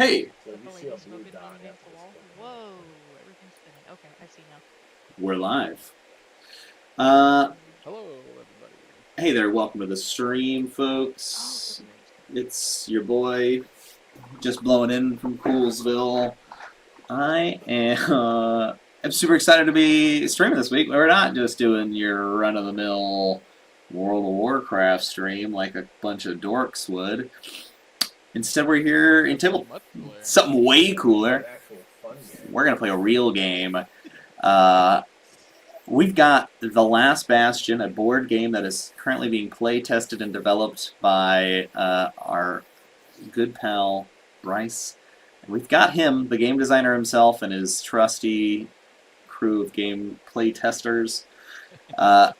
Hey, So you see a blue dot against the wall? Whoa, everything's spinning. Okay, I see now. we're live. Uh, Hello, everybody. hey there, welcome to the stream, Oh, so folks. the Aries got It's your boy, just blowing in from Coolsville. I'm super excited to be streaming this week. We're not just doing your run-of-the-mill World of Warcraft stream like a bunch of dorks would. Instead, we're here in table Much cooler. something way We're gonna play cooler. an actual fun game. We're gonna play a real game. Uh, We've got The Last Bastion, a board game that is currently being play tested and developed by our good pal Bryce. And we've got him, the game designer himself, and his trusty crew of game play testers. Uh,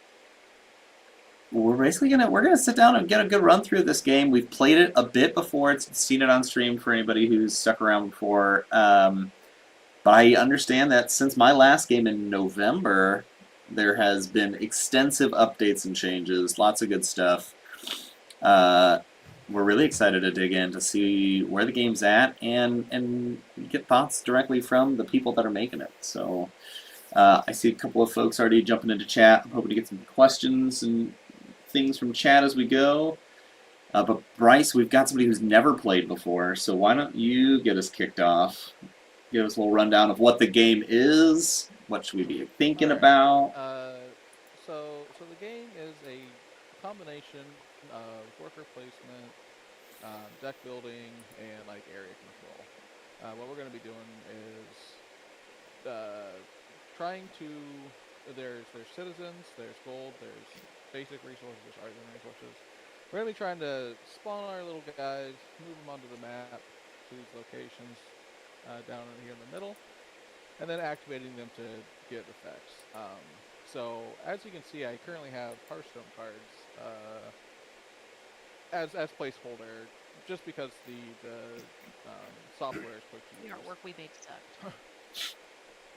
we're gonna sit down and get a good run through this game. We've played it a bit before. It's seen it on stream for anybody who's stuck around before. But I understand that since my last game in November, there has been extensive updates and changes, lots of good stuff. We're really excited to dig in to see where the game's at and get thoughts directly from the people that are making it. So I see a couple of folks already jumping into chat. I'm hoping to get some questions and things from chat as we go. But Bryce, we've got somebody who's never played before, so why don't you get us kicked off? Give us a little rundown of what the game is. What should we be thinking All right. about? So the game is a combination of worker placement, deck building, and like area control. What we're going to be doing is trying to. There's citizens, there's gold, there's basic resources, there's art and resources. We're going to be trying to spawn our little guys, move them onto the map to these locations down in here in the middle, and then activating them to get effects. So as you can see, I currently have Hearthstone cards as placeholder, just because the software is quick to the use. artwork we made sucked.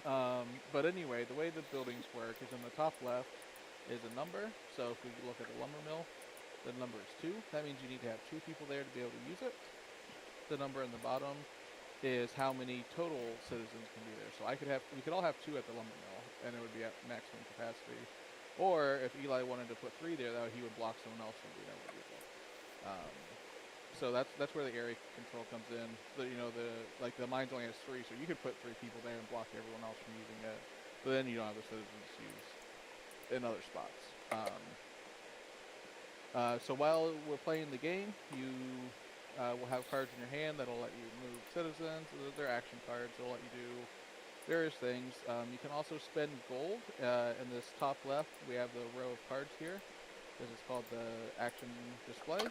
But anyway, the way the buildings work is in the top left is a number. So if we look at the lumber mill, the number is 2. That means you need to have 2 people there to be able to use it. The number in the bottom is how many total citizens can be there. So we could all have 2 at the lumber mill, and it would be at maximum capacity. Or if Eli wanted to put 3 there, he would block someone else from being able to use it. So that's where the area control comes in. The mines only has 3, so you could put 3 people there and block everyone else from using it. But then you don't have the citizens used in other spots. So while we're playing the game, you will have cards in your hand that'll let you move citizens. They're action cards. They'll let you do various things. You can also spend gold. In this top left, we have the row of cards here. This is called the action display.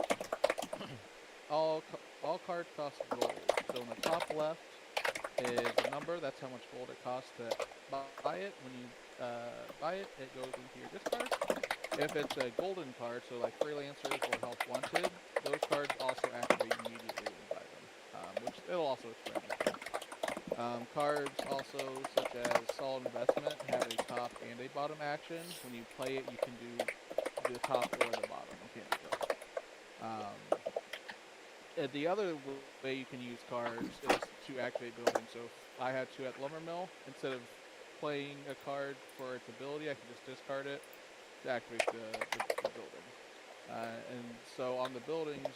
All cards cost gold. So in the top left is the number. That's how much gold it costs to buy it. When you buy it, it goes into your discard. If it's a golden card, so like freelancers or help wanted, those cards also activate immediately when you buy them, which it'll also explain. Cards also, such as Solid Investment, have a top and a bottom action. When you play it, you can do the top or the bottom. You can't do both. The other way you can use cards is to activate buildings. So if I had 2 at Lumber Mill, instead of playing a card for its ability, I can just discard it to activate the building. And so on the buildings,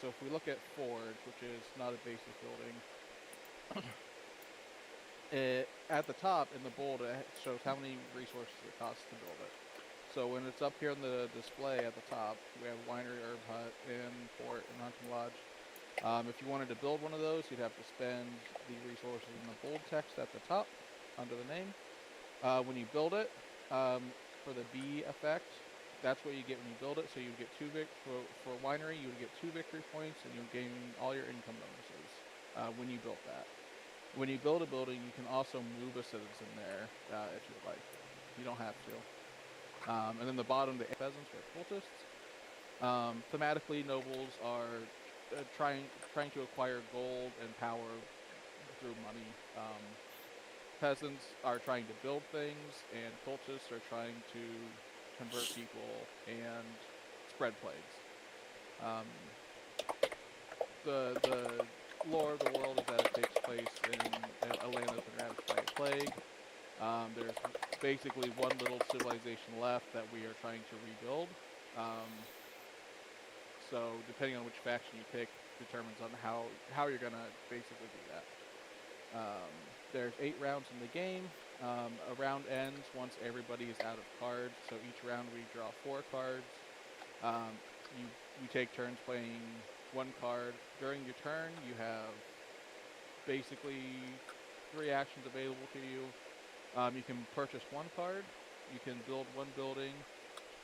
so if we look at Forge, which is not a basic building, at the top in the bold it shows how many resources it costs to build it. So when it's up here on the display at the top, we have Winery, Herb Hut, Inn, Port, and Hunting Lodge. If you wanted to build one of those, you'd have to spend the resources in the bold text at the top under the name. When you build it, for the B effect, that's what you get when you build it. So you get 2 for Winery, you would get 2 victory points, and you gain all your income bonuses when you built that. When you build a building, you can also move a citizen there if you would like. You don't have to. And then the bottom, the peasants or cultists. Thematically, nobles are trying to acquire gold and power through money. Peasants are trying to build things, and cultists are trying to convert people and spread plagues. The lore of the world is that it takes place in a land that's been ravaged by a plague. There's basically one little civilization left that we are trying to rebuild. Um, so depending on which faction you pick determines on how you're gonna basically do that. There's 8 rounds in the game. A round ends once everybody is out of cards. So each round we draw 4 cards. You take turns playing 1 card. During your turn, you have basically 3 actions available to you. You can purchase 1 card, you can build 1 building,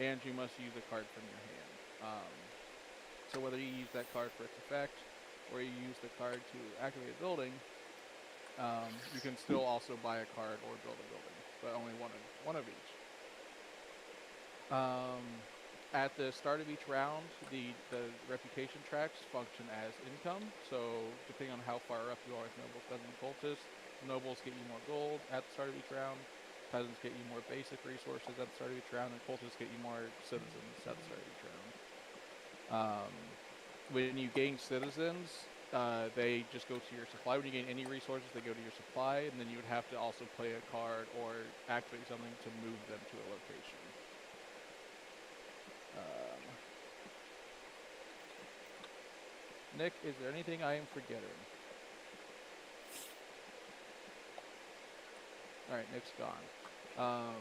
and you must use a card from your hand. So whether you use that card for its effect, or you use the card to activate a building, you can still also buy a card or build a building, but only one of each. At the start of each round, the reputation tracks function as income. So depending on how far up you are as nobles, peasants, and cultists, nobles get you more gold at the start of each round, peasants get you more basic resources at the start of each round, and cultists get you more citizens at the start of each round. When you gain citizens, they just go to your supply. When you gain any resources, they go to your supply, and then you would have to also play a card or activate something to move them to a location. Nick, is there anything I am forgetting? Alright, Nick's gone.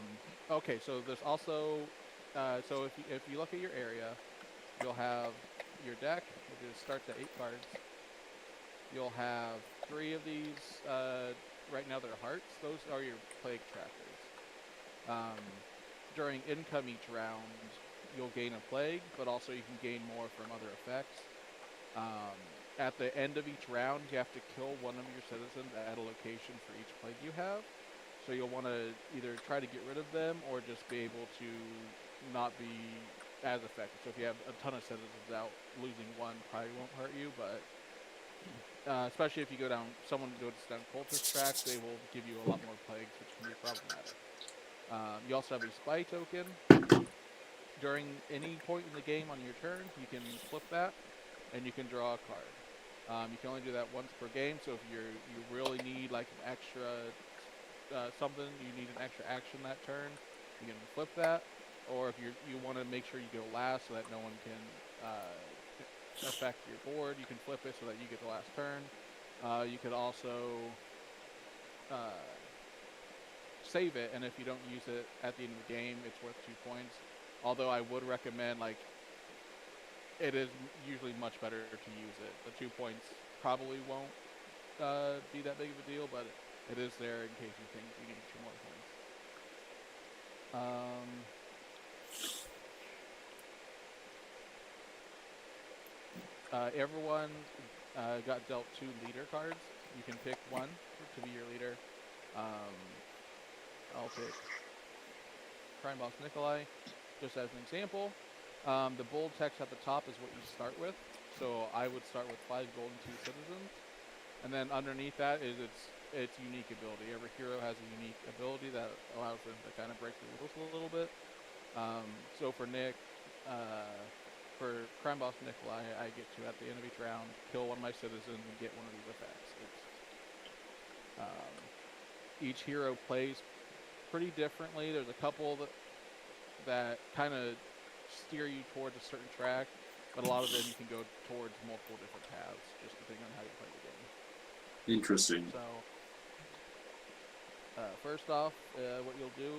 Okay, so there's also, so if you look at your area, you'll have your deck, which starts at 8 cards. You'll have 3 of these, right now they're hearts. Those are your plague trackers. During income each round, you'll gain a plague, but also you can gain more from other effects. At the end of each round, you have to kill one of your citizens at a location for each plague you have. So you'll want to either try to get rid of them or just be able to not be as effective. So if you have a ton of citizens out, losing one probably won't hurt you, but especially if you go down, someone goes down cultist tracks, they will give you a lot more plagues, which can be problematic. You also have a spy token. During any point in the game on your turn, you can flip that, and you can draw a card. You can only do that once per game, so if you really need like an extra something, you need an extra action that turn, you can flip that. Or if you want to make sure you go last so that no one can affect your board, you can flip it so that you get the last turn. You could also save it, and if you don't use it at the end of the game, it's worth 2 points. Although I would recommend, like, it is usually much better to use it. The 2 points probably won't be that big of a deal, but it is there in case you think you need 2 more points. Everyone got dealt 2 leader cards. You can pick one to be your leader. I'll pick Crime Boss Nikolai, just as an example. The bold text at the top is what you start with. So I would start with 5 gold and 2 citizens. And then underneath that is its unique ability. Every hero has a unique ability that allows them to kind of break the rules a little bit. So for Nick, for Crime Boss Nikolai, I get to, at the end of each round, kill one of my citizens and get one of these effects. Each hero plays pretty differently. There's a couple that kind of steer you towards a certain track, but a lot of them you can go towards multiple different paths, just depending on how you play the game. Interesting. So, first off, what you'll do,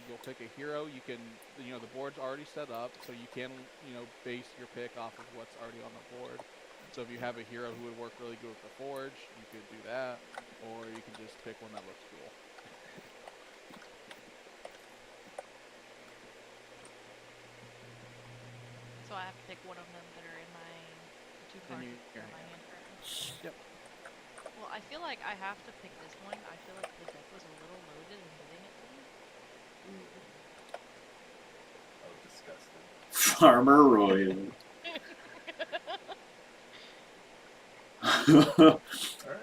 you'll pick a hero. You can, the board's already set up, so you can, base your pick off of what's already on the board. So if you have a hero who would work really good with the Forge, you could do that, or you can just pick one that looks cool. So I have to pick one of them that are in my 2 cards In that are in my hand currently. Yep. Well, I feel like I have to pick this one. I feel like the deck was a little loaded in giving it to me. Oh, disgusting. Farmer Royal. Alright,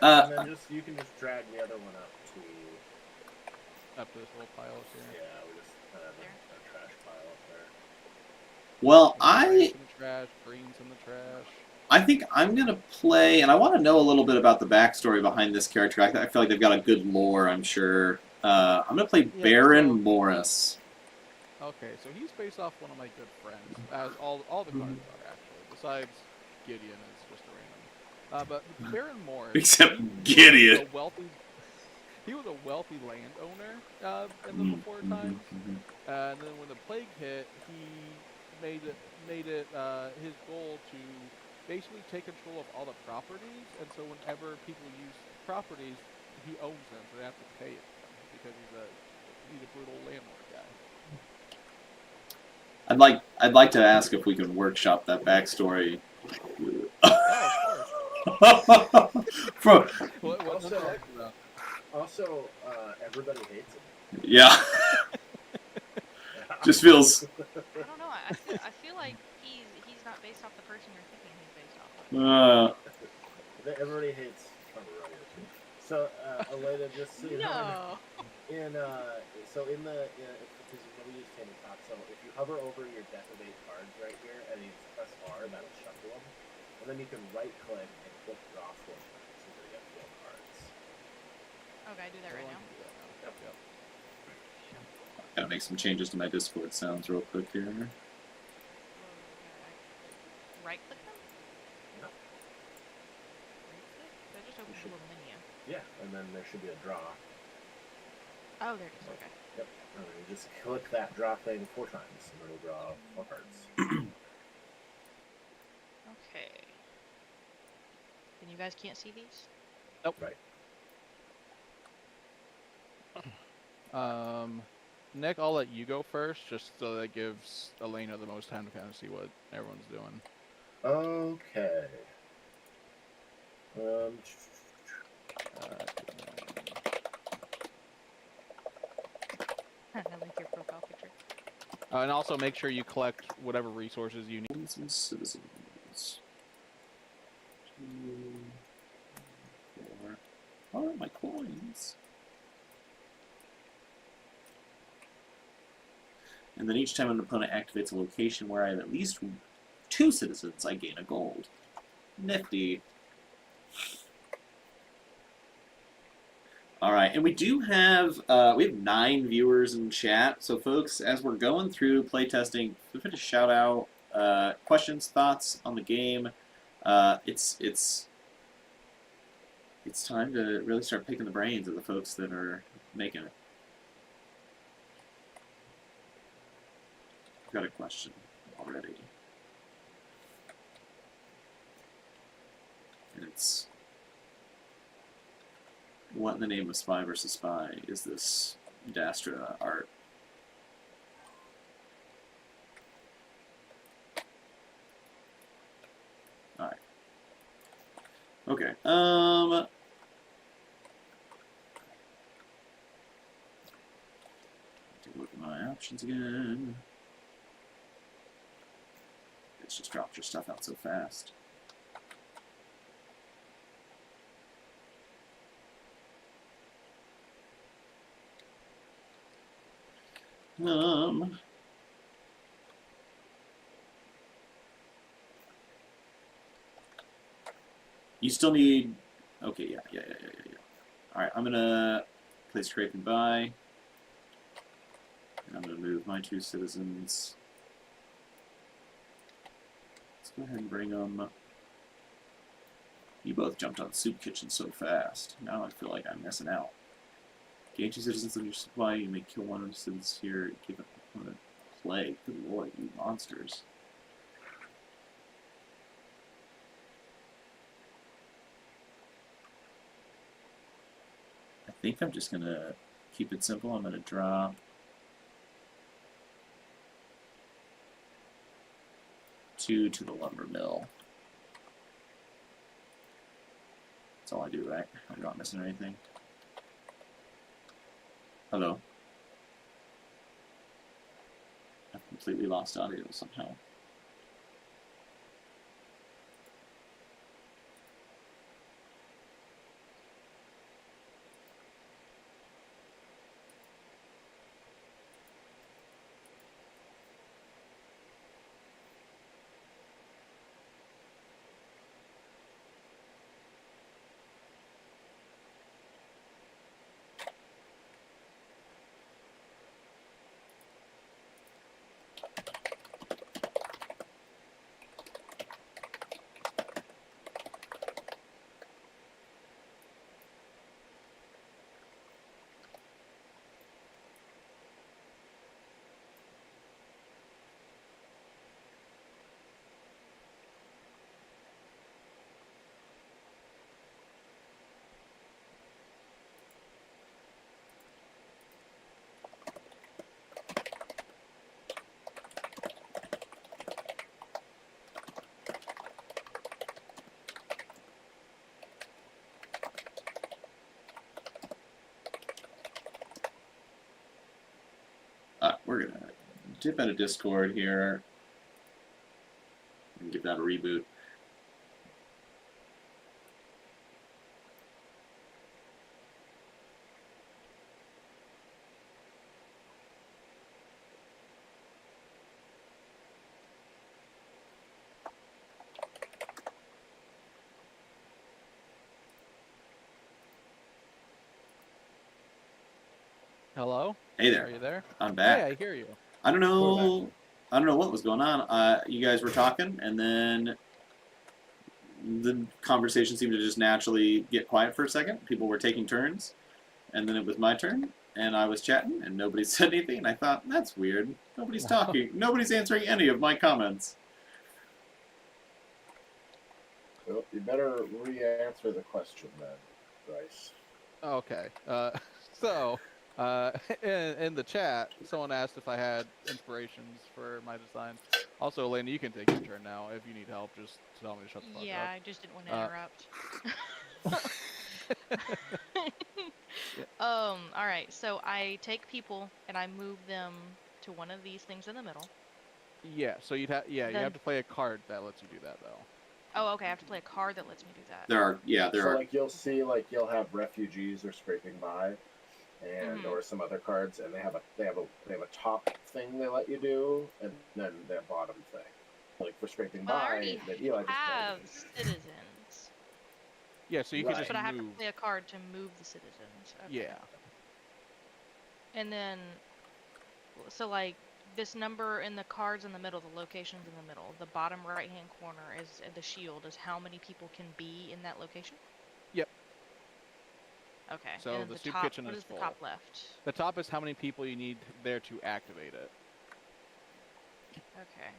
and then you can just drag the other one up to... Up to this little pile up here. Yeah, we just have a trash pile up there. Well, White's in the trash, green's in the trash. I think I'm gonna play, and I want to know a little bit about the backstory behind this character. I feel like they've got a good lore. I'm sure. I'm gonna play Yeah, Baron so- Morris. Okay, so he's based off one of my good friends, as all the cards are actually. Besides Gideon is just a random. But Baron Morris, Except he Gideon. was a wealthy. He was a wealthy landowner in the before times, and then when the plague hit, he made it his goal to basically take control of all the properties, and so whenever people use properties, he owns them, so they have to pay it because he's a brutal landlord guy. I'd like to ask if we can workshop that backstory. Oh, of course. From, What's Also- it like about? Also, everybody hates him. yeah, just feels. I don't know. I feel like he's not based off the person you're thinking he's based off of. Everybody hates Thunder Rider too. So, Elena, just so you know, because we use tabletop, so if you hover over your detonate cards right here and you press R, that'll shuffle them, and then you can right click and click draw 4 cards, so you get 4 cards. Okay, do that right now. Yep. Gotta make some changes to my Discord sounds real quick here. Right click them? Yep. Right click? That just opens a little menu. Yeah, and then there should be a draw. Oh, there it is. Okay. Yep. And then you just click that draw thing 4 times, and it'll draw 4 cards. Okay. And you guys can't see these? Nope. Right. Nick, I'll let you go first, just so that gives Elena the most time to kind of see what everyone's doing. Okay. I like your profile picture. And also make sure you collect whatever resources you need. Some citizens. 2, 4. Oh, my coins. And then each time an opponent activates a location where I have at least 2 citizens, I gain a gold. Nifty. All right, and we do have we have 9 viewers in chat. So, folks, as we're going through playtesting, feel free to shout out questions, thoughts on the game. It's time to really start picking the brains of the folks that are making it. I've got a question already. And it's, what in the name of Spy vs. Spy is this Dastra art? Alright. Okay. Take a look at my options again. It's just dropped your stuff out so fast. You still need. Okay, yeah. All right, I'm gonna place scrape and buy, and I'm gonna move my 2 citizens. Let's go ahead and bring them. You both jumped on Soup Kitchen so fast. Now I feel like I'm missing out. Gain 2 citizens of your supply. You may kill one of the citizens here. Give an opponent plague. Good lord, you monsters. I think I'm just gonna keep it simple. I'm gonna drop 2 to the lumber mill. That's all I do, right? I'm not missing anything. Hello. I've completely lost audio somehow. dip out of Discord here. And give that a reboot. Hello? Hey Are there. you there? I'm back. Hey, I hear you. I don't know. I don't know what was going on. You guys were talking, and then the conversation seemed to just naturally get quiet for a second. People were taking turns, and then it was my turn, and I was chatting, and nobody said anything. And I thought, that's weird. Nobody's talking. Nobody's answering any of my comments. Well, you better re-answer the question then, Bryce. Okay. So, in the chat, someone asked if I had inspirations for my design. Also, Elena, you can take your turn now. If you need help, just tell me to shut the fuck Yeah, up. I just didn't want to interrupt. All right. So I take people and I move them to one of these things in the middle. Yeah. So you Then- have to play a card that lets you do that though. Oh, okay. I have to play a card that lets me do that. There So are. like you'll see, like you'll have refugees or scraping by, and or some other cards, and they have a top thing they let you do, and then their bottom thing. Like for scraping Well, I by, already that Eli just have played. citizens, Yeah. So you Right. can just but I have to move. play a card to move the citizens. Okay. Yeah. And then, so like this number in the cards in the middle, the locations in the middle, the bottom right-hand corner is the shield. Is how many people can be in that location? Yep. Okay. So and then the soup top, kitchen what is is full. the top left? The top is how many people you need there to activate it. Okay.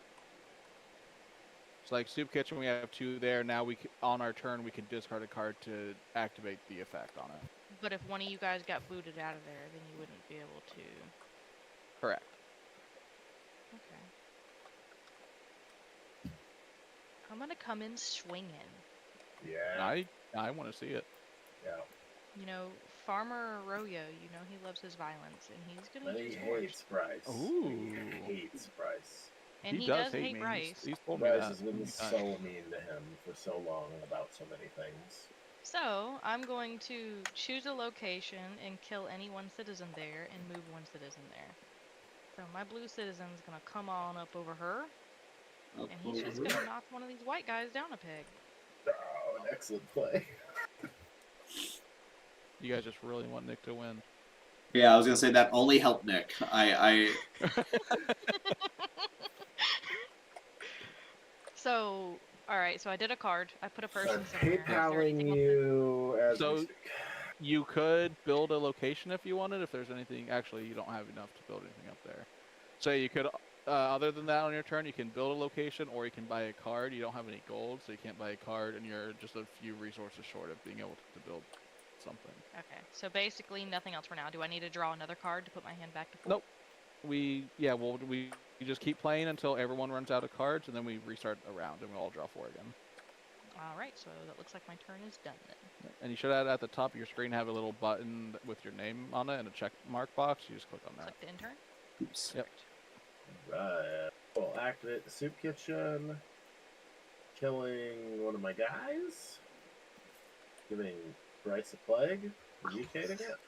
So like soup kitchen, we have 2 there. Now on our turn we can discard a card to activate the effect on it. But if one of you guys got booted out of there, then you wouldn't be able to. Correct. Okay. I'm gonna come in swinging. Yeah. I want to see it. Yeah. You know, Farmer Royo, you know he loves his violence, and he's gonna But he use force. hates Bryce. Ooh. He hates Bryce. And he does does hate me. Bryce. He's told me Bryce that. has been many so times. mean to him for so long about so many things. So, I'm going to choose a location and kill any one citizen there and move one citizen there. So my blue citizen's gonna come on up over her, and he's just gonna knock one of these white guys down a peg. Oh, an excellent play. You guys just really want Nick to win. Yeah, I was gonna say that only helped Nick. So, alright, so I did a card. I put a person I'm somewhere. Is there anything else you as So- we speak. You could build a location if you wanted. If there's anything, actually, you don't have enough to build anything up there. So you could, other than that, on your turn, you can build a location, or you can buy a card. You don't have any gold, so you can't buy a card, and you're just a few resources short of being able to build something. Okay, so basically nothing else for now. Do I need to draw another card to put my hand back to full? Nope. We just keep playing until everyone runs out of cards, and then we restart a round, and we all draw 4 again. Alright, so that looks like my turn is done then. And you should have at the top of your screen have a little button with your name on it and a check mark box. You just click on that. Click the intern. Oops. Yep. Right. We'll activate the soup kitchen. Killing one of my guys. Giving Bryce a plague. Mutating it.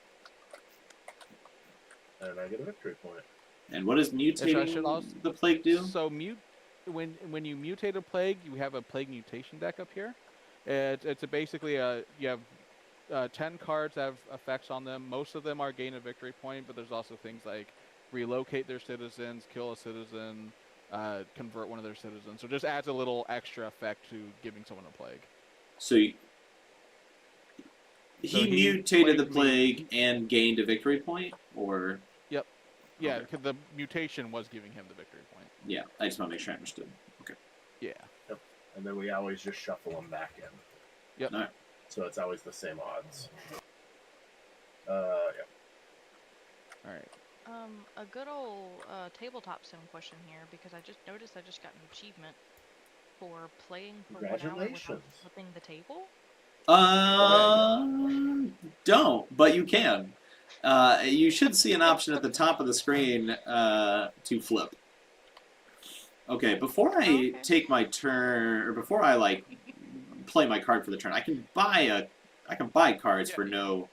And I get a victory point. And what does mutating the plague do? So when you mutate a plague, you have a plague mutation deck up here. It's basically you have 10 cards that have effects on them. Most of them are gain a victory point, but there's also things like relocate their citizens, kill a citizen, convert one of their citizens. So it just adds a little extra effect to giving someone a plague. So he mutated the plague and gained a victory point, or? Yep. Yeah, Okay. because the mutation was giving him the victory point. Yeah, I just want to make sure I understood. Okay. Yeah. And then we always just shuffle them back in. Yep. All right. So it's always the same odds. Yeah. All right. A good old tabletop sim question here, because I just noticed I just got an achievement for playing for 1 hour without Congratulations. flipping the table. Don't, but you can. You should see an option at the top of the screen to flip. Okay, before I Okay. take my turn, or before I like play my card for the turn, I can buy cards Yeah. for no.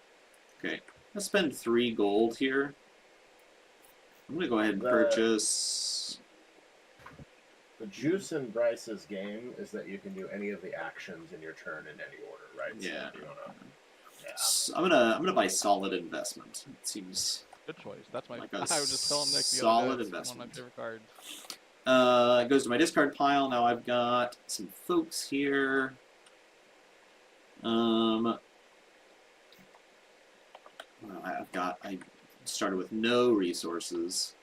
Okay, let's spend 3 gold here. I'm gonna go ahead and purchase. The juice in Bryce's game is that you can do any of the actions in your turn in any order, right? Yeah. So you wanna, yeah. I'm gonna buy solid investment. It seems Good choice. That's my. like a I was just telling Nick the solid other day. It's one of my investment. favorite cards. It goes to my discard pile. Now I've got some folks here. Well, I started with no resources.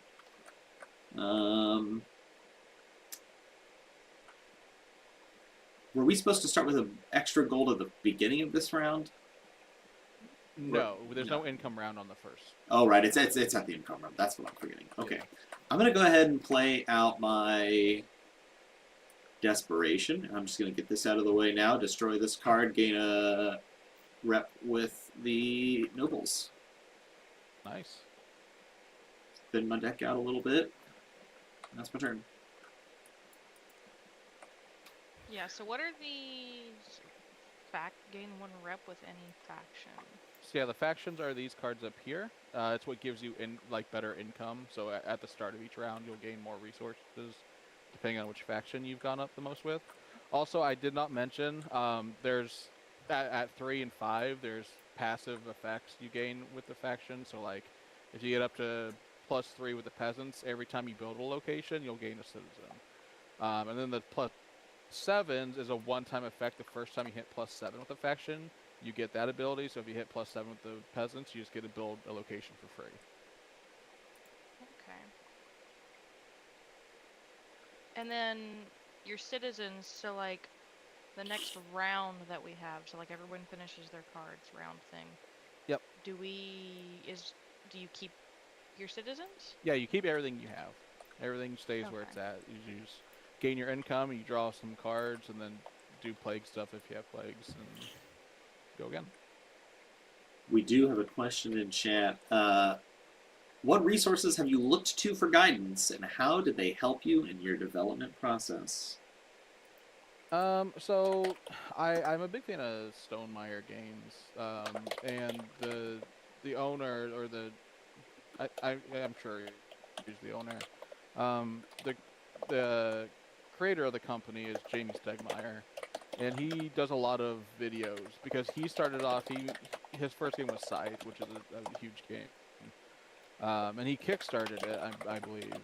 Were we supposed to start with an extra gold at the beginning of this round? No, there's No. no income round on the first. Oh, right. It's at the income round. That's what I'm forgetting. Okay. I'm going to go ahead and play out my Desperation. I'm just going to get this out of the way now. Destroy this card. Gain a rep with the Nobles. Nice. Thin my deck out a little bit. That's my turn. Yeah, so what are these gain 1 rep with any faction? So yeah, the factions are these cards up here. It's what gives you better income. So at the start of each round, you'll gain more resources, depending on which faction you've gone up the most with. Also, I did not mention there's at 3 and 5 there's passive effects you gain with the faction. So like if you get up to +3 with the peasants, every time you build a location, you'll gain a citizen. And then the +7s is a one-time effect. The first time you hit +7 with a faction, you get that ability. So if you hit +7 with the peasants, you just get to build a location for free. Okay. And then your citizens, so like the next round that we have, so like everyone finishes their cards round thing. Yep. Do you keep your citizens? Yeah, you keep everything you have. Everything stays where it's at. You just gain your income, you draw some cards, and then do plague stuff if you have plagues, and go again. We do have a question in chat. What resources have you looked to for guidance, and how did they help you in your development process? So I'm a big fan of Stonemaier games, and the owner or I'm sure he's the owner. The creator of the company is Jamie Stegmaier, and he does a lot of videos because he started off. His first game was Scythe, which is a huge game, and he kickstarted it, I believe.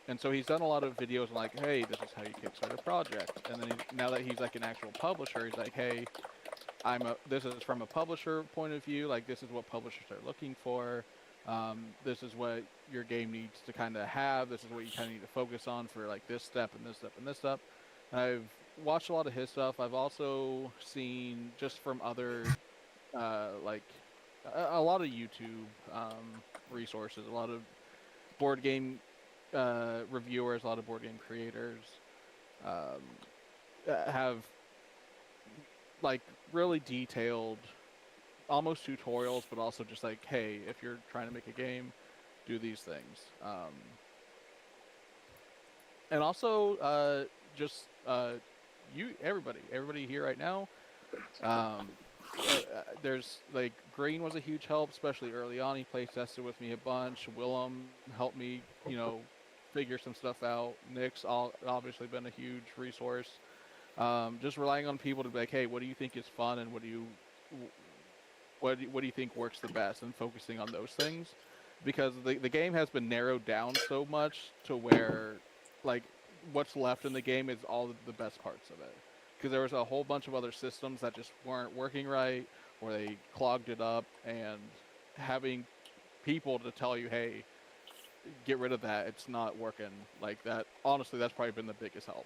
And so he's done a lot of videos like, hey, this is how you kickstart a project. And then now that he's like an actual publisher, he's like, hey, this is from a publisher point of view. Like, this is what publishers are looking for. This is what your game needs to kind of have. This is what you kind of need to focus on for like this step and this step and this step. And I've watched a lot of his stuff. I've also seen just from other like a lot of YouTube resources, a lot of board game reviewers, a lot of board game creators have like really detailed, almost tutorials, but also just like, hey, if you're trying to make a game, do these things. And also just everybody here right now. There's like Green was a huge help, especially early on. He play tested with me a bunch. Willem helped me, figure some stuff out. Nick's obviously been a huge resource. Just relying on people to be like, hey, what do you think is fun, and what do you think works the best, and focusing on those things, because the game has been narrowed down so much to where like what's left in the game is all the best parts of it. Because there was a whole bunch of other systems that just weren't working right, or they clogged it up, and having people to tell you, hey, get rid of that, it's not working, like that, honestly, that's probably been the biggest help.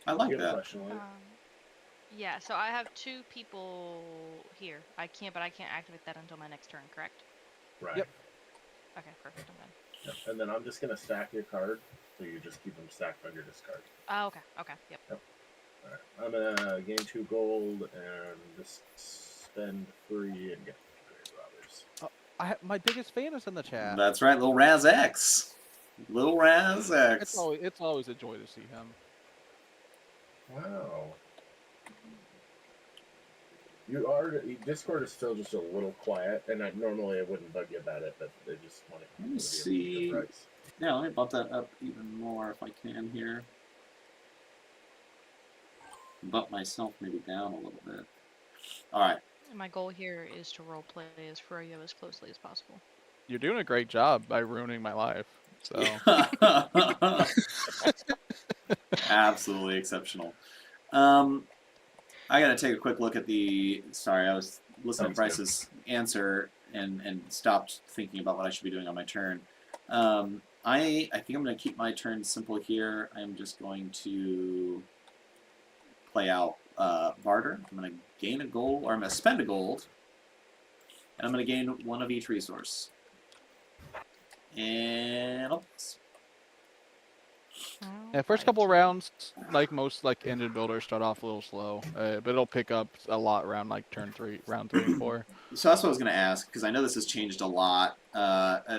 I like Good that. question, Lloyd. Yeah, so I have 2 people here. I can't activate that until my next turn, correct? Right. Yep. Okay, perfect, I'm done. Yep. And then I'm just going to stack your card, so you just keep them stacked on your discard. Oh, okay, yep. All right. I'm going to gain 2 gold and just spend 3 and get Grave Robbers. My biggest fan is in the chat. That's right, little Raz X. Little Raz X. It's always a joy to see him. Wow. Discord is still just a little quiet, and normally I wouldn't bug you about it, but they just want to. Let me see. Yeah, let me bump that up even more if I can here. Bump myself maybe down a little bit. All right. And my goal here is to roleplay as Froyo as closely as possible. You're doing a great job by ruining my life. So Absolutely exceptional. I gotta take a quick look at the. Sorry, I was listening to Bryce's answer and stopped thinking about what I should be doing on my turn. I think I'm gonna keep my turn simple here. I'm just going to play out barter. I'm gonna gain a gold, or I'm gonna spend a gold, and I'm gonna gain one of each resource. And yeah, first couple rounds, like most engine builders, start off a little slow, but it'll pick up a lot around like round 3 and 4. So that's what I was going to ask, because I know this has changed a lot,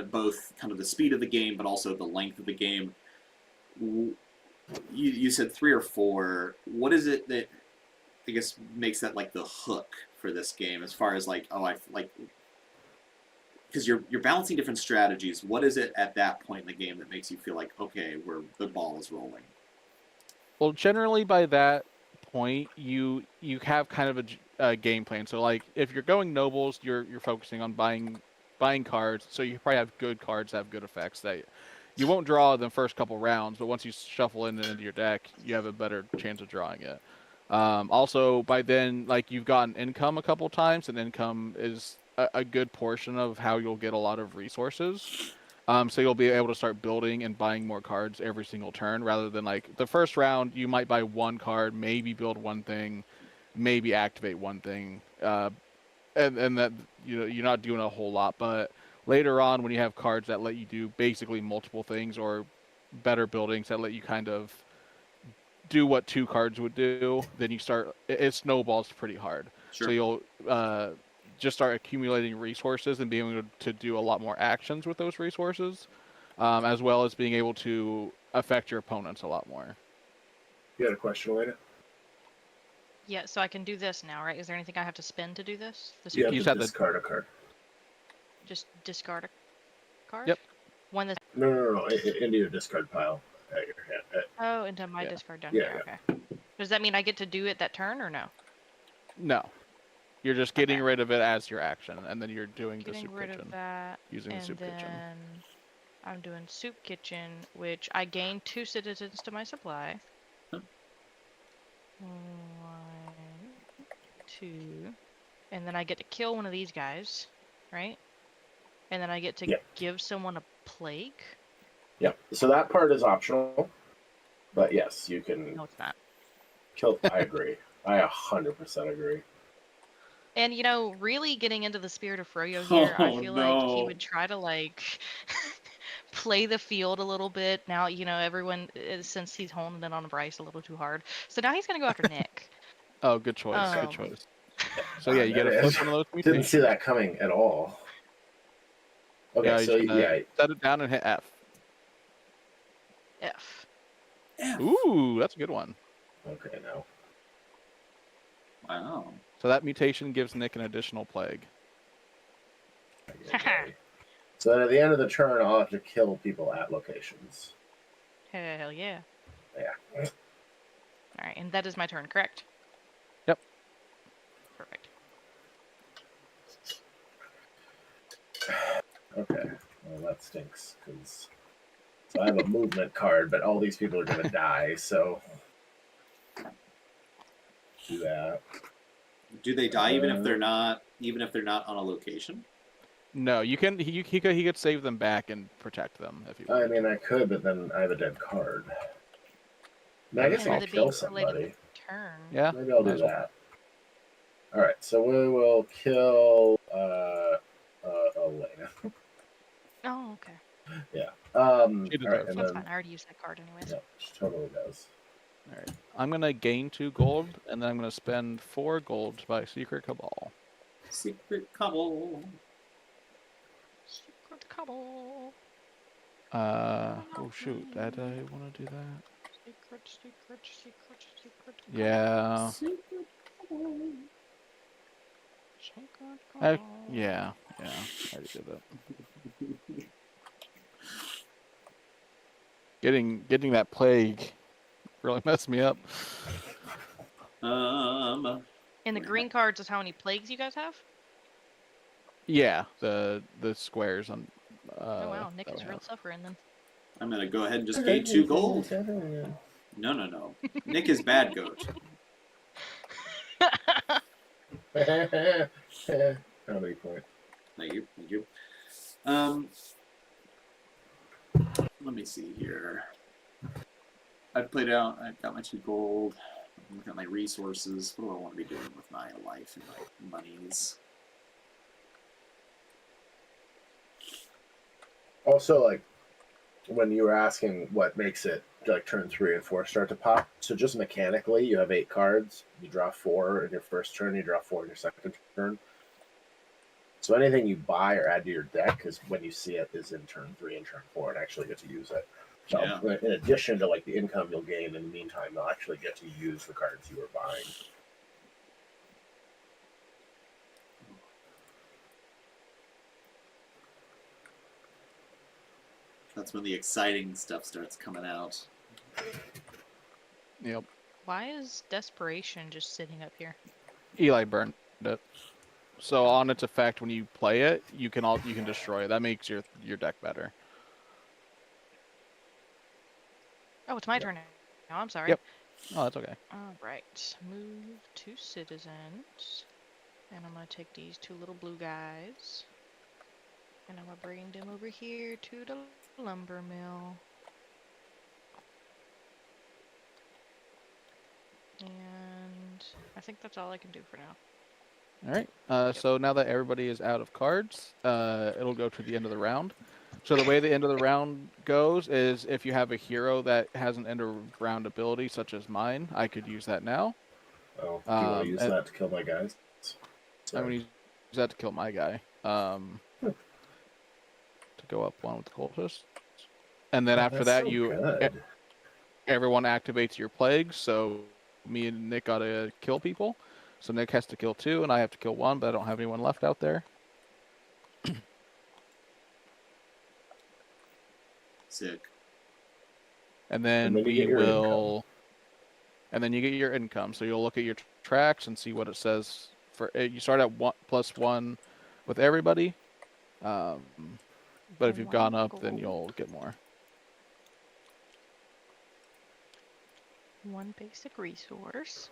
both kind of the speed of the game, but also the length of the game. You said 3 or 4. What is it that I guess makes that like the hook for this game, as far as like, oh, I like, because you're balancing different strategies. What is it at that point in the game that makes you feel like, okay, the ball is rolling? Well, generally by that point, you have kind of a game plan. So like if you're going nobles, you're focusing on buying cards. So you probably have good cards that have good effects that you won't draw the first couple rounds, but once you shuffle it into your deck, you have a better chance of drawing it. Also, by then, like you've gotten income a couple times, and income is a good portion of how you'll get a lot of resources. So you'll be able to start building and buying more cards every single turn, rather than like the first round you might buy one card, maybe build one thing, maybe activate one thing, and that you're not doing a whole lot. But later on, when you have cards that let you do basically multiple things, or better buildings that let you kind of do what 2 cards would do, then it snowballs pretty hard. Sure. So you'll just start accumulating resources and being able to do a lot more actions with those resources, as well as being able to affect your opponents a lot more. You had a question, Elena? Yeah, so I can do this now, right? Is there anything I have to spend to do this? You have to discard a card. Just discard a card? Yep. One that's... No. Into your discard pile at your hand. Oh, into my discard down Yeah, here. Okay. Does that mean I get to do it that turn or no? No. You're just getting rid of it as your action, and then you're doing the soup Getting rid kitchen. of that. Using the soup kitchen. And then I'm doing soup kitchen, which I gain 2 citizens to my supply. 1, 2, and then I get to kill one of these guys, right? And then I get to give someone a plague. Yep. So that part is optional, but yes, you can. No, it's not. Kill. I agree. I 100% agree. And really getting into the spirit of Froyo here, I feel like he would try to like play the field a little bit. Now, everyone, since he's honed in on Bryce a little too hard, so now he's gonna go after Nick. Oh, good choice. Good choice. So yeah, you get to flip one of those mutations. Didn't see that coming at all. Okay, yeah, so set it down and hit F. F. Ooh, that's a good one. Okay, now. Wow. So that mutation gives Nick an additional plague. So then at the end of the turn, I'll have to kill people at locations. Hell yeah. Yeah. All right, and that is my turn, correct? Yep. Perfect. Okay. Well, that stinks, because I have a movement card, but all these people are going to die, so do that. Do they die even if they're not on a location? No, you can. He could save them back and protect them if you. I mean, I could, but then I have a dead card. I guess I'll kill somebody. Turn. Yeah. Maybe I'll do that. All right, so we will kill Elena. Oh, okay. Yeah. She all right, That's fine. I already used that card anyways. Yeah, she totally does. All right. I'm gonna gain 2 gold, and then I'm gonna spend 4 gold to buy Secret Cabal. Secret Cabal. Secret Cabal. Oh shoot, did I want to do that? Secret. Yeah. Yeah. I already did that. Getting that plague really messed me up. And the green cards is how many plagues you guys have? Yeah, the squares on. Oh wow, Nick that is we real have. suffering then. I'm gonna go ahead and just gain 2 gold. No. Nick is bad goat. Comedy point. Thank you. Let me see here. I've played out. I've got my 2 gold. I'm looking at my resources. What do I want to be doing with my life and my monies? Also, like when you were asking what makes it like turn 3 and 4 start to pop, so just mechanically, you have 8 cards. You draw 4 in your first turn. You draw 4 in your second turn. So anything you buy or add to your deck is when you see it is in turn 3 and turn 4, and actually get to use it. So Yeah. in addition to like the income you'll gain in the meantime, you'll actually get to use the cards you were buying. That's when the exciting stuff starts coming out. Yep. Why is desperation just sitting up here? Eli burned it. So on its effect, when you play it, you can destroy it. That makes your deck better. Oh, it's my turn now. I'm sorry. Yep. Oh, that's okay. All right, move to citizens, and I'm gonna take these 2 little blue guys, and I'm gonna bring them over here to the lumber mill. And I think that's all I can do for now. All right. So now that everybody is out of cards, it'll go to the end of the round. So the way the end of the round goes is if you have a hero that has an end of round ability, such as mine, I could use that now. Oh, do you want to use that to kill my guys? I'm going to use that to kill my guy. To go up 1 with the cultist. And then after that, so everyone activates your plagues. So me and Nick got to kill people. So Nick has to kill 2, and I have to kill 1, but I don't have anyone left out there. Sick. And then we will. And then you get your income. So you'll look at your tracks and see what it says. For you start at +1 with everybody. But if you've gone up, then you'll get more. 1 basic resource.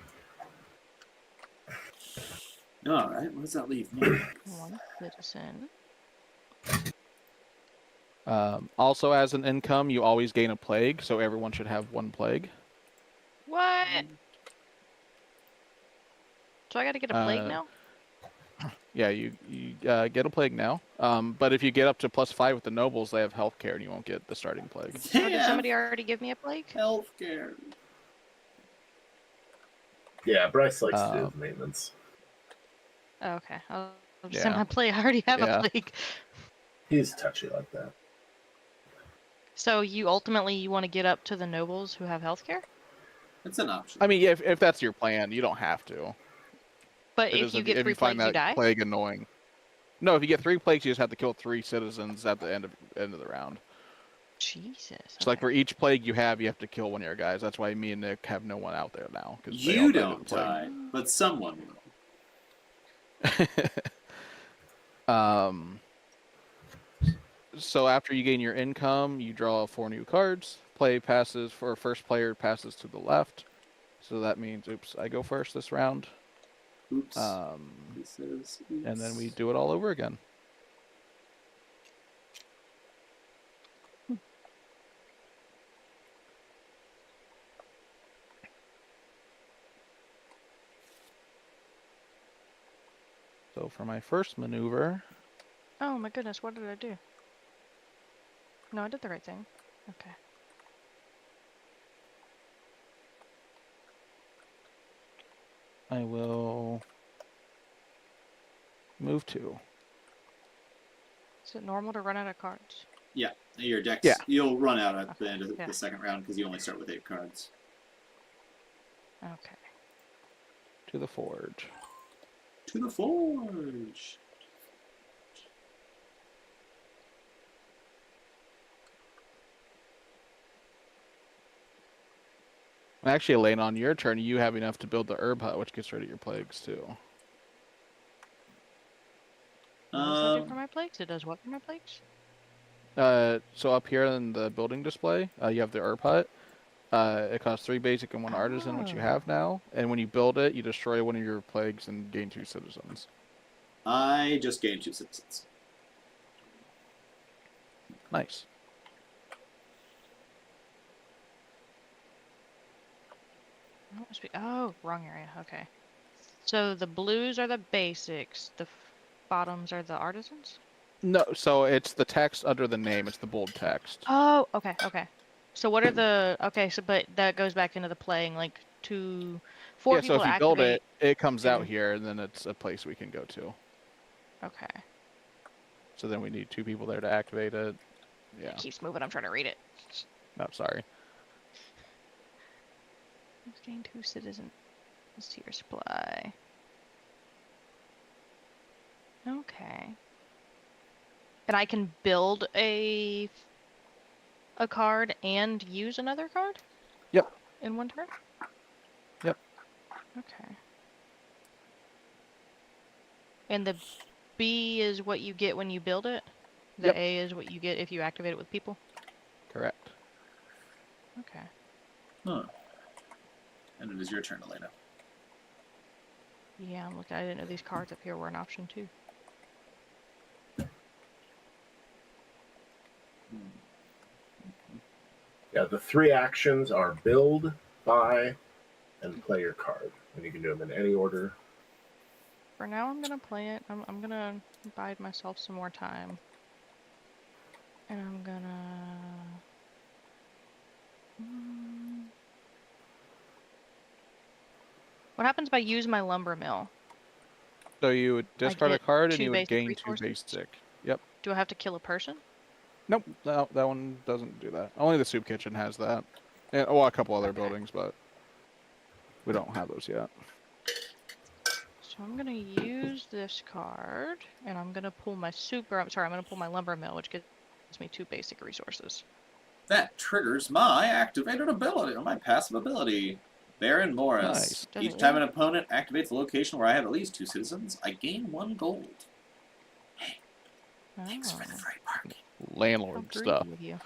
All right. What does that leave me? 1 citizen. Also, as an income, you always gain a plague, so everyone should have 1 plague. What? So I got to get a plague now? Yeah, you get a plague now. But if you get up to +5 with the nobles, they have healthcare, and you won't get the starting plague. Oh, did somebody already give me a plague? Healthcare. Yeah, Bryce likes to do the maintenance. Oh, okay. I'll just send my plague. I already have a plague. He's touchy like that. So you ultimately want to get up to the nobles who have healthcare? It's an option. I mean, if that's your plan, you don't have to. But if you get 3 plagues, you die? Plague annoying. No, if you get 3 plagues, you just have to kill 3 citizens at the end of the round. Jesus. So like for each plague you have to kill 1 of your guys. That's why me and Nick have no one out there now. You don't die, but someone will. So after you gain your income, you draw 4 new cards. First player passes to the left. So that means, oops, I go first this round. Oops. Oops. And then we do it all over again. So for my first maneuver... Oh my goodness, what did I do? No, I did the right thing. Okay. I will move 2. Is it normal to run out of cards? Yeah, your decks. Yeah. You'll run out at the Okay, end of yeah. the second round because you only start with 8 cards. Okay. To the forge. To the forge. Actually, Elaine, on your turn, you have enough to build the herb hut, which gets rid of your plagues too. What does that do for my plagues? It does what for my plagues? So up here in the building display, you have the herb hut. It costs 3 basic and 1 artisan, which you have now. And when you build it, you destroy one of your plagues and gain 2 citizens. I just gained 2 citizens. Nice. That must be. Oh, wrong area. Okay. So the blues are the basics. The bottoms are the artisans. No, so it's the text under the name. It's the bold text. Oh, okay, okay. So what are the? Okay, so but that goes back into the playing like 4 Yeah, so people if to you build activate. it comes out and- here, and then it's a place we can go to. Okay. So then we need 2 people there to activate it. Yeah. It keeps moving. I'm trying to read it. No, sorry. Let's gain 2 citizens to your supply. Okay. And I can build a card and use another card? Yep. In one turn? Yep. Okay. And the B is what you get when you build it? The Yep. A is what you get if you activate it with people? Correct. Okay. Huh. And it is your turn, Elena. Yeah, I'm looking. I didn't know these cards up here were an option too. Yeah, the 3 actions are build, buy, and play your card. And you can do them in any order. For now, I'm gonna play it. I'm gonna bide myself some more time. And I'm gonna... What happens if I use my lumber mill? So you would discard a get card and 2 you would basic gain 2 resources? basic. Yep. Do I have to kill a person? Nope, no, that one doesn't do that. Only the soup kitchen has that. And, well, a couple other buildings, but we don't have those yet. So I'm gonna use this card, and I'm gonna pull my I'm gonna pull my lumber mill, which gives me 2 basic resources. That triggers my activated ability, or my passive ability. Baron Morris. Nice. Does Each it time really? an opponent activates a location where I have at least 2 citizens, I gain 1 gold. Thanks for the Oh, free parking. how Landlord greedy stuff. of you.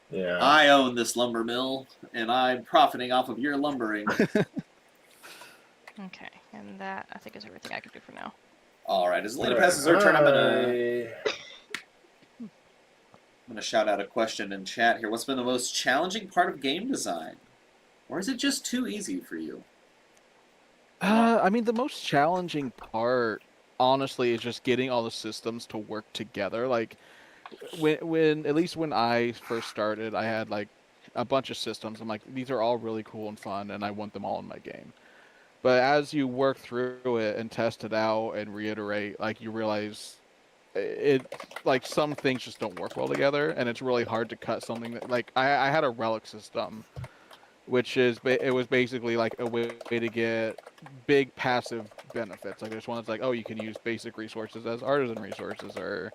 Yeah. I own this lumber mill, and I'm profiting off of your lumbering. Okay, and that I think is everything I can do for now. All right, as Elena passes her turn, I'm I- gonna shout out a question in chat here. What's been the most challenging part of game design, or is it just too easy for you? I mean, the most challenging part, honestly, is just getting all the systems to work together. Like, when at least when I first started, I had like a bunch of systems. I'm like, these are all really cool and fun, and I want them all in my game. But as you work through it and test it out and reiterate, like you realize it like some things just don't work well together, and it's really hard to cut something that like I had a relic system, which is it was basically like a way to get big passive benefits. Like there's one that's like, oh, you can use basic resources as artisan resources, or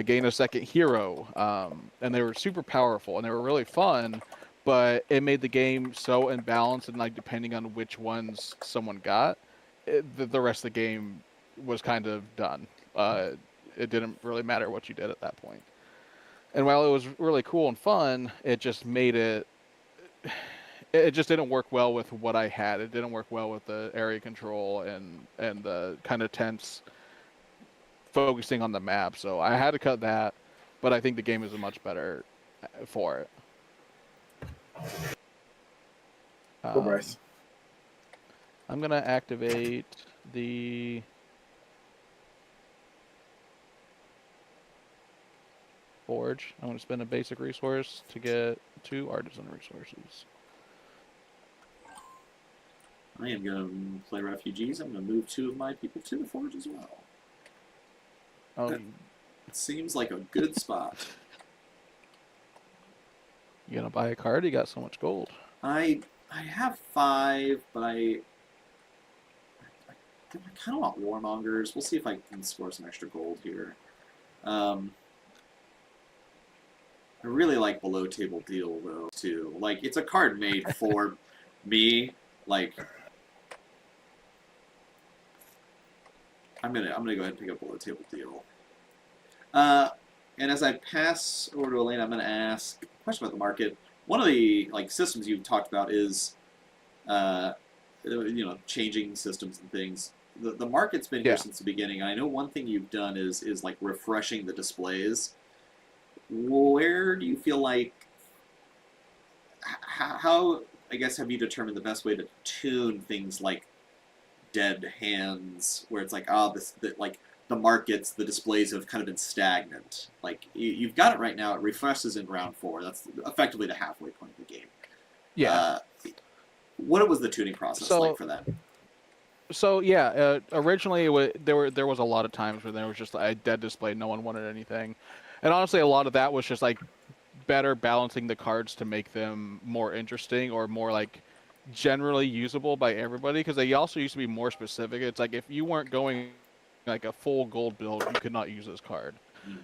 gain a second hero, and they were super powerful and they were really fun. But it made the game so imbalanced, and like depending on which ones someone got, the rest of the game was kind of done. It didn't really matter what you did at that point. And while it was really cool and fun, it just made it just didn't work well with what I had. It didn't work well with the area control and the kind of tense focusing on the map. So I had to cut that, but I think the game is much better for it. Go, Bryce. I'm gonna activate the forge. I'm gonna spend a basic resource to get 2 artisan resources. I am going to play refugees. I'm going to move 2 of my people to the forge as well. Oh, It seems like a good spot. You gonna buy a card? You got so much gold. I have 5, but I kind of want Warmongers. We'll see if I can score some extra gold here. I really like Below Table Deal though too. Like it's a card made for me. Like I'm gonna go ahead and pick up Below Table Deal. And as I pass over to Elena, I'm gonna ask a question about the market. One of the systems you've talked about is changing systems and things. The market's been here since the beginning. And I know one thing you've done is like refreshing the displays. Where do you feel like how I guess have you determined the best way to tune things like dead hands, where it's like the markets, the displays have kind of been stagnant. Like you've got it right now. It refreshes in round 4. That's effectively the halfway point of the game. Yeah. What was the tuning process like for that? So yeah, originally there was a lot of times where there was just a dead display, no one wanted anything, and honestly, a lot of that was just like better balancing the cards to make them more interesting or more like generally usable by everybody. Because they also used to be more specific. It's like if you weren't going like a full gold build, you could not use this card.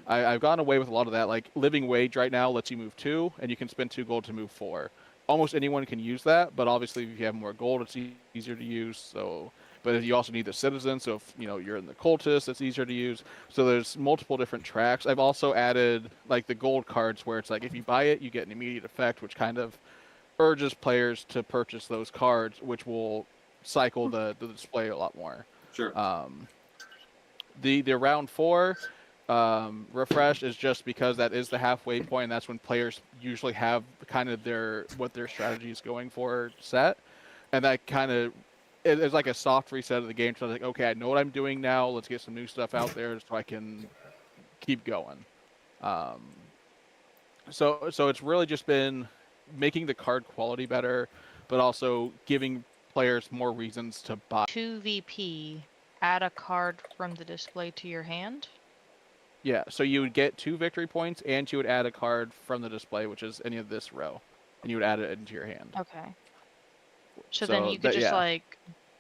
I've gotten away with a lot of that. Like Living Wage right now lets you move 2, and you can spend 2 gold to move 4. Almost anyone can use that, but obviously if you have more gold, it's easier to use. So. But you also need the citizen, so if you're in the cultist, it's easier to use. So there's multiple different tracks. I've also added like the gold cards where it's like if you buy it, you get an immediate effect, which kind of urges players to purchase those cards, which will cycle the display a lot more. Sure. The round 4 refresh is just because that is the halfway point, and that's when players usually have kind of what their strategy is going for set, and that kind of it's like a soft reset of the game. So I was like, okay, I know what I'm doing now. Let's get some new stuff out there so I can keep going. So it's really just been making the card quality better, but also giving players more reasons to buy. 2VP, add a card from the display to your hand? Yeah, so you would get 2 victory points, and you would add a card from the display, which is any of this row, and you would add it into your hand. Okay. So then you could just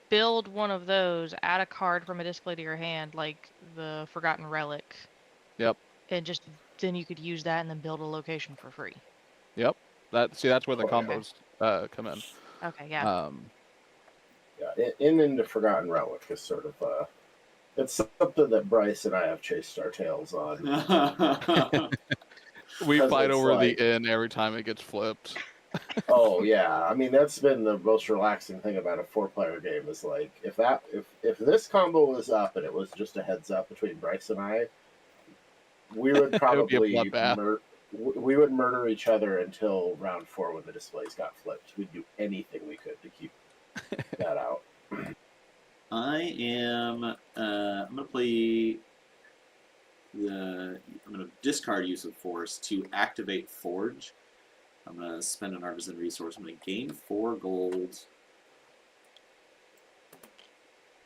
build one of those, add a card from a display to your hand, like the Forgotten Relic. Yep. And then you could use that and then build a location for free. Yep. That's where the combos come in. Okay, yeah. Into Forgotten Relic is sort of it's something that Bryce and I have chased our tails on. We fight over the inn every time it gets flipped. Oh yeah, I mean that's been the most relaxing thing about a 4-player game is like if this combo was up and it was just a heads up between Bryce and I, we would probably we would murder each other until round 4 when the displays got flipped. We'd do anything we could to keep that out. I'm gonna play I'm gonna discard use of force to activate Forge. I'm going to spend an artisan resource. I'm going to gain 4 gold.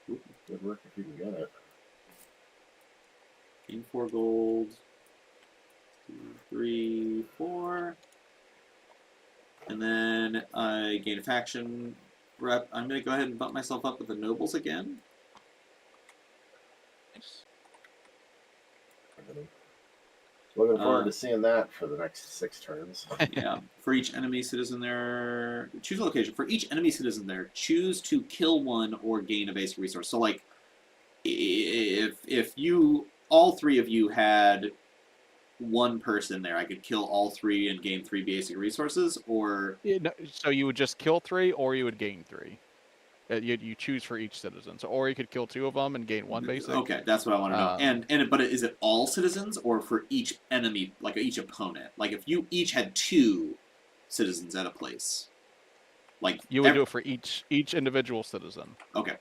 Ooh, good work if you can get it. Gain 4 gold. 2, 3, 4. And then I gain a faction rep. I'm going to go ahead and bump myself up with the nobles again. Nice. Looking forward to seeing that for the next 6 turns. Yeah. For each enemy citizen there, choose a location. For each enemy citizen there, choose to kill one or gain a basic resource. So, like, if all 3 of you had one person there, I could kill all 3 and gain 3 basic resources, or... So you would just kill 3, or you would gain 3. You choose for each citizen. So, or you could kill 2 of them and gain 1 basic. Okay, that's what I want to know. But is it all citizens or for each enemy, like each opponent? Like if you each had 2 citizens at a place, like you would do it for each individual citizen. Okay.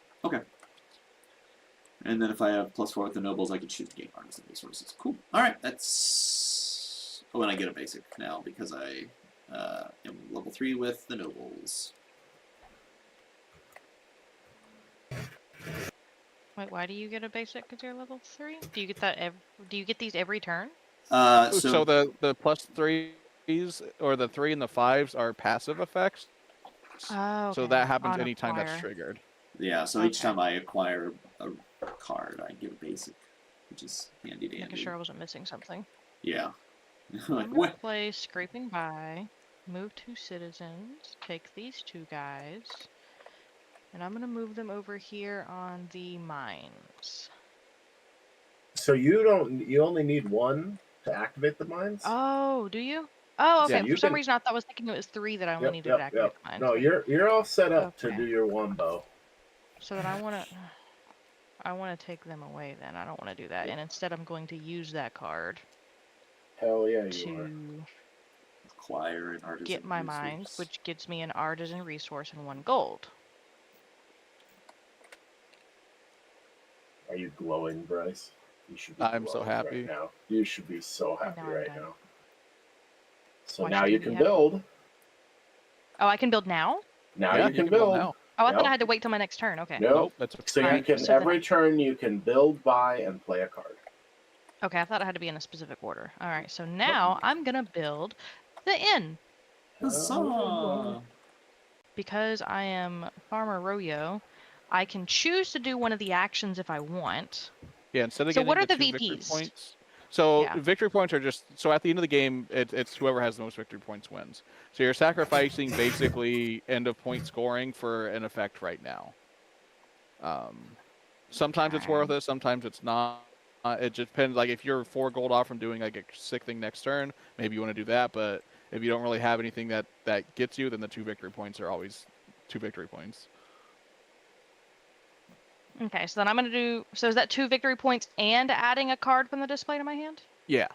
And then if I have +4 with the nobles, I can choose to gain artisan resources. Cool. All right, that's. Oh, and I get a basic now because I am level 3 with the nobles. Wait, why do you get a basic because you're level 3? Do you get that? Do you get these every turn? So the +3 or the 3 and the 5s are passive effects. Oh, So okay. that happens On anytime that's acquire. triggered. Yeah, so each Okay. time I acquire a card, I get a basic, which is handy dandy. Making sure I wasn't missing something. Yeah. I'm Like, gonna what? play Scraping By, move 2 citizens, take these 2 guys, and I'm gonna move them over here on the mines. So you only need 1 to activate the mines? Oh, do you? Oh, So okay. you For some can- reason, I thought I was thinking it was 3 that I only needed to activate Yep. the mines. No, you're all set up to Okay. do your wombo. So then I wanna take them away then. I don't wanna do that. And instead I'm going to use that card Hell yeah, you are. to Acquire an artisan get my resource. mines, which gets me an artisan resource and 1 gold. Are you glowing, Bryce? You should be I'm so glowing happy. right now. You should be so And happy now I'm right done. now. So Why now should you you be can happy? build. Oh, I can build now? Now Yeah, you can build build. now. Oh, I thought I Nope. had to wait till my next turn. Okay. Nope. That's So you Alright, can so then every turn you can build, buy, and play a card. Okay, I thought it had to be in a specific order. Alright, so now I'm gonna build the inn. Huzzah! Because I am Farmer Royo, I can choose to do one of the actions if I want. Yeah, instead of So getting what are the the 2 victory VPs? points. So Yeah. victory points are just so at the end of the game, it's whoever has the most victory points wins. So you're sacrificing basically end of point scoring for an effect right now. Sometimes it's worth it, sometimes it's not. It just depends. Like if you're 4 gold off from doing like a sick thing next turn, maybe you want to do that. But if you don't really have anything that gets you, then the 2 victory points are always 2 victory points. Okay, so then I'm gonna do. So is that 2 victory points and adding a card from the display to my hand? Yeah.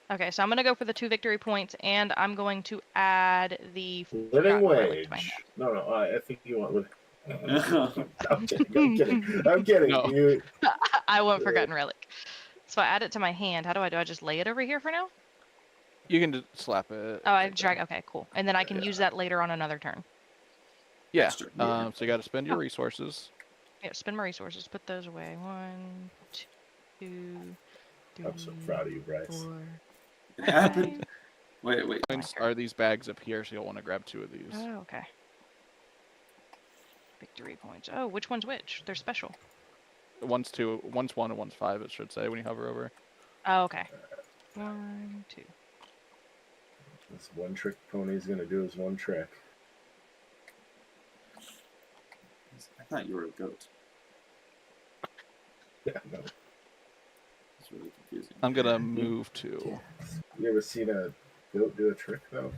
Okay, so I'm gonna go for the 2 victory points, and I'm going to add the Living Forgotten Relic to my wage. hand. No, I think you want living. I'm kidding. No. You, I want Forgotten Relic. So I add it to my hand. How do I do? I just lay it over here for now? You can just slap it. Oh, I drag. Okay, cool. And then I can Yeah. use that later on another turn. Yeah. Extra, yeah. So you got to spend your resources. Yeah, spend my resources. Put those away. 1, 2, 3. I'm so proud of you, Bryce. 4. It happened. Wait. Points are these bags up here, so you'll want to grab 2 of these. Oh, okay. Victory points. Oh, which one's which? They're special. One's 2, one's 1, and one's 5. It should say when you hover over. Oh, okay. 1, 2. This one trick pony's gonna do his one trick. I thought you were a goat. Yeah, no. It's really confusing. I'm gonna move 2. You ever seen a goat do a trick though?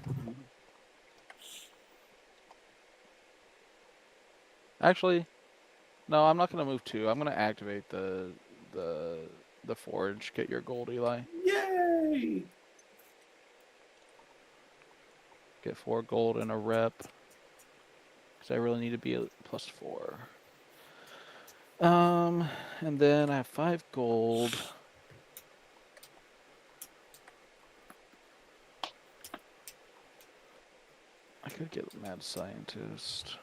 Actually, no, I'm not gonna move 2. I'm gonna activate the forge. Get your gold, Eli. Yay! Get 4 gold and a rep. Because I really need to be at +4. And then I have 5 gold. I could get Mad Scientist.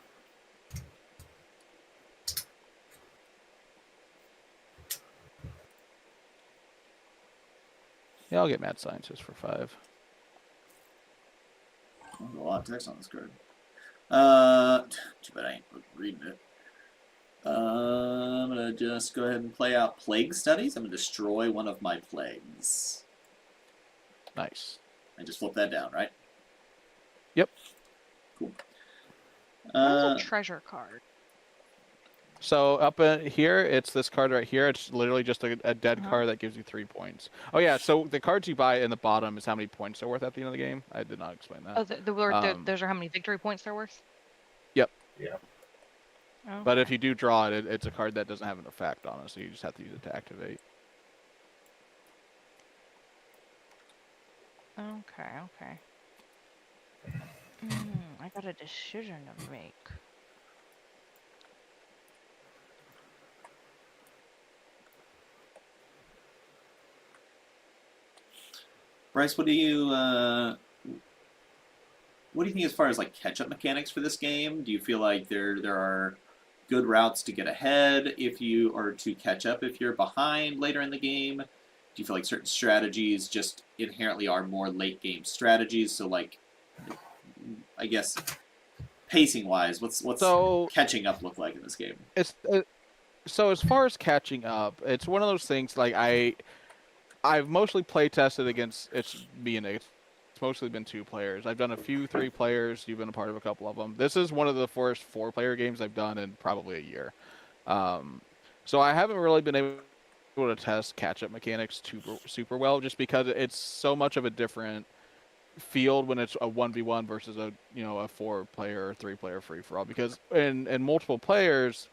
Yeah, I'll get Mad Scientist for 5. There's a lot of text on this card. Too bad I ain't reading it. I'm gonna just go ahead and play out Plague Studies. I'm gonna destroy one of my plagues. Nice. I just flip that down, right? Yep. Cool. That's a treasure card. So up here, it's this card right here. It's literally just a dead card that gives you 3 points. Oh yeah, so the cards you buy in the bottom is how many points they're worth at the end of the game. I did not explain that. Oh, those are how many victory points they're worth? Yep. Yeah. Oh, But if you do draw it, it's a card that doesn't have an effect on it, so you just have to use it to activate. Okay. I got a decision to make. Bryce, what do you think as far as like catch-up mechanics for this game? Do you feel like there are good routes to get ahead if you or to catch up if you're behind later in the game? you feel like certain strategies just inherently are more late game strategies? So like, I guess pacing wise, what's So catching up look like in this game? it's so as far as catching up, it's one of those things like I've mostly play tested against it's me and Nick. It's mostly been 2 players. I've done a few 3 players. You've been a part of a couple of them. This is one of the first 4-player games I've done in probably a year. So I haven't really been able to test catch-up mechanics super well, just because it's so much of a different field when it's a 1v1 versus a 4-player or 3-player free-for-all. Because in multiple players,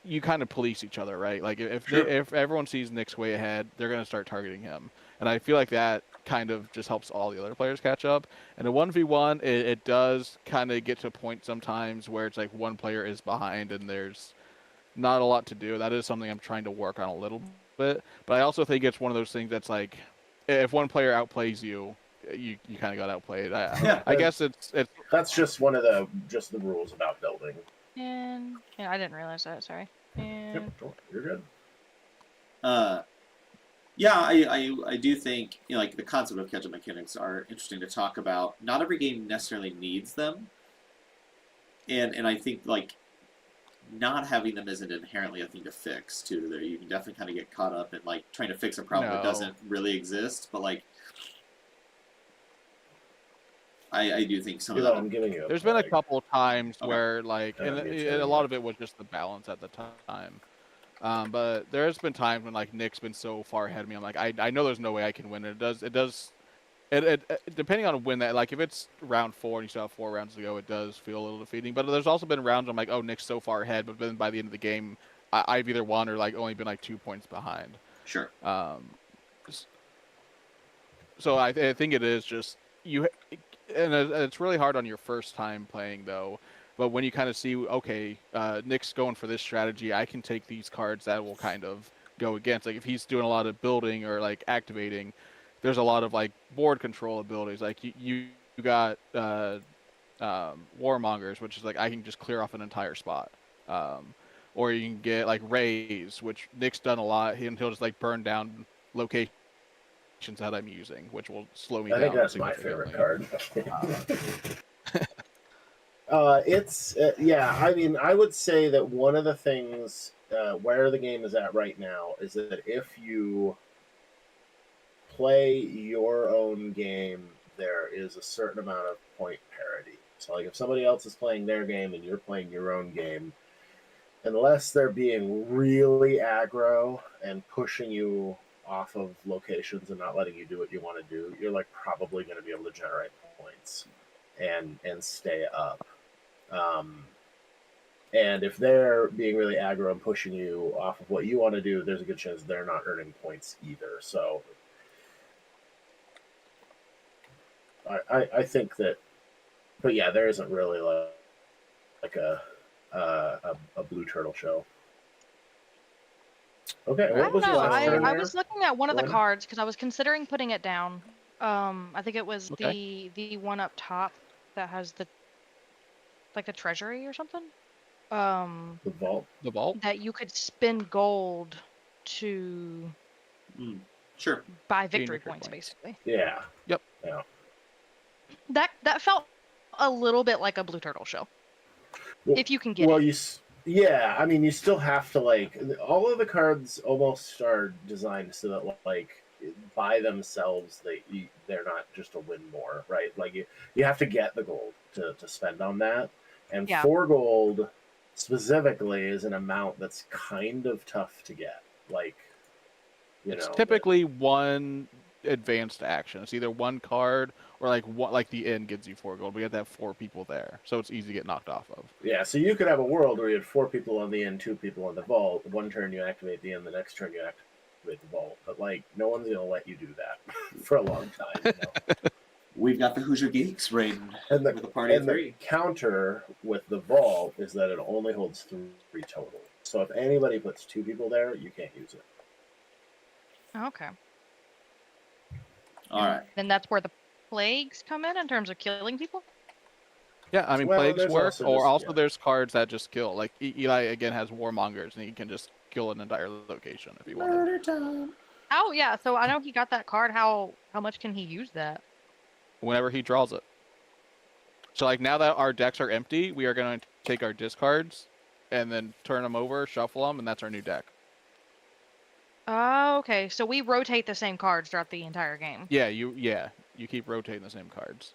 you kind of police each other, right? Like if everyone sees Nick's way ahead, they're going to start targeting him, and I feel like that kind of just helps all the other players catch up. And a 1v1, it does kind of get to a point sometimes where it's like one player is behind and there's not a lot to do. That is something I'm trying to work on a little bit, but I also think it's one of those things that's like, if one player outplays you, you kind of got outplayed. I guess it's That's just one of the rules about building. And yeah, I didn't realize that. Sorry. And You're good. Yeah, I do think like the concept of catch-up mechanics are interesting to talk about. Not every game necessarily needs them, and I think like not having them isn't inherently a thing to fix too. There, you can definitely kind of get caught up in like trying to fix a problem that doesn't really exist. But like, I do think some of that. I'm giving you. There's been a couple of times Okay. where like, and a lot of it was just the balance at the time. But there's been times when like Nick's been so far ahead of me. I'm like, I know there's no way I can win. It does. Depending on when that, like if it's round 4 and you still have 4 rounds to go, it does feel a little defeating. But there's also been rounds I'm like, oh, Nick's so far ahead, but then by the end of the game, I've either won or like only been like 2 points behind. Sure. So I think it is just you, and it's really hard on your first time playing though. But when you kind of see, okay, Nick's going for this strategy, I can take these cards that will kind of go against. Like if he's doing a lot of building or like activating, there's a lot of like board control abilities. Like you got Warmongers, which is like I can just clear off an entire spot. Or you can get like Rays, which Nick's done a lot. He'll just like burn down locations that I'm using, which will slow me down. I think that's my favorite card. Yeah. I mean, I would say that one of the things where the game is at right now is that if you play your own game, there is a certain amount of point parity. So, like, if somebody else is playing their game and you're playing your own game, unless they're being really aggro and pushing you off of locations and not letting you do what you want to do, you're like probably going to be able to generate points and stay up. And if they're being really aggro and pushing you off of what you want to do, there's a good chance they're not earning points either. So I think that, but yeah, there isn't really like a Blue Turtle show. Okay, I what was don't your know. last turn I there? was looking at one of the Glenn? cards because I was considering putting it down. I think it was Okay. the one up top that has the like the treasury or something. The vault. The vault. That you could spend gold to Sure. buy Gain victory victory points, points. basically. Yeah. Yep. Yeah. That felt a little bit like a Blue Turtle show. Well, If you can get well, it. yeah. I mean, you still have to like all of the cards almost are designed so that like by themselves they're not just a win more, right? Like you have to get the gold to spend on that, and Yeah. 4 gold specifically is an amount that's kind of tough to get. Like, It's typically one advanced action. It's either one card or like the inn gives you 4 gold. We have to have 4 people there, so it's easy to get knocked off of. Yeah, so you could have a world where you had 4 people on the inn, 2 people on the vault. One turn you activate the inn, the next turn you activate the vault. But like, no one's gonna let you do that for a long time. You know? We've got the Hoosier Geeks raiding And with a party of the 3. counter with the vault is that it only holds 3 total. So if anybody puts 2 people there, you can't use it. Okay. All right. Then that's where the plagues come in terms of killing people. Yeah, I mean, Well, plagues there's work, also or just- also yeah. there's cards that just kill. Like Eli again has Warmongers, and he can just kill an entire location if he wanted. Murder time. Oh yeah, so I know he got that card. How much can he use that? Whenever he draws it. So like now that our decks are empty, we are going to take our discards and then turn them over, shuffle them, and that's our new deck. Oh, okay. So we rotate the same cards throughout the entire game. Yeah, you keep rotating the same cards.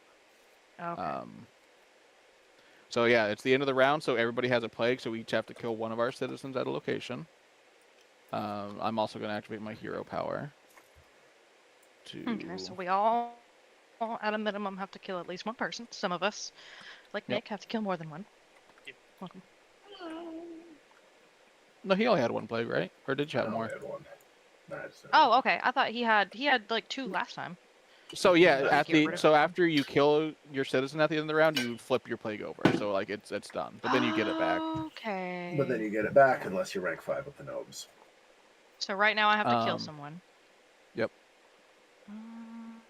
Okay. So yeah, it's the end of the round, so everybody has a plague, so we each have to kill one of our citizens at a location. I'm also going to activate my hero power. Okay, so we all, at a minimum, have to kill at least one person. Some of us, like Yep. Nick, have to kill more than one. Welcome. No, he only had one plague, right? Or did you I have more? only had one. Oh, okay. I thought he had like 2 last time. So yeah, Get rid of after you kill your citizen at the end of the round, you flip your plague over. So like it's done, but then you get it back. Okay. But then you get it back unless you're rank 5 with the gnomes. So right now I have to kill someone. Yep. I'm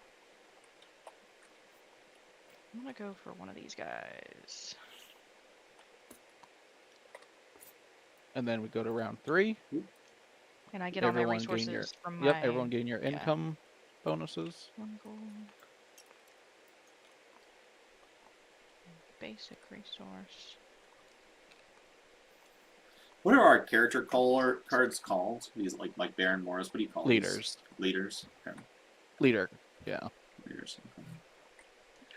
gonna go for one of these guys. And then we go to round 3. And I get all my Everyone gain resources your from my... everyone gain your income bonuses. 1 gold. Basic resource. What are our character cards called? These like Baron Morris. What do you call Leaders. these? Leaders. Okay. Leader. Yeah. Leaders. Okay.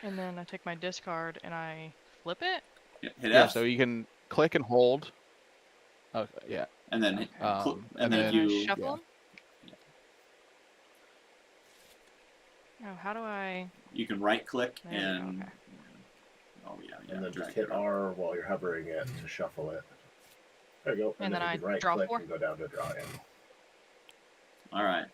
And then I take my discard and I flip it. Yeah, hit Yeah. F. So you can click and hold. Okay. Yeah. And then Okay. and then if you shuffle yeah. them. Oh, how do I? You can right click There we go, and okay. oh yeah, And then drag just hit it up. R while you're hovering it to shuffle it. There you go. And then you I can right draw click 4? and go down to draw in. All right.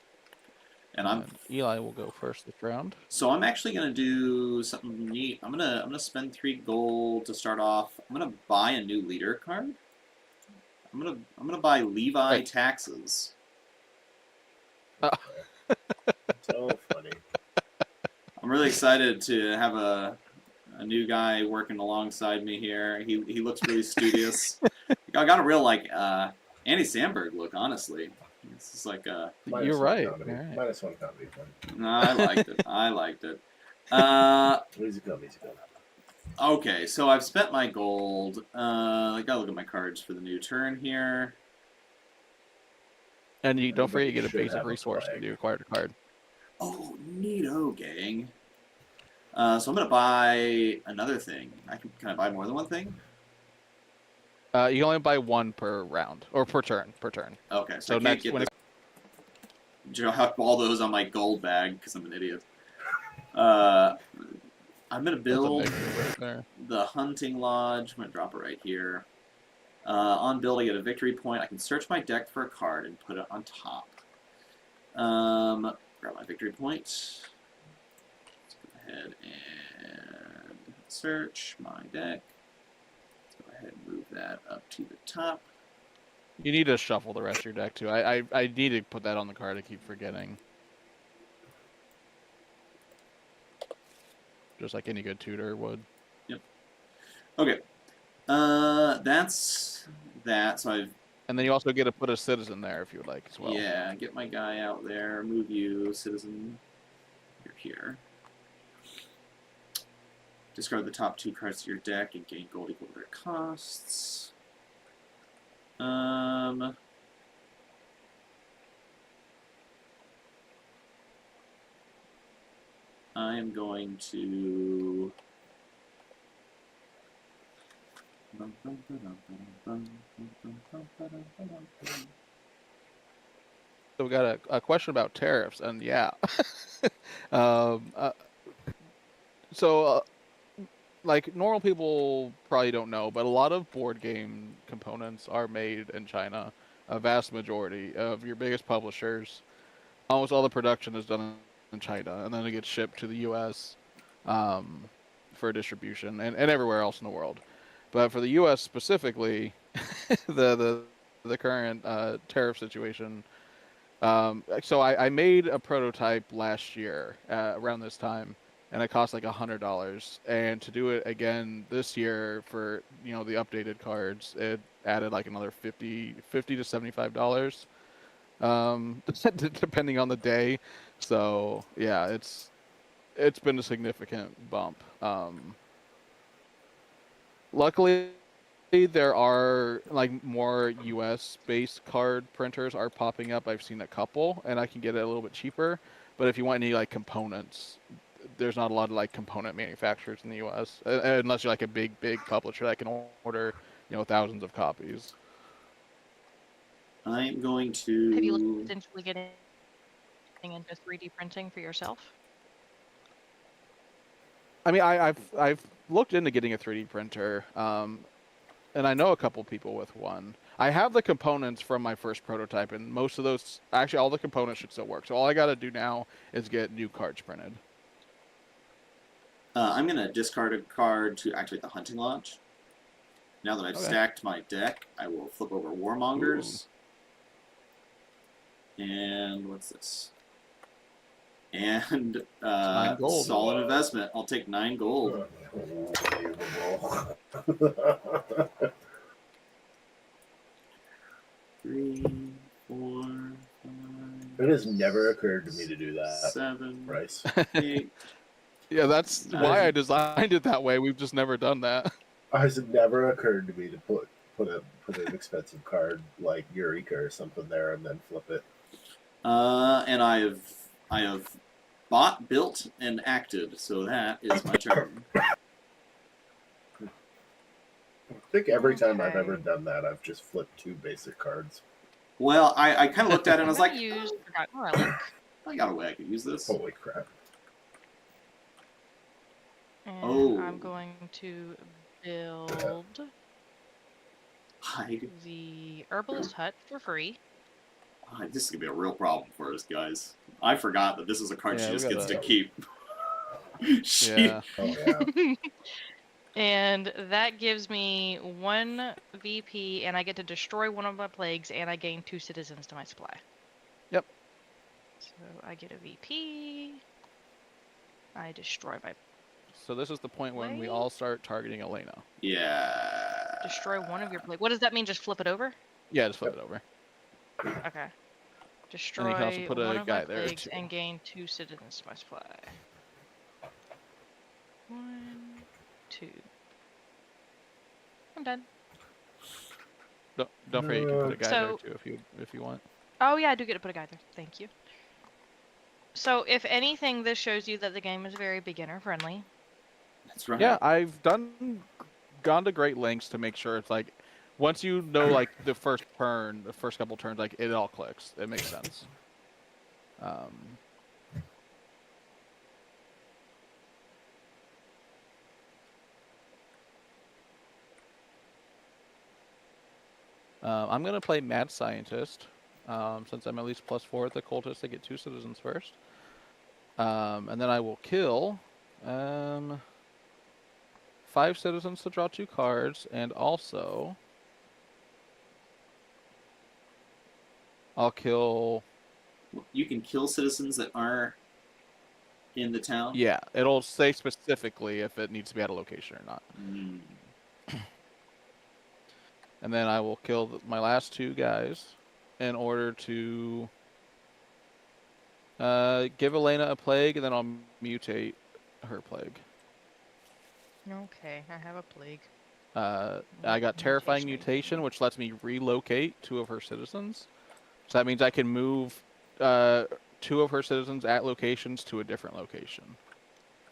And I'm Eli will go first this round. so I'm actually gonna do something neat. I'm gonna spend 3 gold to start off. I'm gonna buy a new leader card. I'm gonna buy Levi Right. Taxes. So funny. I'm really excited to have a new guy working alongside me here. He looks really studious. I got a real like Andy Samberg look, honestly. This is like a. You're right. Comedy. All right. Minus 1 comedy point. No, I liked it. I liked it. Easy come, easy come. Okay, so I've spent my gold. I gotta look at my cards for the new turn here. And you don't forget you get a Everybody should basic have a resource flag. when you acquire a card. Oh, neato, gang. So I'm gonna buy another thing. Can I buy more than one thing? You can only buy 1 per round or per turn. Okay, so So I can't next get when this. I'll have all those on my gold bag because I'm an idiot. I'm gonna That's a build negative right there. the hunting lodge. I'm gonna drop it right here. On build, I get a victory point. I can search my deck for a card and put it on top. Grab my victory point. Let's go ahead and search my deck. Let's go ahead and move that up to the top. You need to shuffle the rest of your deck too. I need to put that on the card. I keep forgetting. Just like any good tutor would. Yep. Okay. That's that. So I've And then you also get to put a citizen there if you would like as well. yeah, get my guy out there. Move you, citizen. You're here. Discard the top 2 cards to your deck and gain gold equal to their costs. I am going to. So we got a question about tariffs, and yeah. um, so, like, normal people probably don't know, but a lot of board game components are made in China. A vast majority of your biggest publishers, almost all the production is done in China, and then it gets shipped to the U.S. For distribution, and everywhere else in the world. But for the U.S. specifically, the current tariff situation. So I made a prototype last year around this time, and it cost like $100. And to do it again this year for the updated cards, it added like another $50 to $75. depending on the day. So yeah, it's been a significant bump. Luckily, there are like more U.S. based card printers are popping up. I've seen a couple, and I can get it a little bit cheaper. But if you want any like components, there's not a lot of like component manufacturers in the U.S. Unless you're like a big publisher that can order thousands of copies. I'm going Have you looked to. at potentially getting into 3D printing for yourself? I mean, I've looked into getting a 3D printer, and I know a couple people with one. I have the components from my first prototype, and most of those, actually, all the components should still work. So all I got to do now is get new cards printed. I'm going to discard a card to activate the Hunting Lodge. Now that I've Okay. stacked my deck, I will flip over Warmongers. And what's this? And 9 gold. solid investment. I'll take 9 gold. Unbelievable. 3, 4, 5. It has never occurred to me to do that, 7, Bryce. 8. Yeah, that's why I designed it that way. We've just never done that. It has never occurred to me to put an expensive card like Eureka or something there and then flip it. And I have bought, built, and acted. So that is my turn. I think every time I've Okay. ever done that, I've just flipped 2 basic cards. Well, I kind of looked at it and I was I'm like, gonna use Forgotten Relic, I got a way I could use this. Holy crap. and Oh. I'm going to build Hide. the Herbalist Hut for free. This is going to be a real problem for us, guys. I forgot that this is a card Yeah, she we just gets to gotta- keep. Yeah. Oh, yeah. And that gives me 1 VP, and I get to destroy one of my plagues, and I gain 2 citizens to my supply. Yep. So I get a VP. I destroy my So this is the point when we all start targeting Elena. Yeah. destroy one of your plagues. What does that mean? Just flip it over? Yeah, just flip it over. Okay. Destroy can also put a one of guy my there, plagues too. and gain 2 citizens to my supply. 1, 2. I'm done. Don't forget you can put a guy So- there too if you want. Oh yeah, I do get to put a guy there. Thank you. So if anything, this shows you that the game is very beginner friendly. That's right. Yeah, I've gone to great lengths to make sure it's like once you know like the first couple turns, like it all clicks. It makes sense. I'm gonna play Mad Scientist, since I'm at least +4 at the cultist. I get 2 citizens first, and then I will kill 5 citizens to draw 2 cards, and also I'll kill. You can kill citizens that aren't in the town. Yeah, it'll say specifically if it needs to be at a location or not. Mm. And then I will kill my last 2 guys in order to give Elena a plague, and then I'll mutate her plague. Okay, I have a plague. I got Terrifying Mutation, which lets me relocate 2 of her citizens. So that means I can move 2 of her citizens at locations to a different location.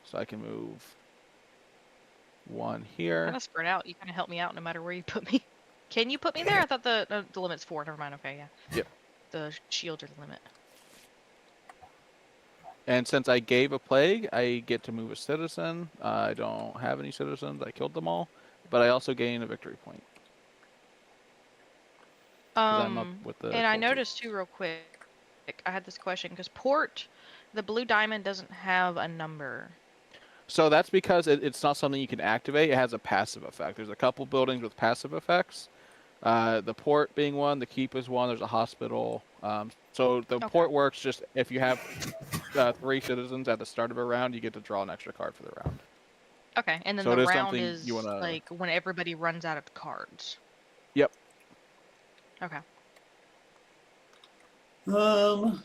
So I can move 1 here. Kind of spread out. You kind of help me out no matter where you put me. Can you put me there? I thought the limit's 4. Never mind. Okay, yeah. Yep. The shields are the limit. And since I gave a plague, I get to move a citizen. I don't have any citizens. I killed them all. But I also gain a victory point. 'Cause I'm up with the And I cultists. noticed too, real quick, I had this question because Port, the blue diamond doesn't have a number. So that's because it's not something you can activate. It has a passive effect. There's a couple buildings with passive effects. The port being one, the keep is one. There's a hospital. So the port works just if you have 3 citizens at the start of a round, you get to draw an extra card for the round. Okay, and then So it the is round something is you wanna- like when everybody runs out of cards. Yep. Okay. Um,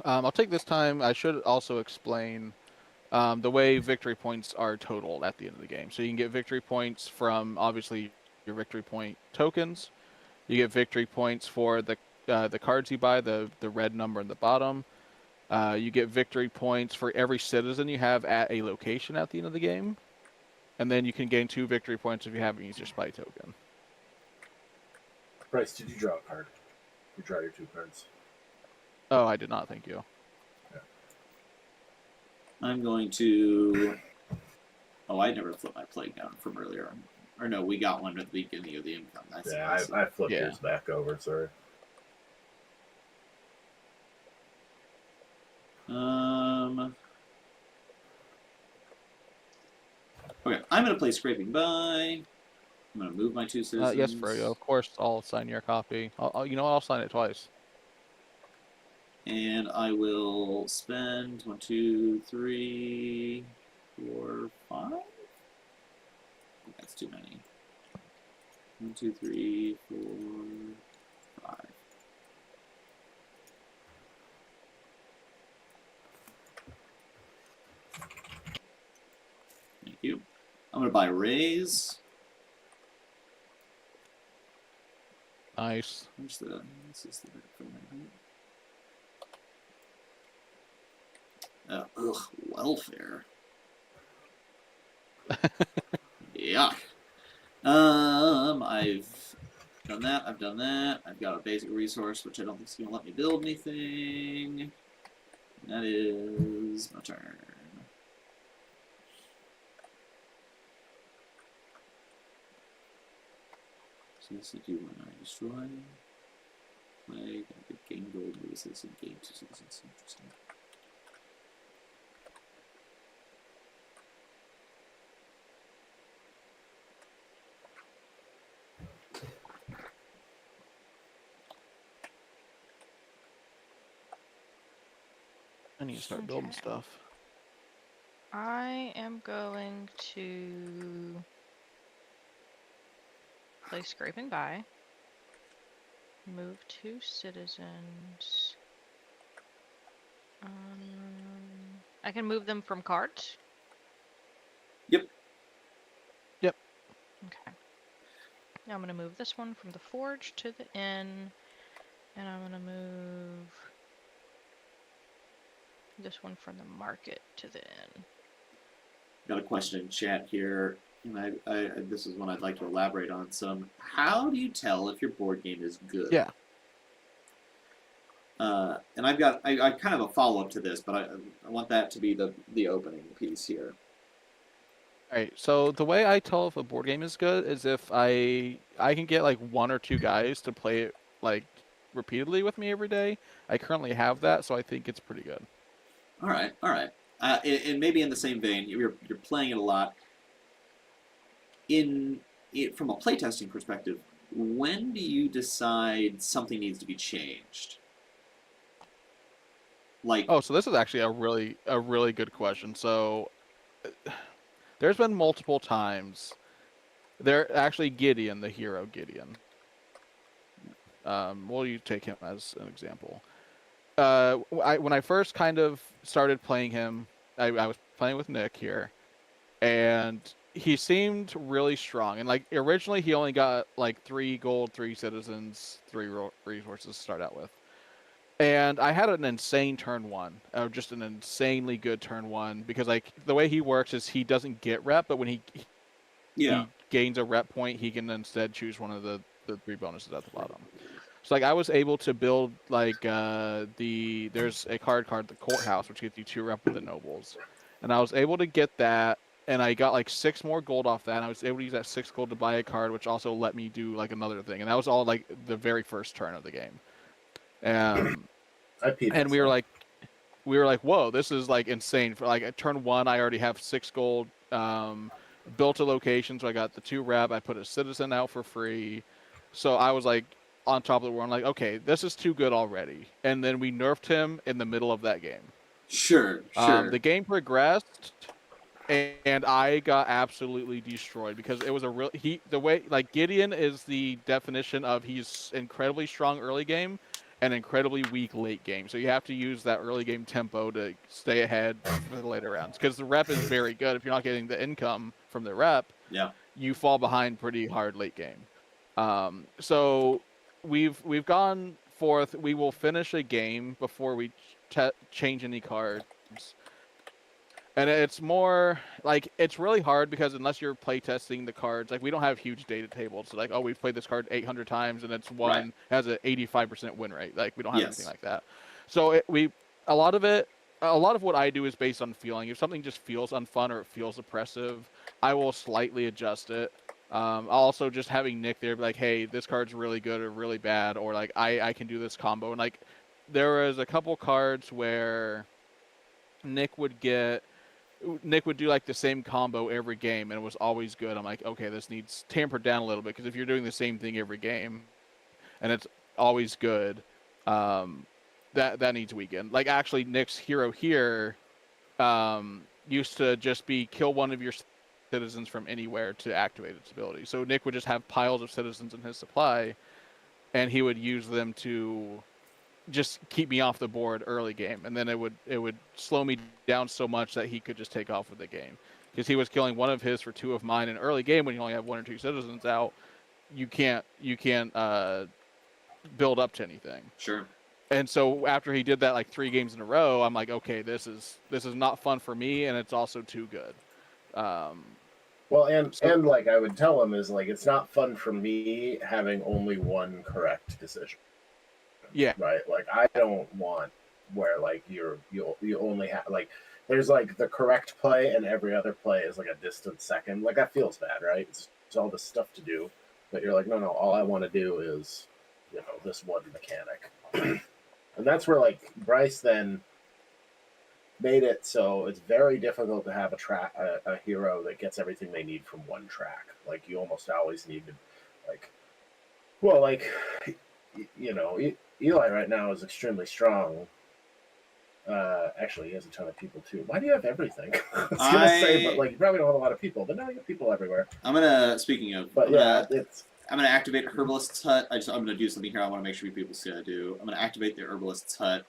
I'll take this time. I should also explain the way victory points are totaled at the end of the game. So you can get victory points from obviously your victory point tokens. You get victory points for the cards you buy, the red number in the bottom. You get victory points for every citizen you have at a location at the end of the game. And then you can gain 2 victory points if you haven't used your spy token. Bryce, did you draw a card? You draw your 2 cards. Oh, I did not, thank you. I'm going to. Oh, I never flipped my play gun from earlier. Or no, we got one at the beginning of the income. I flipped yours back over. Sorry. Okay, I'm gonna play Scraping By. I'm gonna move my 2 citizens. Yes, Froyo. Of course, I'll sign your copy. You know what? I'll sign it twice. And I will spend 1, 2, 3, 4, 5. That's too many. 1, 2, 3, 4, 5. Thank you. I'm gonna buy Raise. Nice. This is the welfare. Yuck. I've done that. I've done that. I've got a basic resource, which I don't think is gonna let me build anything. That is my turn. So this is do when I destroy. Play, gain gold, move a citizen, gain 2 citizens. Interesting. I need to start building Okay. stuff. I am going to play Scraping By. Move 2 citizens. I can move them from cards? Yep. Yep. Okay. Now I'm going to move this one from the forge to the inn. And I'm going to move this one from the market to the inn. Got a question in chat here, and I this is one I'd like to elaborate on some. How do you tell if your board game is good? Yeah. And I've got I kind of a follow up to this, but I want that to be the opening piece here. Alright, so the way I tell if a board game is good is if I can get like 1 or 2 guys to play it like repeatedly with me every day. I currently have that, so I think it's pretty good. All right. And maybe in the same vein, you're playing it a lot. From a playtesting perspective, when do you decide something needs to be changed? Like, Oh, so this is actually a really good question. So there's been multiple times. There actually Gideon, the hero Gideon. We'll take him as an example. When I first kind of started playing him, I was playing with Nick here, and he seemed really strong. And like originally, he only got like 3 gold, 3 citizens, 3 resources to start out with. And I had an insane turn 1, just an insanely good turn 1, because like the way he works is he doesn't get rep, but when he gains a rep point, he can instead choose one of the 3 bonuses at the bottom. So like I was able to build like there's a card the courthouse, which gives you 2 rep with the nobles, and I was able to get that, and I got like 6 more gold off that, and I was able to use that 6 gold to buy a card, which also let me do like another thing, and that was all like the very first turn of the game. And we were like, whoa, this is like insane. For like at turn 1, I already have 6 gold. Built a location, so I got the 2 rep. I put a citizen out for free, so I was like on top of the world. I'm like, okay, this is too good already. And then we nerfed him in the middle of that game. sure. The game progressed, and I got absolutely destroyed because it was a real the way like Gideon is the definition of he's incredibly strong early game and incredibly weak late game. So you have to use that early game tempo to stay ahead for the later rounds because the rep is very good. If you're not getting the income from the rep, Yeah. you fall behind pretty hard late game. So we've gone forth. We will finish a game before we change any cards. And it's more like it's really hard because unless you're playtesting the cards, like we don't have huge data tables. So like, oh, we've played this card 800 times and it's won Right. has an 85% win rate. Like we don't have anything Yes. like that. So a lot of what I do is based on feeling. If something just feels unfun or it feels oppressive, I will slightly adjust it. Also, just having Nick there, be like, hey, this card's really good or really bad, or like I can do this combo. And like there was a couple cards where Nick would do like the same combo every game, and it was always good. I'm like, okay, this needs tampered down a little bit because if you're doing the same thing every game, and it's always good, that needs weakened. Like actually, Nick's hero here used to just be kill one of your citizens from anywhere to activate its ability. So Nick would just have piles of citizens in his supply, and he would use them to just keep me off the board early game, and then it would slow me down so much that he could just take off with the game because he was killing one of his for two of mine in early game. When you only have one or two citizens out, you can't build up to anything. Sure. And so after he did that like 3 games in a row, I'm like, okay, this is not fun for me, and it's also too good. Well, and like I would tell him is like it's not fun for me having only one correct decision. Yeah. Right. Like I don't want where like you only have like there's like the correct play and every other play is like a distant second. Like that feels bad, right? It's all this stuff to do, but you're like, no, all I want to do is this one mechanic, and that's where like Bryce then made it so it's very difficult to have a hero that gets everything they need from one track. Like you almost always need to like Eli right now is extremely strong. Actually, he has a ton of people too. Why do you have everything? I was gonna say, but like you probably don't have a lot of people. But now you have people everywhere. Speaking of, But I'm gonna activate Herbalist's Hut. I'm gonna do something here. I want to make sure people see what I do. I'm gonna activate the Herbalist's Hut.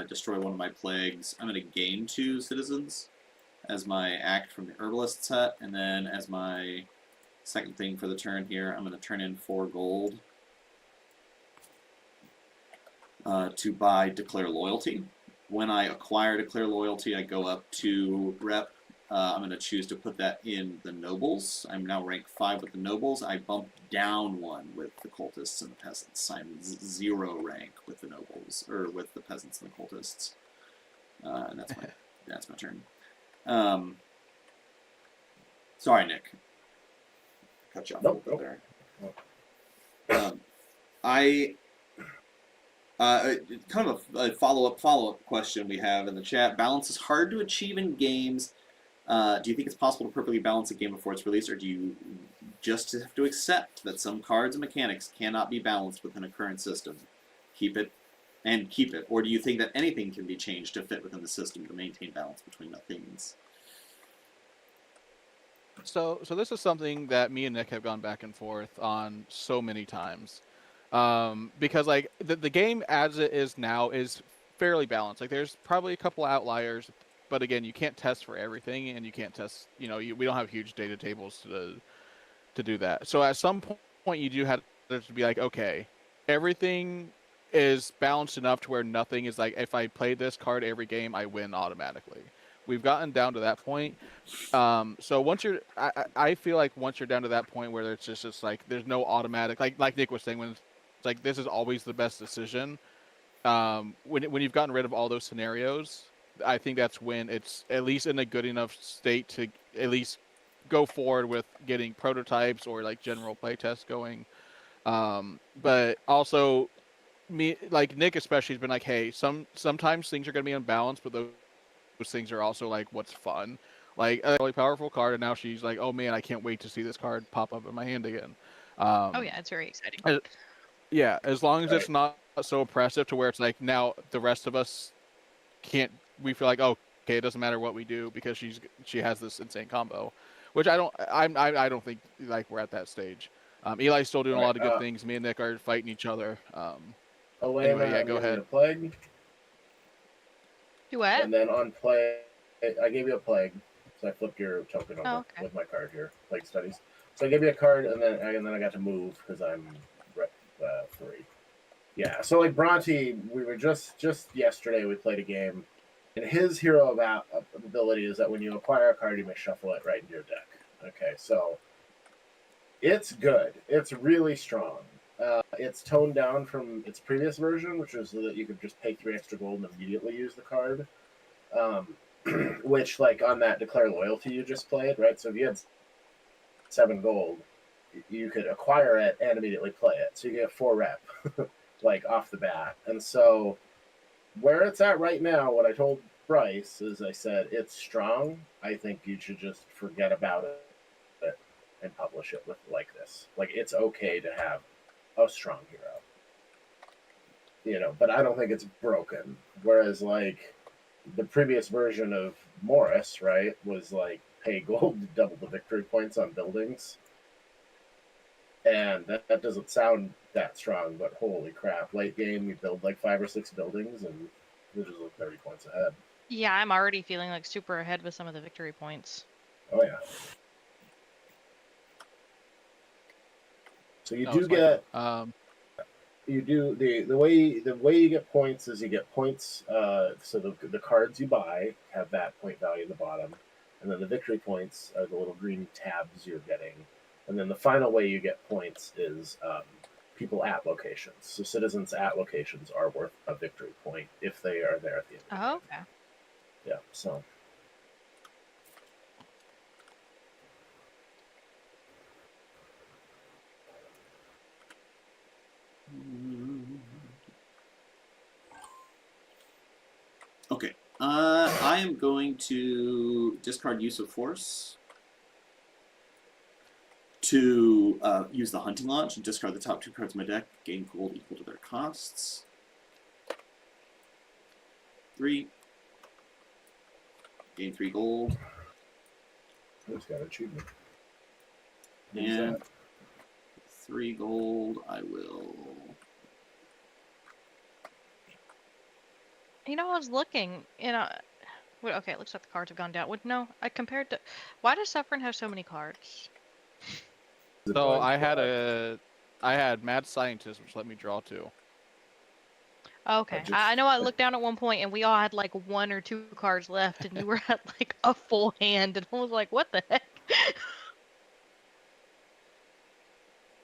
Destroy one of my plagues. I'm gonna gain 2 citizens as my act from the Herbalist's Hut, and then as my second thing for the turn here, I'm gonna turn in 4 gold. To buy Declare Loyalty. When I acquire Declare Loyalty, I go up to Rep. I'm going to choose to put that in the Nobles. I'm now rank 5 with the Nobles. I bump down 1 with the Cultists and the Peasants. I'm 0 rank with the Nobles, or with the Peasants and the Cultists. And that's my turn. Sorry, Nick. Cut you off a little bit there. Kind of a follow-up question we have in the chat. Balance is hard to achieve in games. Do you think it's possible to perfectly balance a game before it's released, or do you just have to accept that some cards and mechanics cannot be balanced within a current system? Keep it, or do you think that anything can be changed to fit within the system to maintain balance between the things? So this is something that me and Nick have gone back and forth on so many times. Because like the game as it is now is fairly balanced. Like there's probably a couple outliers, but again, you can't test for everything, and you can't test. We don't have huge data tables to do that. So at some point, you do have to be like, okay, everything is balanced enough to where nothing is like, if I play this card every game, I win automatically. We've gotten down to that point. So once I feel like once you're down to that point where it's just like there's no automatic, like Nick was saying, when it's like this is always the best decision. When you've gotten rid of all those scenarios, I think that's when it's at least in a good enough state to at least go forward with getting prototypes or like general playtests going. But also, like Nick especially has been like, hey, sometimes things are going to be unbalanced, but those things are also like what's fun. Like a really powerful card, and now she's like, oh man, I can't wait to see this card pop up in my hand again. Oh yeah, it's very exciting. Yeah, as long as it's not so oppressive to where it's like now the rest of us can't. We feel like, oh, it doesn't matter what we do because she has this insane combo, which I don't think like we're at that stage. Eli's still doing a lot of good things. Me and Nick are fighting each other. Elena, anyway, yeah, go ahead. A plague. Do what? And then on play, I gave you a plague, so I flipped your token over okay. with my card here, plague studies. So I gave you a card, and then I got to move because I'm 3. Yeah. So like Bronte, we were just yesterday we played a game, and his hero ability is that when you acquire a card, you may shuffle it right into your deck. Okay, so it's good. It's really strong. It's toned down from its previous version, which was that you could just pay 3 extra gold and immediately use the card. Which, like, on that Declare Loyalty you just played, right? So if you had 7 gold, you could acquire it and immediately play it. So you get 4 rep, like, off the bat. And so where it's at right now, what I told Bryce is I said, it's strong. I think you should just forget about it and publish it with like this. Like, it's okay to have a strong hero, but I don't think it's broken. Whereas like the previous version of Morris, right, was like pay gold to double the victory points on buildings, and that doesn't sound that strong, but holy crap, late game you build like 5 or 6 buildings and you just look 30 points ahead. Yeah, I'm already feeling like super ahead with some of the victory points. Oh yeah. So you do get you do the way you get points is you get points. So the cards you buy have that point value at the bottom, and then the victory points are the little green tabs you're getting, and then the final way you get points is people at locations. So citizens at locations are worth a victory point if they are there at the end. Oh, okay. Yeah. So. Okay. I am going to discard use of force to use the hunting launch and discard the top 2 cards of my deck, gain gold equal to their costs. 3. Gain 3 gold. I just got an achievement. And 3 gold, I will... I was looking, okay, it looks like the cards have gone down. No, I compared to... Why does Suffering have so many cards? So I had Mad Scientist, which let me draw 2. Okay, I know I looked down at one point and we all had like 1 or 2 cards left and you were at like a full hand and I was like, what the heck?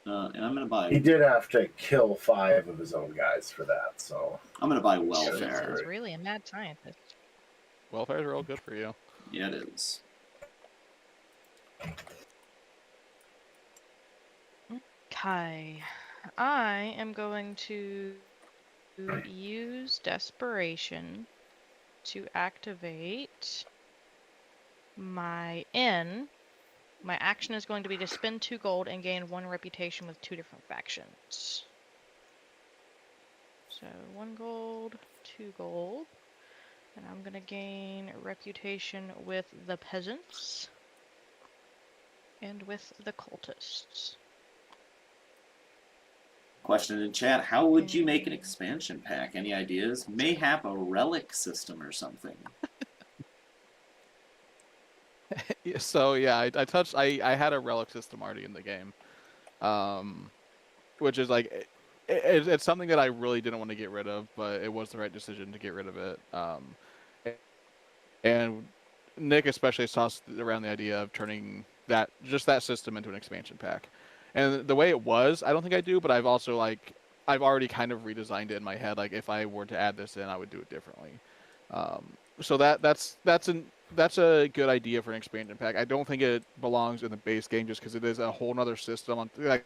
And I'm going to buy... He did have to kill 5 of his own guys for that, so... I'm going to buy Welfare. He's really a mad scientist. Welfare is real good for you. Yeah, it is. Okay. I am going to use Desperation to activate my N. My action is going to be to spend 2 gold and gain 1 reputation with 2 different factions. So 1 gold, 2 gold. And I'm going to gain reputation with the peasants and with the cultists. Question in chat, how would you make an expansion pack? Any ideas? Mayhap a relic system or something. So yeah, I had a relic system already in the game, which is like it's something that I really didn't want to get rid of, but it was the right decision to get rid of it. And Nick especially tossed around the idea of turning that system into an expansion pack. And the way it was, I don't think I do, but I've also I've already kind of redesigned it in my head. Like if I were to add this in, I would do it differently. So that's a good idea for an expansion pack. I don't think it belongs in the base game just because it is a whole nother system. Like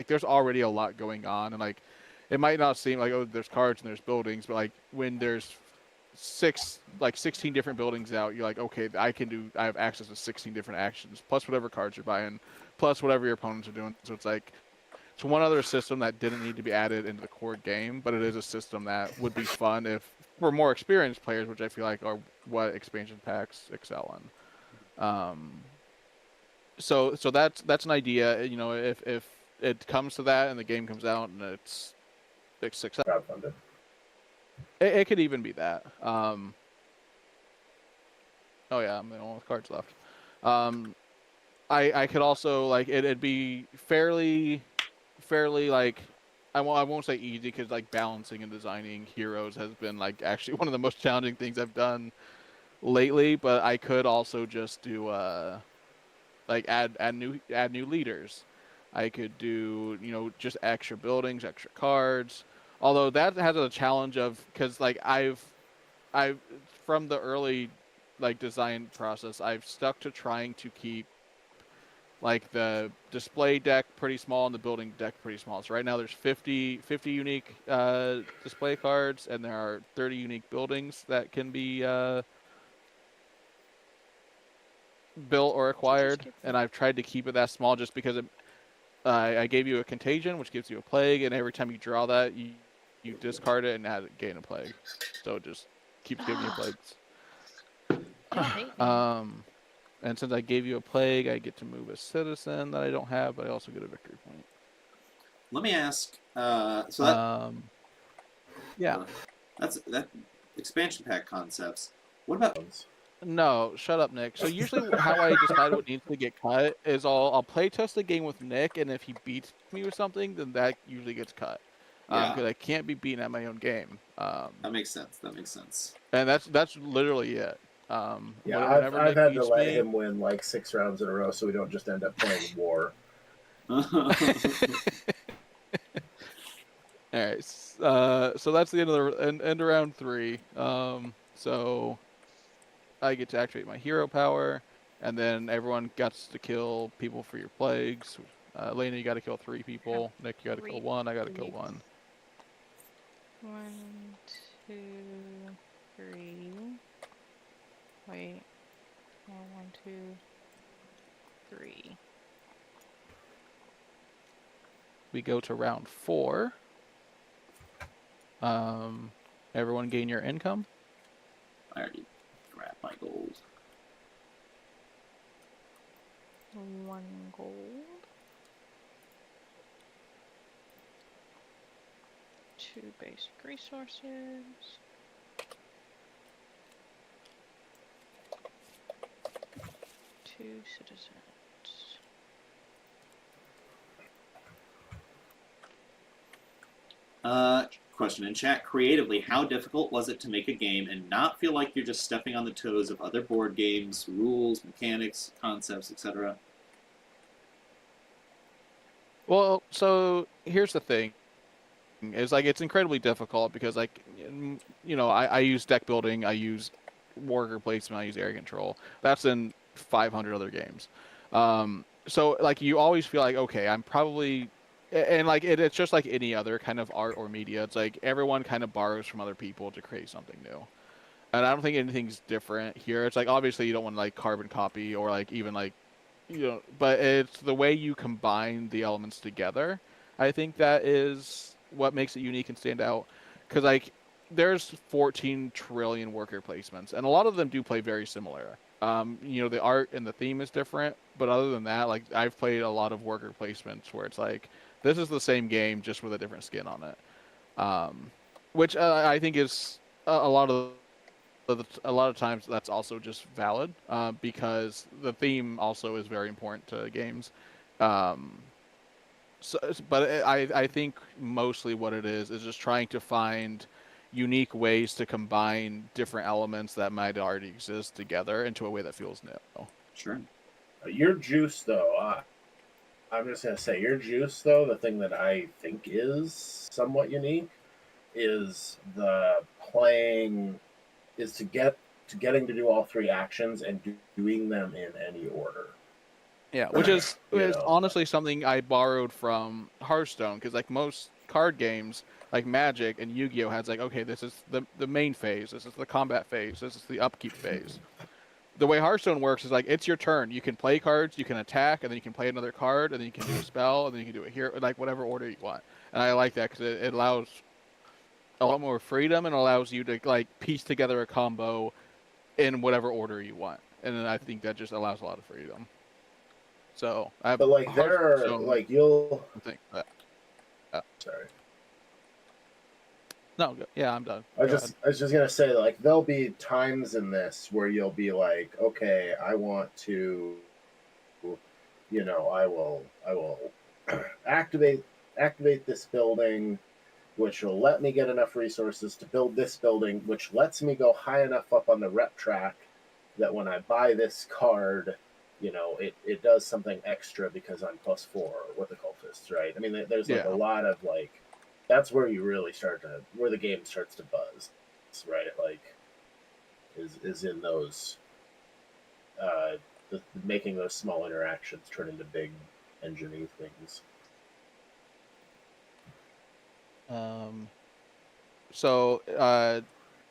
there's already a lot going on, and like it might not seem like, oh, there's cards and there's buildings, but like when there's 16 different buildings out, you're like, okay, I have access to 16 different actions plus whatever cards you're buying plus whatever your opponents are doing. So it's one other system that didn't need to be added into the core game, but it is a system that would be fun if for more experienced players, which I feel like are what expansion packs excel in. So that's an idea. You know, if it comes to that and the game comes out and it's successful, Crowdfunded. it could even be that. Oh yeah, I'm the only one with cards left. I could also like it'd be fairly like I won't say easy because like balancing and designing heroes has been like actually one of the most challenging things I've done lately. But I could also just do like add new leaders. I could do just extra buildings, extra cards. Although that has a challenge of because like I've from the early like design process I've stuck to trying to keep like the display deck pretty small and the building deck pretty small. So right now there's 50 unique display cards and there are 30 unique buildings that can be built or acquired. And I've tried to keep it that small just because I gave you a contagion, which gives you a plague, and every time you draw that, you discard it and add gain a plague. So it just keeps giving you plagues. Don't hate me. And since I gave you a plague, I get to move a citizen that I don't have, but I also get a victory point. Let me ask. So that yeah, that's that expansion pack concepts. What about? No, shut up, Nick. So usually how I decide what needs to get cut is I'll play test the game with Nick, and if he beats me with something, then that usually gets cut. Because I can't be beaten at my own game. That makes sense. That makes sense. And that's literally it. Yeah, I've had to let him win like 6 rounds in a row, so we don't just end up playing war. All right. So that's the end of the end of round 3. So I get to activate my hero power, and then everyone gets to kill people for your plagues. Lena, you got to kill 3 people. Nick, you got to kill 1. I got to kill 1. 1, 2, 3. Wait. 1, 2, 3. We go to round 4. Everyone gain your income. I already grabbed my gold. 1 gold. 2 basic resources. 2 citizens. Question in chat. Creatively, how difficult was it to make a game and not feel like you're just stepping on the toes of other board games, rules, mechanics, concepts, etc.? Well, so here's the thing. Is like it's incredibly difficult because like I use deck building, I use worker placement, I use area control. That's in 500 other games. So like you always feel like okay, I'm probably and like it's just like any other kind of art or media. It's like everyone kind of borrows from other people to create something new. And I don't think anything's different here. It's like obviously you don't want to like carbon copy or like even like but it's the way you combine the elements together. I think that is what makes it unique and stand out. Because like there's 14 trillion worker placements, and a lot of them do play very similar. The art and the theme is different, but other than that, like I've played a lot of worker placements where it's like this is the same game just with a different skin on it, which I think is a lot of times that's also just valid because the theme also is very important to games. But I think mostly what it is just trying to find unique ways to combine different elements that might already exist together into a way that feels new. Sure. Your juice, though, I'm just going to say, your juice, though, the thing that I think is somewhat unique is getting to do all 3 actions and doing them in any order. Yeah, which is honestly something I borrowed from Hearthstone, because like most card games, like Magic and Yu-Gi-Oh has like, okay, this is the main phase, this is the combat phase, this is the upkeep phase. The way Hearthstone works is like it's your turn. You can play cards, you can attack, and then you can play another card, and then you can do a spell, and then you can do it here, like whatever order you want. And I like that because it allows a lot more freedom and allows you to like piece together a combo in whatever order you want. And then I think that just allows a lot of freedom. So I have But like there are Hearthstone like you'll thing. sorry. No, yeah, I'm done. I Go ahead. was just gonna say like there'll be times in this where you'll be like, okay, I want to, I will activate this building, which will let me get enough resources to build this building, which lets me go high enough up on the rep track that when I buy this card, it does something extra because I'm +4 with the cultists, right? I mean, there's like a Yeah. lot of like, that's where you really where the game starts to buzz, right? Like, is in those, uh, making those small interactions turn into big engine things. So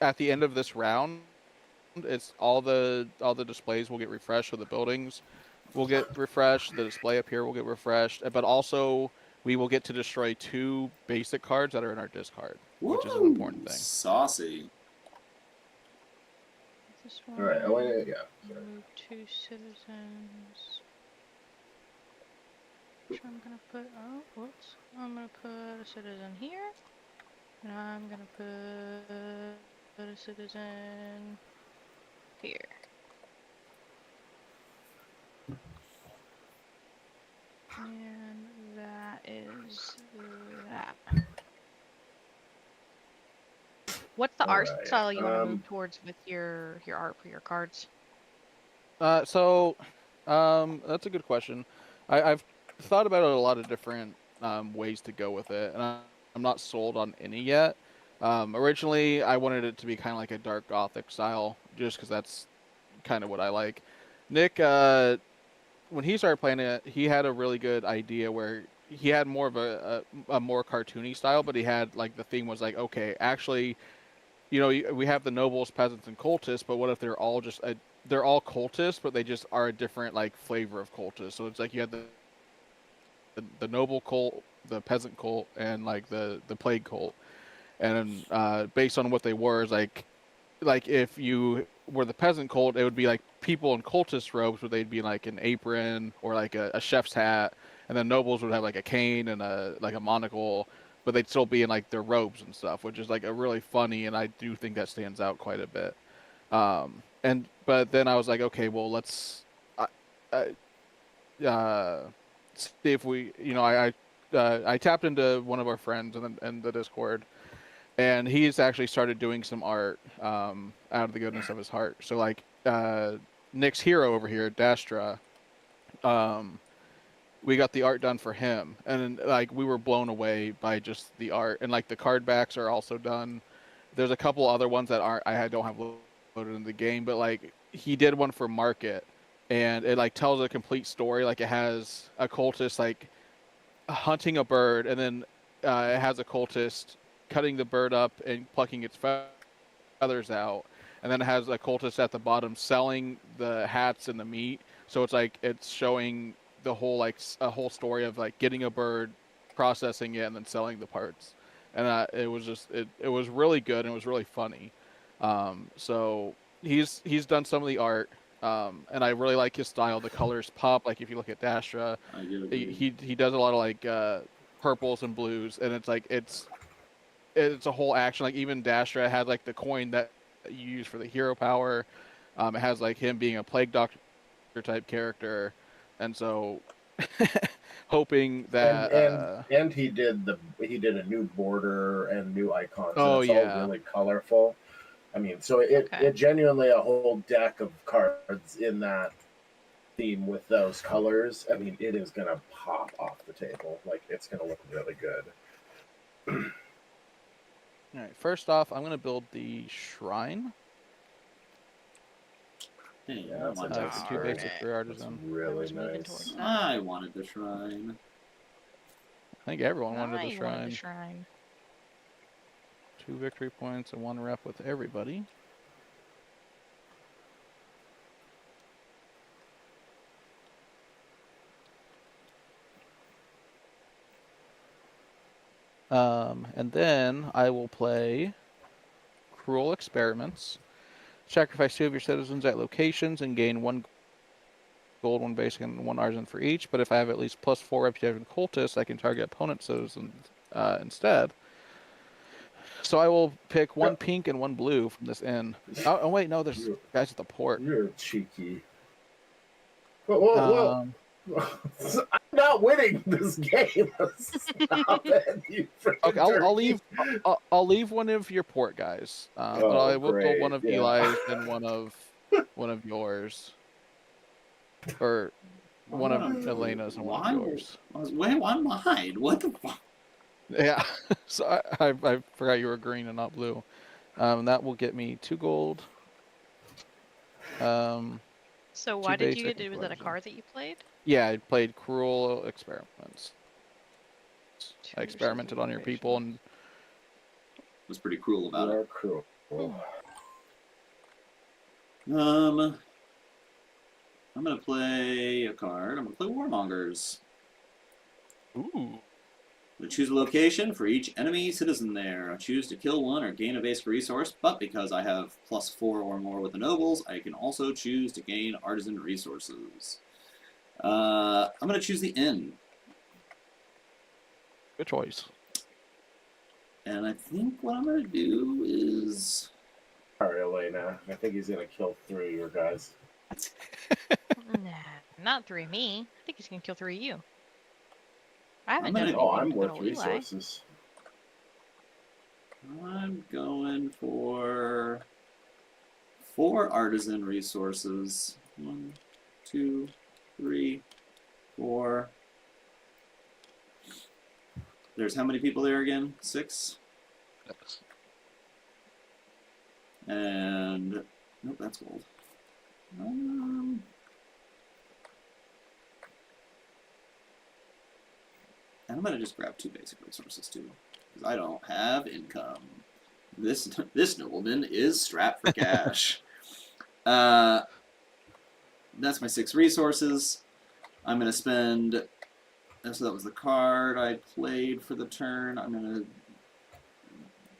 at the end of this round, it's all the displays will get refreshed, so the buildings will get refreshed, the display up here will get refreshed, but also we will get to destroy 2 basic cards that are in our discard, which is an important thing. Saucy. This All right, one. yeah. Sorry. Move 2 citizens. Which I'm gonna put. Oh, whoops! I'm gonna put a citizen here, and I'm gonna put a citizen here. And that is that. What's the art Alright, style you want to move towards with your art for your cards? That's a good question. I've thought about a lot of different ways to go with it, and I'm not sold on any yet. Originally, I wanted it to be kind of like a dark gothic style, just because that's kind of what I like. Nick, when he started playing it, he had a really good idea where he had more of a more cartoony style, but he had like the theme was like, okay, actually, we have the nobles, peasants, and cultists, but what if they're all they're all cultists, but they just are a different like flavor of cultists. So it's like you have the noble cult, the peasant cult, and like the plague cult, and based on what they were, is like if you were the peasant cult, it would be like people in cultist robes, where they'd be like an apron or like a chef's hat, and then nobles would have like a cane and a monocle, but they'd still be in like their robes and stuff, which is like a really funny, and I do think that stands out quite a bit. But then I was like, okay, well, let's see if we, I tapped into one of our friends in the Discord, and he's actually started doing some art out of the goodness of his heart. So like Nick's hero over here, Dastra, we got the art done for him, and like we were blown away by just the art, and like the card backs are also done. There's a couple other ones that I don't have loaded in the game, but like he did one for Market, and it like tells a complete story. Like it has a cultist like hunting a bird, and then it has a cultist cutting the bird up and plucking its feathers out, and then it has a cultist at the bottom selling the hats and the meat. So it's like it's showing the whole like a whole story of like getting a bird, processing it, and then selling the parts. And it was just it was really good, and it was really funny. So he's done some of the art, and I really like his style. The colors pop. Like if you look at Dastra, I get it. he does a lot of like purples and blues, and it's like it's a whole action. Like even Dastra had like the coin that you use for the hero power. It has like him being a plague doctor type character, and so hoping that And he did a new border and new icons, and oh it's all yeah, really colorful. I mean, so Okay. it genuinely a whole deck of cards in that theme with those colors. I mean, it is gonna pop off the table. Like it's gonna look really good. all right. First off, I'm gonna build the shrine. Hey, Yeah, I that's a wanted nice the Two Alright. card. basic for That's artisan. I really was moving nice. towards that. I wanted the shrine. I think everyone wanted the I wanted shrine. the shrine. 2 victory points and 1 rep with everybody. And then I will play Cruel Experiments. Sacrifice 2 of your citizens at locations and gain 1 gold, 1 basic, and 1 artisan for each. But if I have at least +4 reputation cultists, I can target opponent citizens instead. So I will pick 1 pink and 1 blue from this inn. Oh wait, no, there's guys at the port. You're cheeky. Whoa. I'm not winning this game. Stop it, you Okay, I'll turkey. I'll leave 1 of your port guys, but I will great. go 1 of Eli's and 1 of yours, or 1 of Elena's and 1 of yours. Why mine? What the fuck? Yeah, so I forgot you were green and not blue. That will get me 2 gold. So why did you basic get it? Was that a and card that you played? Yeah, I played Cruel Experiments. I 2 experimented on your people and Was pretty cruel about You it. are cruel. I'm gonna play a card. I'm gonna play Warmongers. ooh. I'm gonna choose a location for each enemy citizen there. I choose to kill 1 or gain a basic resource, but because I have +4 or more with the nobles, I can also choose to gain artisan resources. I'm gonna choose the inn. Good choice. And I think what I'm gonna do is Sorry, Elena. I think he's gonna kill 3 of your guys. Nah, not 3 of me. I think he's gonna kill 3 of you. I haven't I'm done gonna- anything I'm with worth little Eli. resources. I'm going for 4 artisan resources. 1, 2, 3, 4. There's how many people there again? 6? And nope, that's gold. And I'm gonna just grab 2 basic resources too, because I don't have income. This nobleman is strapped for cash. That's my 6 resources. I'm gonna spend. So that was the card I played for the turn. I'm gonna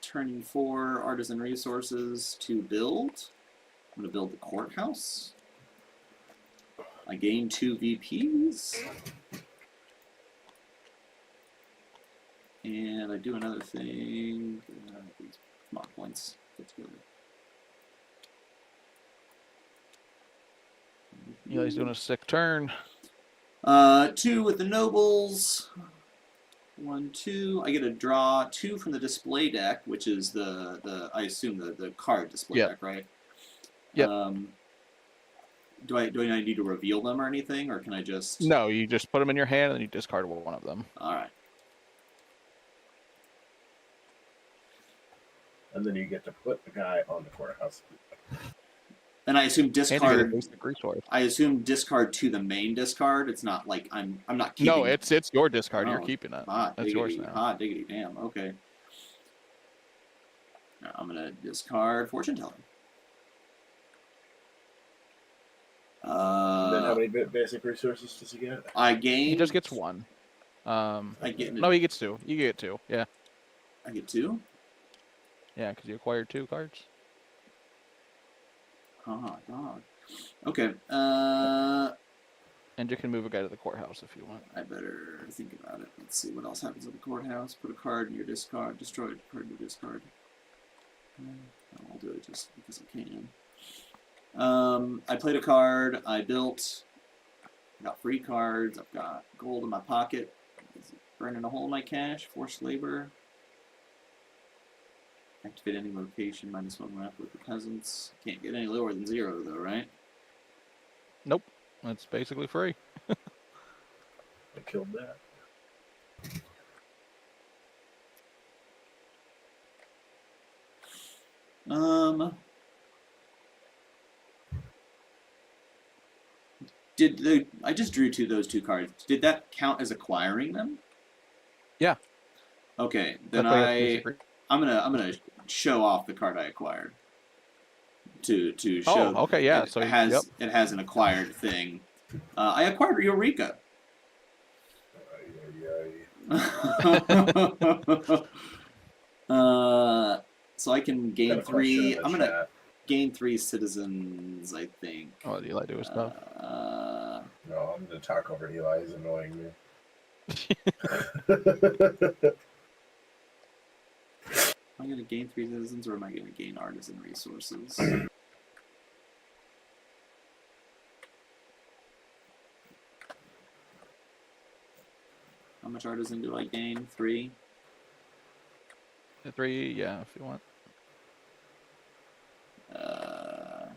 turning 4 artisan resources to build. I'm gonna build the courthouse. I gain 2 VPs. And I do another thing. These mod points get together. Eli's doing a sick turn. 2 with the nobles. 1, 2. I get to draw 2 from the display deck, which is the I assume the card display Yep. deck, right? Yep. Do I need to reveal them or anything, or can I just? No, you just put them in your hand and you discard 1 of them. All right. And then you get to put the guy on the courthouse. And I assume And you get a discard. basic resource. I assume discard to the main discard. It's not like I'm not keeping. No, it's your discard. You're Oh, keeping it. Hot That's diggity, yours now. hot diggity, damn. Okay. Now I'm gonna discard fortune telling. And then how many basic resources does he get? I gain. He just gets 1. I get. No, he gets 2. You get 2. Yeah. I get 2. Yeah, because you acquired 2 cards. Oh God. Okay. And you can move a guy to the courthouse if you want. I better think about it. Let's see what else happens at the courthouse. Put a card in your discard. Destroy a card in your discard. I'll do it just because I can. I played a card. I built. I got free cards. I've got gold in my pocket. Is it burning a hole in my cash? Forced labor. Activate any location. -1 rep with the peasants. Can't get any lower than 0 though, right? Nope. That's basically free. I killed that. I just drew those 2 cards. Did that count as acquiring them? Yeah. Okay, then That's why you have basic I'm gonna show off the card I acquired. To show. Oh, okay, yeah. It So has an acquired thing. I acquired Eureka. So I can Got gain a question 3. in the I'm gonna chat. gain 3 citizens, I think. Oh, do you like doing stuff? No, I'm gonna talk over Eli. He's annoying me. Am I gonna gain 3 citizens, or am I gonna gain artisan resources? How much artisan do I gain? 3? 3, yeah, if you want. I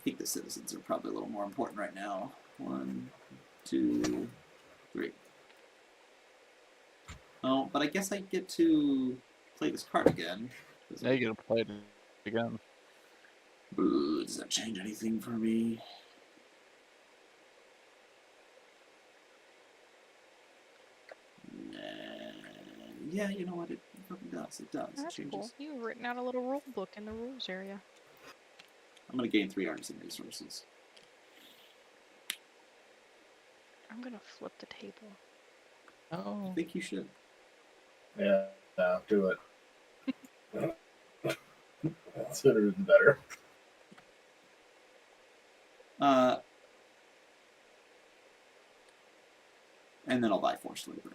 think the citizens are probably a little more important right now. 1, 2, 3. Oh, but I guess I get to play this card again. Now you get to play it again. Ooh, does that change anything for me? Yeah, you know what? It probably does. It does. It That's changes. cool. You've written out a little rule book in the rules area. I'm gonna gain 3 artisan resources. I'm gonna flip the table. Oh. I think you should. Yeah, do it. Sooner the better. And then I'll buy forced labor.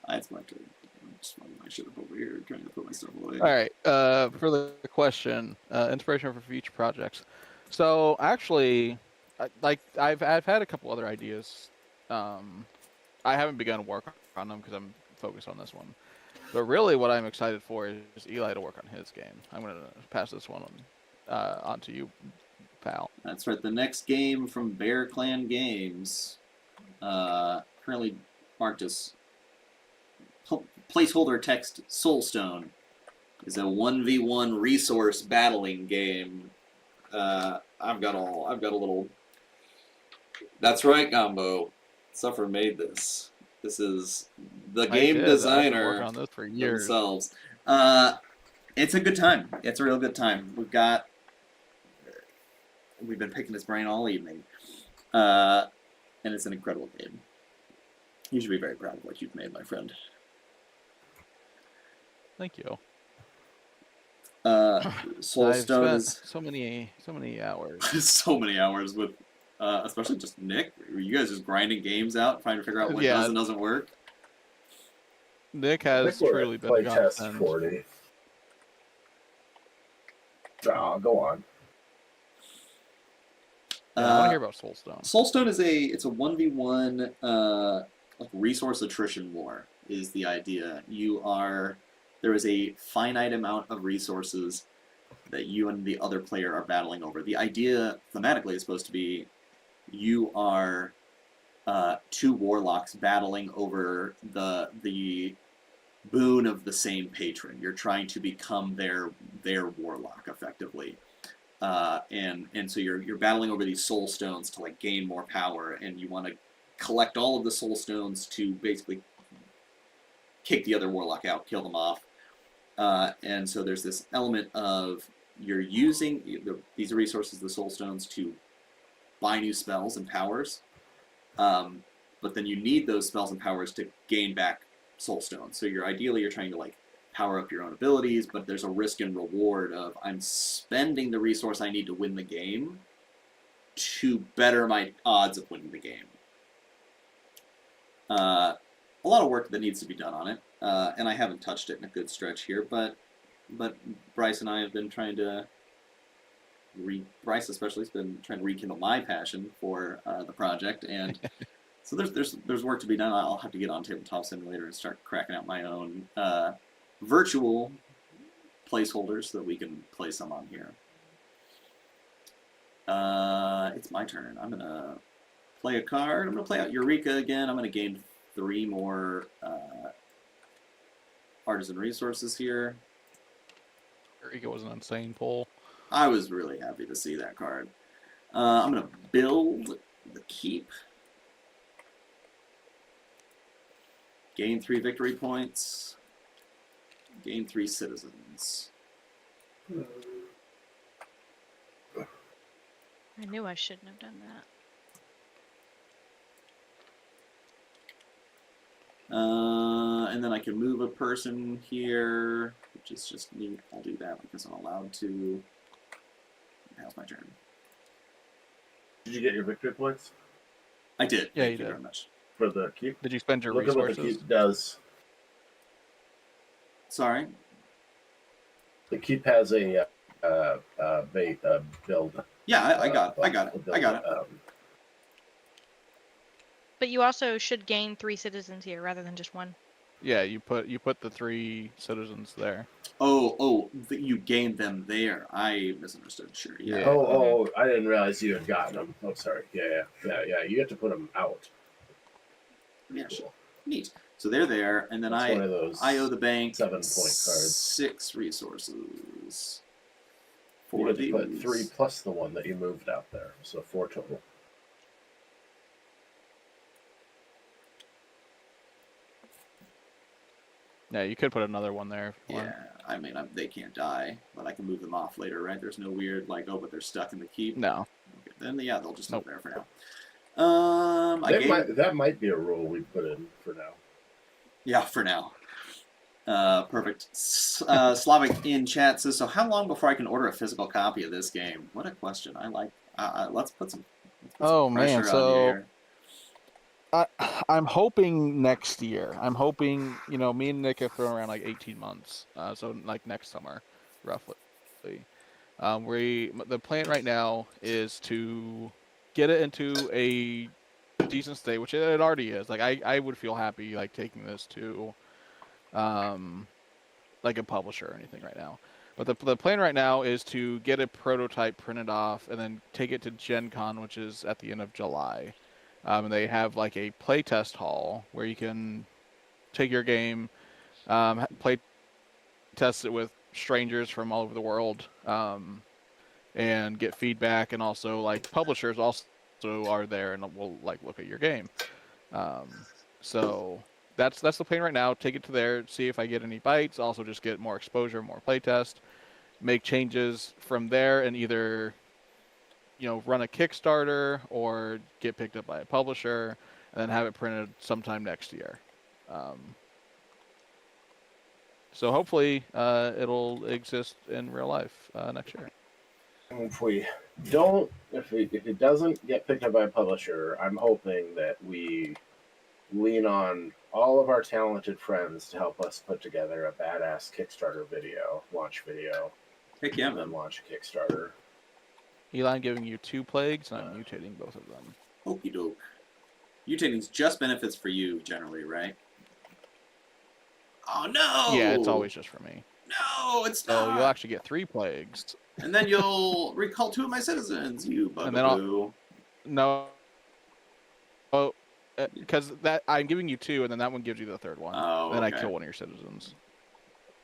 That's my turn. I'm just running my shit up over here, trying to put my stuff away. All right. For the question, inspiration for future projects. So actually, I've had a couple other ideas. I haven't begun to work on them because I'm focused on this one. But really, what I'm excited for is Eli to work on his game. I'm gonna pass this one on to you, pal. That's right. The next game from Bear Clan Games, currently marked as placeholder text Soulstone, is a 1v1 resource battling game. I've got a little. That's right, Gombo. Suffer made this. This is the game I've been designer working on this for years. themselves. It's a good time. It's a real good time. We've been picking his brain all evening, and it's an incredible game. You should be very proud of what you've made, my friend. Thank you. Soulstone is so many hours. so many hours with, especially just Nick. Were you guys just grinding games out, trying to figure out what does and doesn't work? Nick has truly been a Playtest 40. Go on. Yeah, I want to hear about Soulstone. Soulstone is it's a 1v1 like resource attrition war is the idea. There is a finite amount of resources that you and the other player are battling over. The idea thematically is supposed to be you are 2 warlocks battling over the boon of the same patron. You're trying to become their warlock effectively. And so you're battling over these soul stones to like gain more power, and you want to collect all of the soul stones to basically kick the other warlock out, kill them off. And so there's this element of you're using these resources, the soul stones, to buy new spells and powers. But then you need those spells and powers to gain back soul stones. So you're trying to like power up your own abilities, but there's a risk and reward of I'm spending the resource I need to win the game to better my odds of winning the game. A lot of work that needs to be done on it, and I haven't touched it in a good stretch here, but Bryce and I have been trying to Bryce especially has been trying to rekindle my passion for the project, and so there's work to be done. I'll have to get on Tabletop Simulator and start cracking out my own virtual placeholders so that we can play some on here. It's my turn. I'm gonna play a card. I'm gonna play out Eureka again. I'm gonna gain 3 more artisan resources here. Eureka was an insane pull. I was really happy to see that card. I'm gonna build the keep. Gain 3 victory points. Gain 3 citizens. I knew I shouldn't have done that. And then I can move a person here, which is just neat. I'll do that because I'm allowed to. Now's my turn. Did you get your victory points I did. Yeah, Thank you did. very much. for the keep? Did you spend your Look at what the resources? keep does. Sorry. The keep has a build. Yeah, I got it. But you also should gain 3 citizens here rather than just 1. Yeah, you put the 3 citizens there. Oh, you gained them there. I misunderstood. Sure. Yeah. Yeah. Oh, I didn't realize you had gotten them. Oh, sorry. Yeah. You have to put them out. Yeah, sure. Neat. So they're there, and then That's one of those I owe the bank 7-point cards. 6 resources. You For had to put these. 3 plus the one that you moved out there, so 4 total. Yeah, you could put another one there if you want. Yeah, I mean, they can't die, but I can move them off later, right? There's no weird, like, oh, but they're stuck in the keep. No. Okay, then, yeah, they'll just live Nope. there for now. That might be a rule we put in for now. Yeah, for now. Perfect. Slavic in chat says, so how long before I can order a physical copy of this game? What a question. I like, let's put some Oh, man, pressure on so- you here. I'm hoping next year. I'm hoping, me and Nick have thrown around like 18 months. So like next summer, roughly. The plan right now is to get it into a decent state, which it already is. Like I would feel happy like taking this to like a publisher or anything right now. But the plan right now is to get a prototype printed off and then take it to Gen Con, which is at the end of July. And they have like a playtest hall where you can take your game, play test it with strangers from all over the world, and get feedback. And also like publishers also are there and will like look at your game. So that's the plan right now. Take it to there, see if I get any bites. Also just get more exposure, more playtest, make changes from there, and either run a Kickstarter or get picked up by a publisher and then have it printed sometime next year. So hopefully it'll exist in real life next year. If it doesn't get picked up by a publisher, I'm hoping that we lean on all of our talented friends to help us put together a badass Kickstarter launch video, Heck yeah, and then man. launch a Kickstarter. Eli, I'm giving you 2 plagues, and I'm mutating both of them. Okie doke. Mutating's just benefits for you, generally, right? Oh, no! Yeah, it's always just for me. No, it's So not! you'll actually get 3 plagues. And then you'll recall 2 of my citizens, you And then bugaboo. No. Oh, because that I'm giving you 2, and then that one gives you the 3rd one. Oh, Then I okay. kill one of your citizens.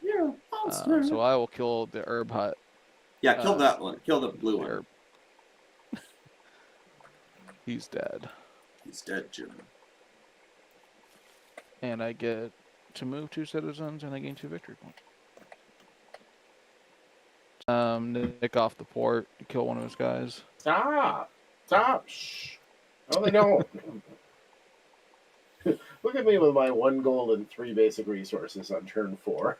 You're a monster. So I will kill the herb hut. Yeah, kill that one. Kill the blue one. Herb. He's dead. He's dead, Jim. And I get to move 2 citizens, and I gain 2 victory points. Nick off the port, kill one of his guys. Stop! Shh! Oh, they don't. Look at me with my 1 gold and 3 basic resources on turn 4.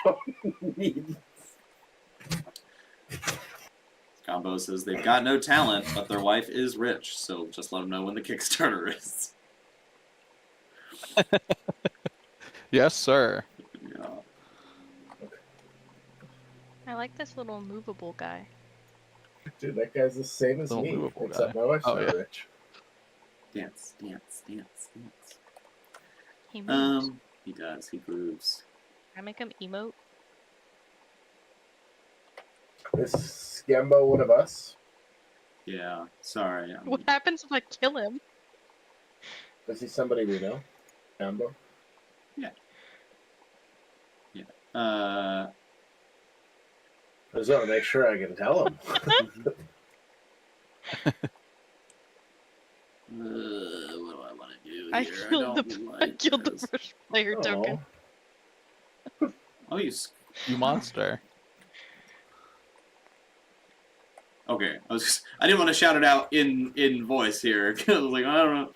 Don't need. Combo says they've got no talent, but their wife is rich, so just let them know when the Kickstarter is. Yes, sir. Yeah. I like this little movable guy. Dude, that guy's the same as Little me, movable except guy. my wife's Oh, not yeah. rich. Dance. He moves. He does. He grooves. I make him emote. Is Scambo one of us? Yeah. Sorry. What happens if I kill him? Is he somebody we know? Scambo? Uh. I just want to make sure I can tell him. What do I want to do here? I killed the first player token. Oh, You monster. Okay, I didn't want to shout it out in voice here. 'Cause I was like, I don't know.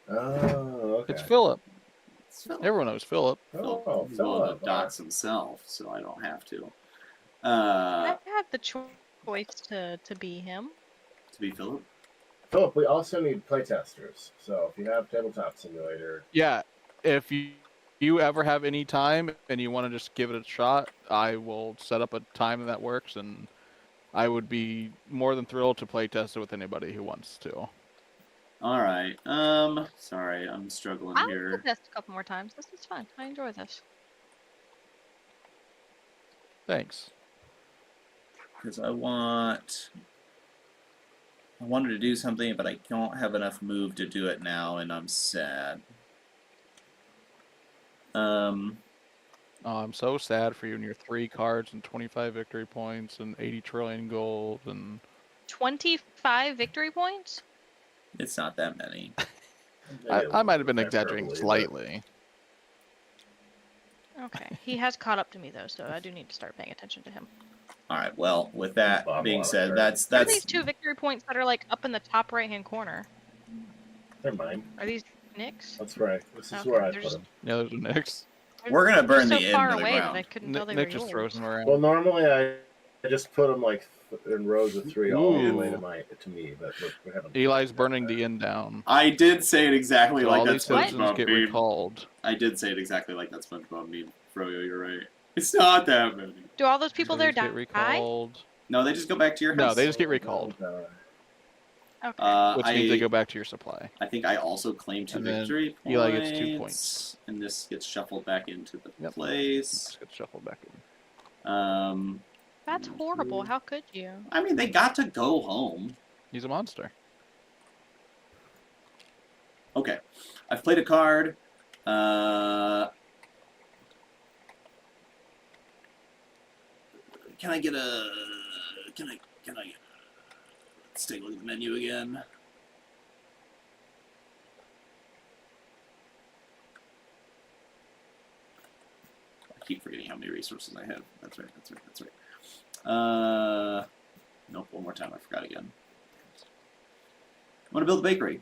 Oh, okay. It's Philip. It's Philip. Everyone knows Philip. Oh, He's willing Philip. to dox himself, so I don't have to. I have the choice to be him. To be Philip. Philip, we also need playtesters. So if you have Tabletop Simulator, Yeah, if you ever have any time and you want to just give it a shot, I will set up a time that works, and I would be more than thrilled to play test it with anybody who wants to. All right. Sorry, I'm struggling I'll here. test a couple more times. This is fun. I enjoy this. Thanks. Because I wanted to do something, but I don't have enough move to do it now, and I'm sad. Oh, I'm so sad for you and your 3 cards and 25 victory points and 80 trillion gold and 25 victory points? It's not that many. I might have been hyperbole, exaggerating but- slightly. Okay. He has caught up to me though, so I do need to start paying attention to him. All right. Well, with that Bottom being line, said, right? that's What are these 2 victory points that are like up in the top right-hand corner? They're mine. Are these Nick's? That's right. This is Okay, where I they're put just- them. Yeah, there's a Nix. We're gonna They're burn so the inn far to the away that ground. I couldn't tell they were Nick just yours. throws them around. Well, normally I just put them like in rows of 3 all the way Ooh. to me, but we haven't. Eli's burning the inn down. I did say it exactly So like all that these citizens SpongeBob get meme. recalled. I did say it exactly like that SpongeBob meme. Froyo, you're right. It's not that many. Do all those people there Citizens die? get recalled. No, they just go back to your house. No, they just get recalled, Okay. which means they go back to your supply. I think I also claim 2 And then victory points. Eli gets 2 points. And this gets shuffled back into the Yep. place. Just get shuffled back in. That's horrible. How could you? I mean, they got to go home. He's a monster. Okay. I've played a card. Can I get a... Can I... Let's take a look at the menu again. I keep forgetting how many resources I have. That's right. Nope, one more time. I forgot again. I want to build a bakery.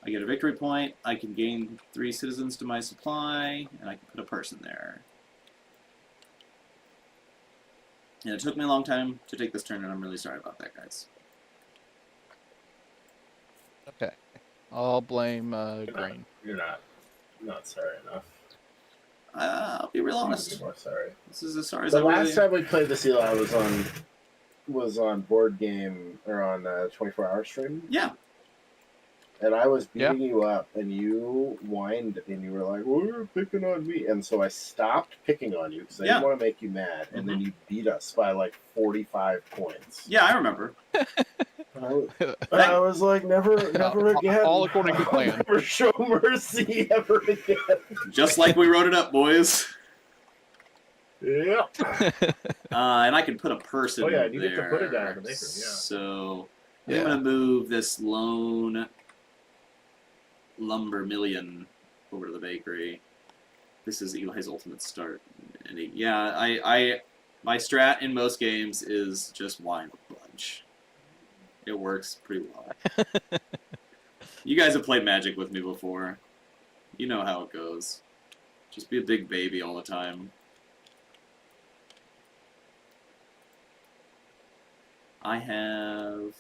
I get a victory point, I can gain 3 citizens to my supply, and I can put a person there. And it took me a long time to take this turn, and I'm really sorry about that, guys. Okay. I'll blame Green. You're not sorry enough. I'll be real You honest. can be more sorry. This is as sorry as The I last really... time we played this, Eli was on board game or on 24-hour stream, Yeah. and I was Yeah. beating you up, and you whined, and you were like, "Well, you're picking on me," and so I stopped picking on you because I Yeah. didn't want to make you mad, and then you beat us by like 45 points. Yeah, I remember. I was like, never again. All according to I'll plan. never show mercy ever again. Just like we wrote it up, boys. Yeah. And I can put a person Oh, yeah, there. and you get to put it down in the maker, yeah. So Yeah. I'm gonna move this lone lumber million over to the bakery. This is Eli's ultimate start. And I my strat in most games is just wine a bunch. It works pretty well. You guys have played Magic with me before. You know how it goes. Just be a big baby all the time. I have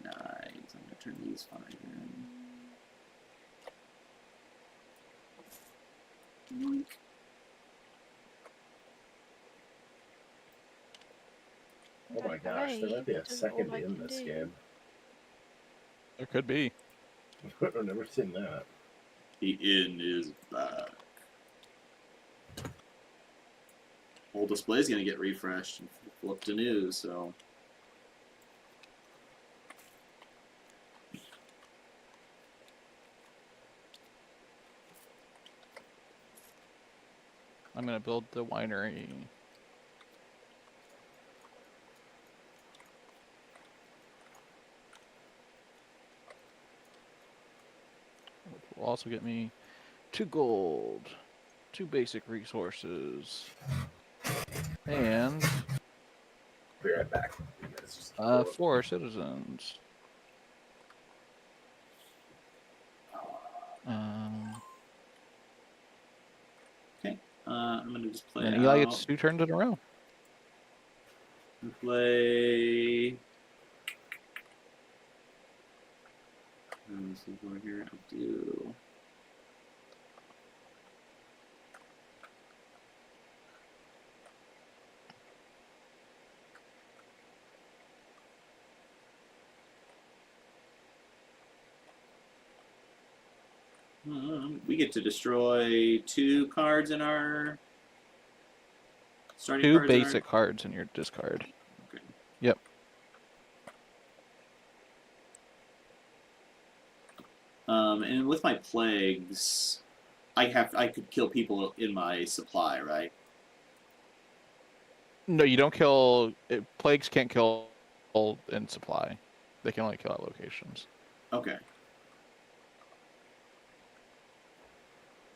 9. I'm gonna turn these 5 in. Yoink. Oh my gosh, there might be a second in this game. There could be. I've never seen that. The inn is back. Whole display is gonna get refreshed and flipped to new, so. I'm gonna build the winery. will also get me 2 gold, 2 basic resources, and Be right back. You guys just keep going. 4 citizens. Okay. I'm gonna just play And out. Eli gets 2 turns in a row. Play. This is over here. I'll do. We get to destroy 2 cards in our starting 2 cards in our- basic cards in your discard. Okay. Yep. And with my plagues, I could kill people in my supply, right? No, you don't kill. Plagues can't kill in supply. They can only kill at locations. Okay.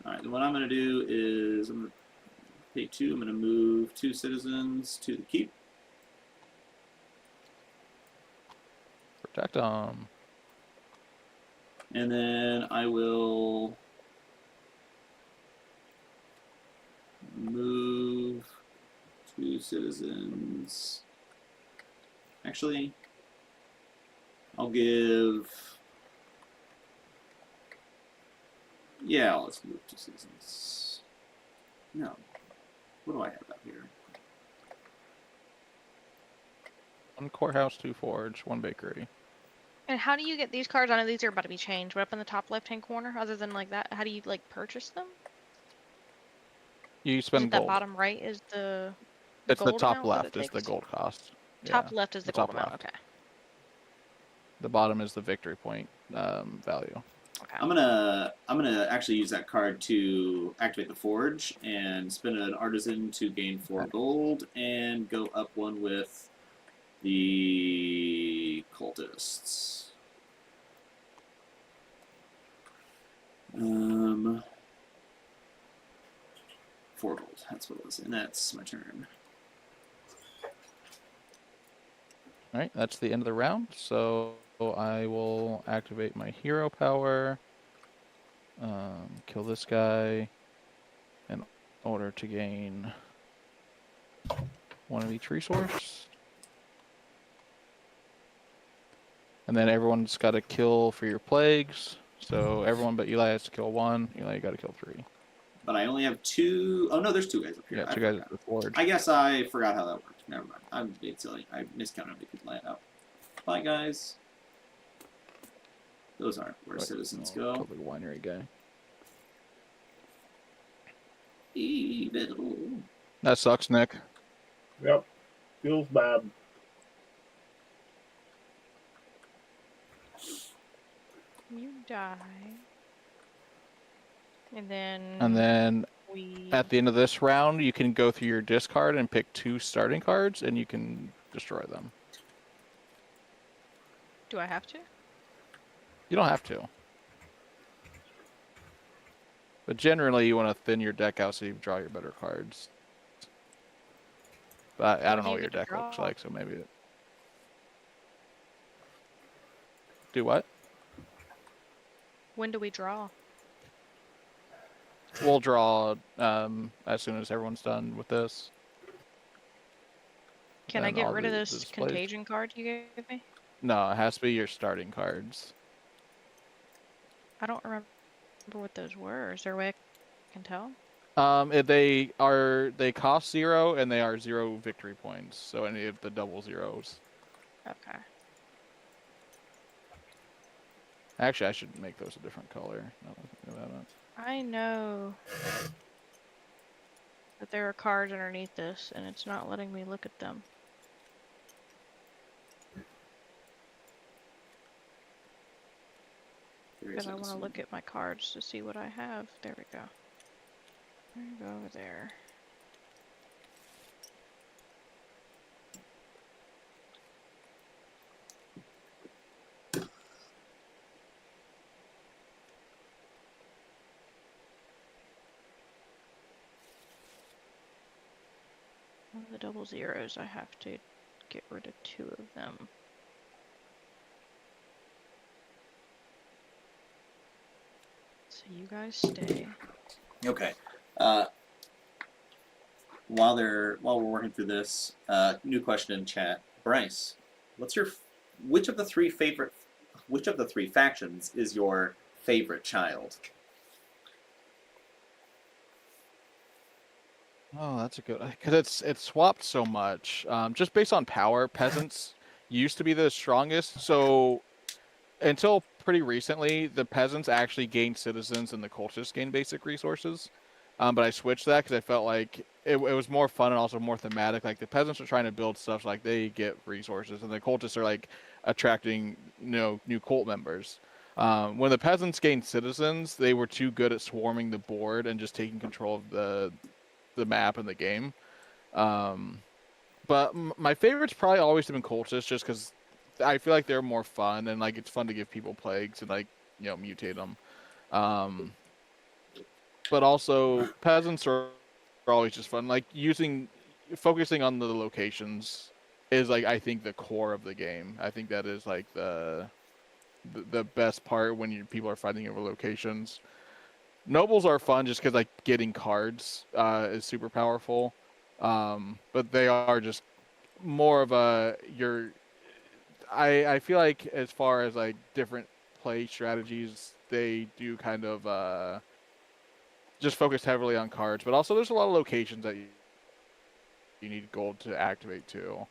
All right. Then what I'm going to do is I'm going to pay 2. I'm going to move 2 citizens to the keep. Protect them. And then I will move 2 citizens. Actually, I'll give. Yeah, let's move 2 citizens. No. What do I have out here? 1 courthouse, 2 forge, 1 bakery. And how do you get these cards? I know these are about to be changed, but up in the top left-hand corner, other than like that, how do you like purchase them? You Is spend it that gold. bottom right is the It's the gold top amount that left it is the takes? gold cost. Top Yeah, left is the the gold top amount. left. Okay. The bottom is the victory point value. Okay. I'm gonna actually use that card to activate the forge and spend an artisan to gain 4 gold and go up 1 with the cultists. 4 gold. That's what it was, and that's my turn. All right, that's the end of the round. So I will activate my hero power. Kill this guy in order to gain 1 of each resource. And then everyone's got to kill for your plagues. So everyone but Eli has to kill 1. Eli, you got to kill 3. But I only have 2. Oh no, there's 2 guys up here. Yeah, 2 guys at the forge. I guess I forgot how that worked. Never mind. I'm being silly. I miscounted how many people I had out. Bye, guys. Those aren't where citizens Kill go. the winery guy. Evil. That sucks, Nick. Yep. Feels bad. You die. And And then we at the end of this round, you can go through your discard and pick 2 starting cards, and you can destroy them. do I have to? You don't have to. But generally, you want to thin your deck out so you draw your better cards. But I don't know do you what your get to deck looks draw? like, so maybe... Do what? When do we draw? We'll draw as soon as everyone's done with this. Can I Then get all rid of the this displays. contagion card you gave me? No, it has to be your starting cards. I don't remember what those were. Is there a way I can tell? They cost 0 and they are 0 victory points. So any of the double zeros. Okay. Actually, I should make those a different color. Now that I think about it. I know that there are cards underneath this, and it's not letting me look at them. Because I want to look at my cards to see what I have. There we go. There you go over there. The double zeros, I have to get rid of 2 of them. So you guys stay. Okay. While we're working through this, new question in chat. Bryce, which of the three factions is your favorite child? Oh, that's a good, because it's swapped so much. Just based on power, peasants used to be the strongest. So until pretty recently, the peasants actually gained citizens and the cultists gained basic resources. But I switched that because I felt like it was more fun and also more thematic. Like the peasants are trying to build stuff, so like they get resources, and the cultists are like attracting new cult members. When the peasants gained citizens, they were too good at swarming the board and just taking control of the map and the game. But my favorites probably always have been cultists, just because I feel like they're more fun and like it's fun to give people plagues and like mutate them. But also peasants are always just fun. Like focusing on the locations is like I think the core of the game. I think that is like the best part when people are fighting over locations. Nobles are fun just because like getting cards is super powerful, but they are just more of I feel like as far as like different play strategies, they do kind of just focus heavily on cards, but also there's a lot of locations that you need gold to activate too.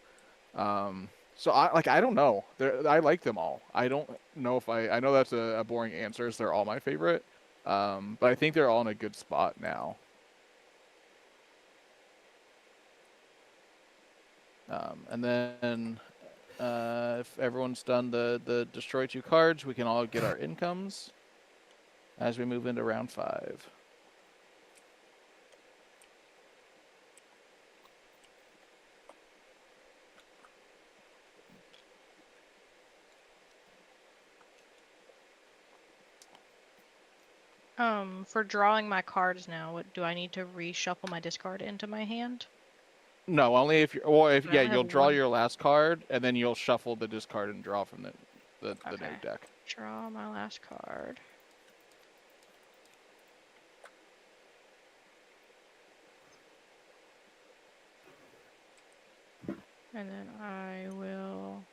So I don't know. I like them all. I don't know if I know that's a boring answer. Is they're all my favorite. But I think they're all in a good spot now. And then if everyone's done the destroy 2 cards, we can all get our incomes as we move into round 5. For drawing my cards now, what do I need to reshuffle my discard into my hand? No, only if I you'll have draw one. your last card and then you'll shuffle the discard and draw from the Okay. new deck. Draw my last card. And then I will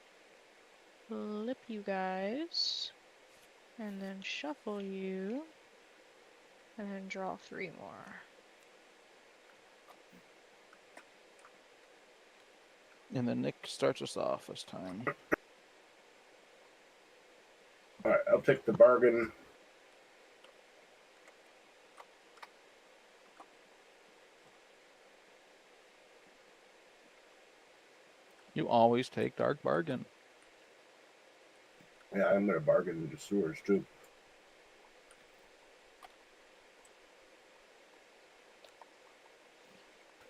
flip you guys. And then shuffle you. And then draw 3 more. And then Nick starts us off this time. All right, I'll take the bargain. You always take Dark Bargain. Yeah, I'm gonna bargain into sewers too.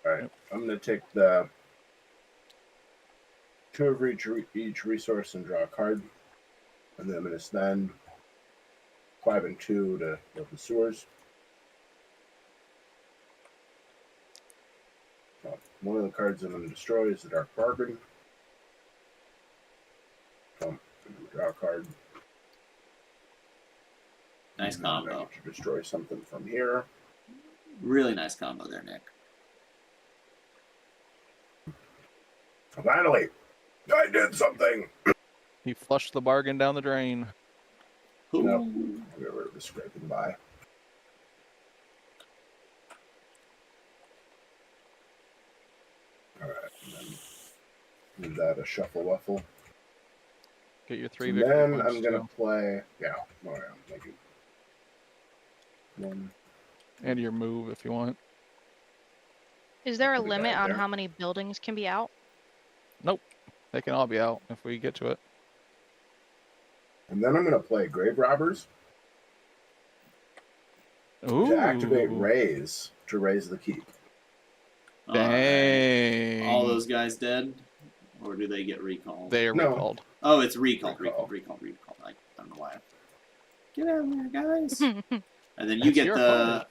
All right, I'm gonna take the 2 of each resource and draw a card, and then I'm gonna spend 5 and 2 to build the sewers. One of the cards I'm gonna destroy is the Dark Bargain. Draw a card. Nice And then I combo. get to destroy something from here. Really nice combo there, Nick. Finally, I did something. He flushed the bargain down the drain. No, I'll get rid of the scraping by. All right, and then give that a shuffle wuffle. Get your 3 And victory then points I'm gonna too. play. Yeah, oh yeah, thank you. One. And your move if you want. Is there a Put a limit guy on there. how many buildings can be out? Nope. They can all be out if we get to it. And then I'm gonna play Grave Robbers Ooh. to activate Raise to raise the keep. Dang. All those guys dead? Or do they get recalled? They are No. recalled. Oh, it's recalled. Recall. I don't know why. Get out of there, guys. And then you That's get your the... card.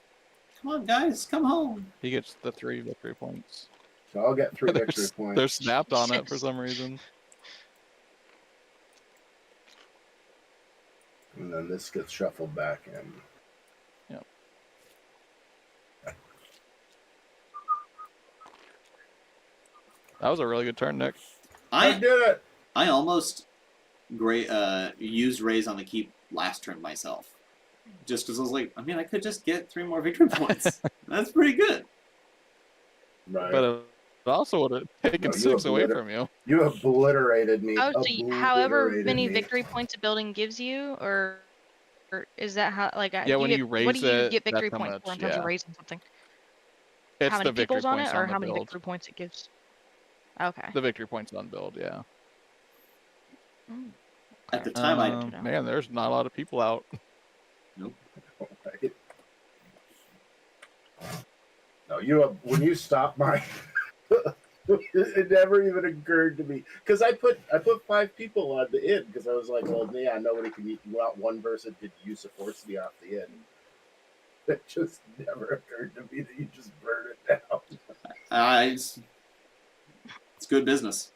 Come on, guys, come home. He gets the 3 victory points. So I'll get 3 They're, victory points. they're snapped on it for some reason. And then this gets shuffled back in. Yep. That was a really good turn, Nick. I I did it! I almost used raise on the keep last turn myself, just because I was like, I mean, I could just get 3 more victory points. That's pretty good. Right. But it also would have taken No, you 6 away obliter- from you. You obliterated me. Oh, so however Obliterated many me. victory points a building gives you, or is that how? Like, Yeah, do when you you get, what raise do you it, get victory that's how points much. for in terms of Yeah, raising something? it's How many the victory people's on points it, or on the how many build. victory points it gives? Okay. The victory points on build, yeah. Mm, At the okay. time, I Good to know. Man, there's not a lot of people out. Right. No, when you stopped my, it never even occurred to me because I put 5 people on the inn because I was like, well, yeah, nobody can go out. One person could use a force me off the inn. It just never occurred to me that you just burn it down. It's good business.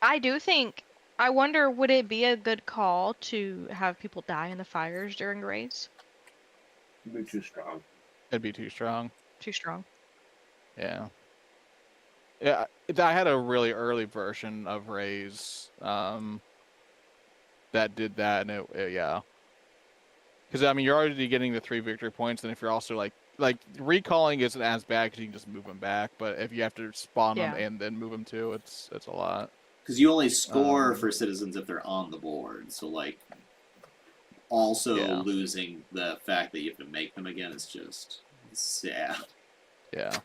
I do think. I wonder, would it be a good call to have people die in the fires during raids? It'd be too strong. It'd be too strong. Too strong. Yeah. Yeah, I had a really early version of Raise that did that, and yeah. Because, I mean, you're already getting the 3 victory points, and if you're also, like recalling isn't as bad because you can just move them back, but if you have to spawn them and then move them too, it's a lot. Because you only score for citizens if they're on the board, so, like, also losing the fact that you have to make them again is just sad. Yeah.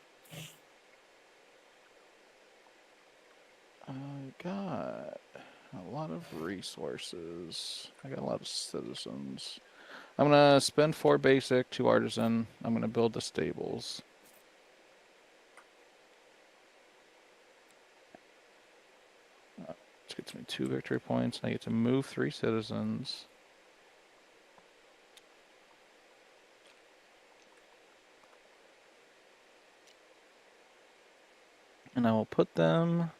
I got a lot of resources. I got a lot of citizens. I'm going to spend 4 basic, 2 artisan. I'm going to build the stables. Which gets me 2 victory points. I get to move 3 citizens. And I will put them...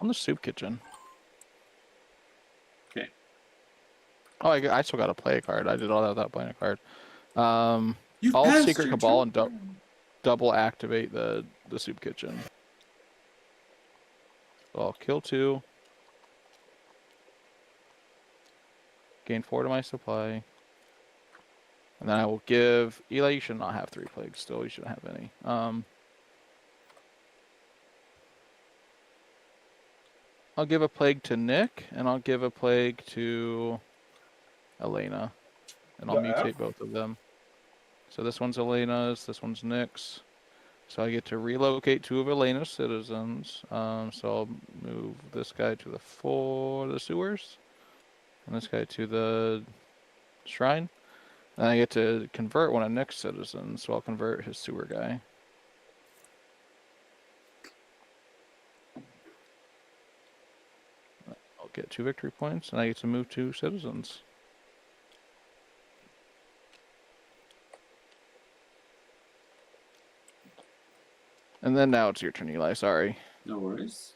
on the soup kitchen. Okay. Oh, I still got to play a card. I did all that without playing a card. You've I'll passed Secret your Cabal turn. and double activate the soup kitchen. So I'll kill 2. Gain 4 to my supply. And then I will give... Eli, you should not have 3 plagues still. You shouldn't have any. I'll give a plague to Nick, and I'll give a plague to Elena. And I'll mutate both of them. So this one's Elena's, this one's Nick's. So I get to relocate 2 of Elena's citizens. So I'll move this guy to the sewers. And this guy to the shrine. And I get to convert one of Nick's citizens, so I'll convert his sewer guy. I'll get 2 victory points, and I get to move 2 citizens. And then now it's your turn, Eli. Sorry. No worries.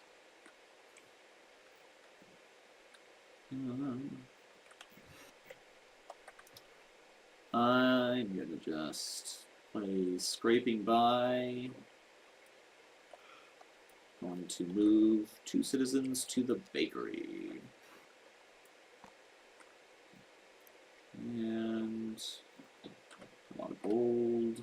I'm gonna just play Scraping By. Going to move 2 citizens to the bakery. And a lot of gold.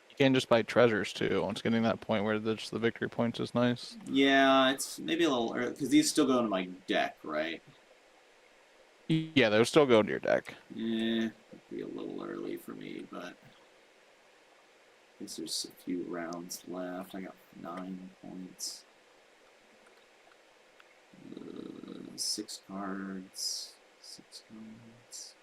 You can just buy treasures too. It's getting that point where the victory points is nice. Yeah, it's maybe a little early because these still go into my deck, right? Yeah, they'll still go into your deck. Yeah, it'd be a little early for me, but I guess there's a few rounds left. I got 9 points. 6 cards. 6 cards.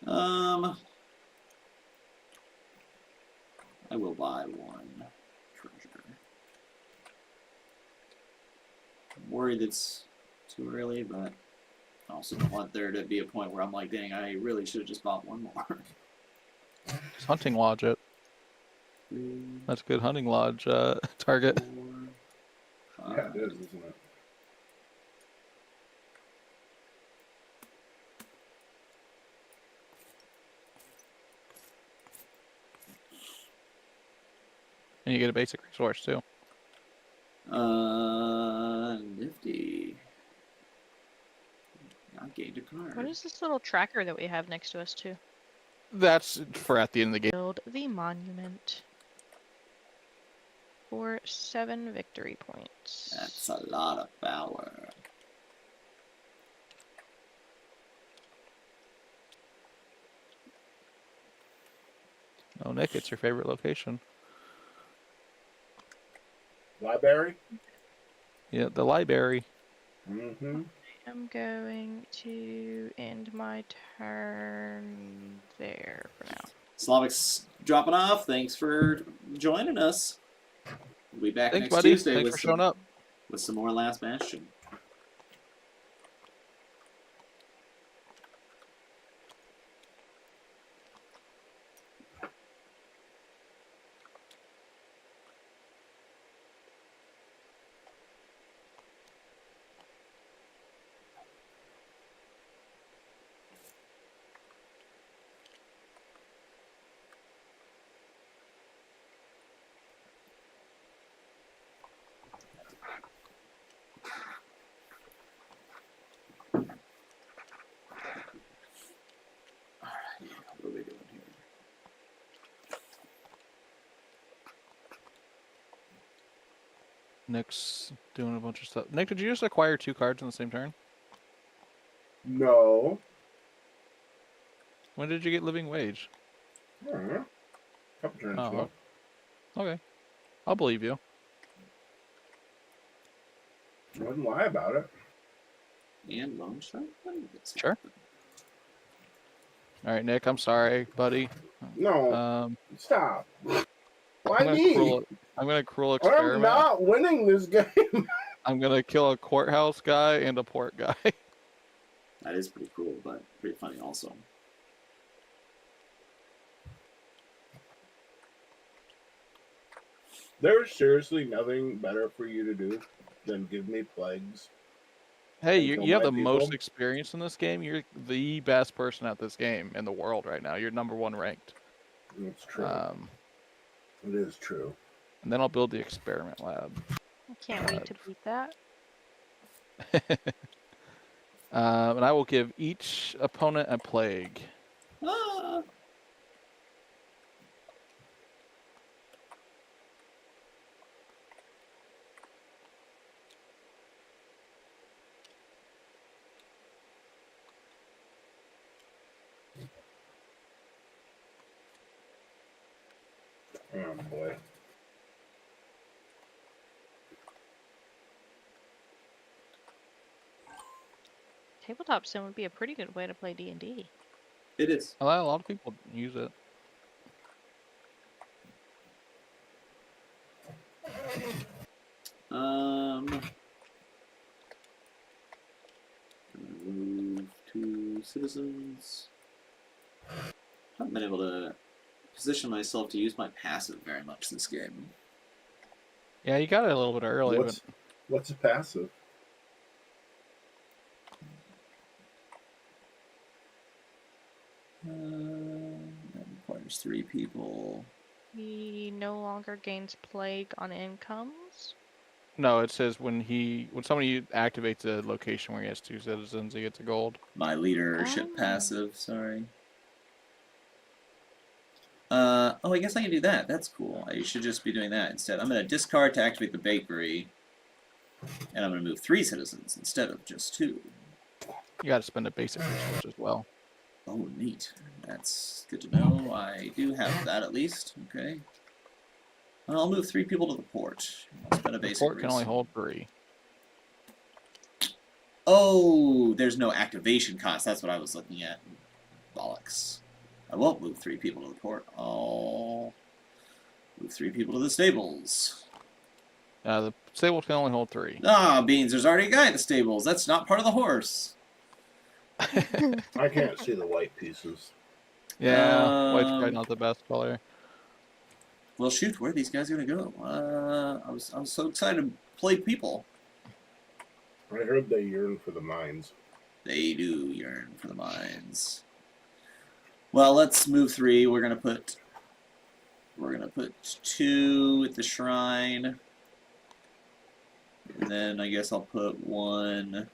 I will buy one treasure. I'm worried it's too early, but I also don't want there to be a point where I'm like, dang, I really should have just bought one more. Just hunting lodge it. 3, That's a good hunting lodge target. 4, Yeah, 5. it is, isn't it? And you get a basic resource too. Nifty. I gained a card. What is this little tracker that we have next to us too? That's for at the end of the game. Build the monument for 7 victory points. That's a lot of power. Oh, Nick, it's your favorite location. Library? Yeah, the library. Mm-hmm. I'm going to end my turn there for now. Slavic's dropping off. Thanks for joining us. We'll be back Thanks, next buddy. Tuesday Thanks with for showing up. with some more Last Bastion. What are we doing here? Nick's doing a bunch of stuff. Nick, did you just acquire 2 cards in the same turn? No. When did you get Living Wage? I don't know. Couple turns Oh, ago. okay. I'll believe you. I wouldn't lie about it. And Lone Strike? Let me get some. Sure. All right, Nick, I'm sorry, buddy. No. Stop. Why I'm gonna me? I'm gonna cruel I'm experiment. not winning this game. I'm gonna kill a courthouse guy and a port guy. That is pretty cool, but pretty funny also. There's seriously nothing better for you to do than give me plagues. Hey, And you kill have my the most people. experience in this game. You're the best person at this game in the world right now. You're #1 ranked. It's true. Um, It is true. and then I'll build the experiment lab. I can't wait to beat that. And I will give each opponent a plague. Ah! Oh boy. Tabletop sim would be a pretty good way to play D&D. It is. A lot of people use it. Gonna move 2 citizens. Haven't been able to position myself to use my passive very much this game. Yeah, you got it a little bit early, What's a passive? That requires 3 people. He no longer gains plague on incomes. no, it says when somebody activates a location where he has 2 citizens, he gets a gold. My leadership Oh. passive, sorry. I guess I can do that. That's cool. I should just be doing that instead. I'm going to discard to activate the bakery, and I'm going to move 3 citizens instead of just 2. You got to spend a basic resource as well. Oh, neat. That's good to know. I do have that at least. Okay. I'll move 3 people to the port. I'll spend a The basic port can only resource. hold 3. Oh, there's no activation cost. That's what I was looking at. Bollocks. I won't move 3 people to the port. I'll move 3 people to the stables. The stables can only hold 3. Ah, Beans, there's already a guy at the stables. That's not part of the horse. I can't see the white pieces. Yeah, white's probably not the best color. Well, shoot, where are these guys gonna go? I was so excited to play people. I heard they yearn for the mines. They do yearn for the mines. Well, let's move 3. We're gonna put 2 at the shrine, and then I guess I'll put 1.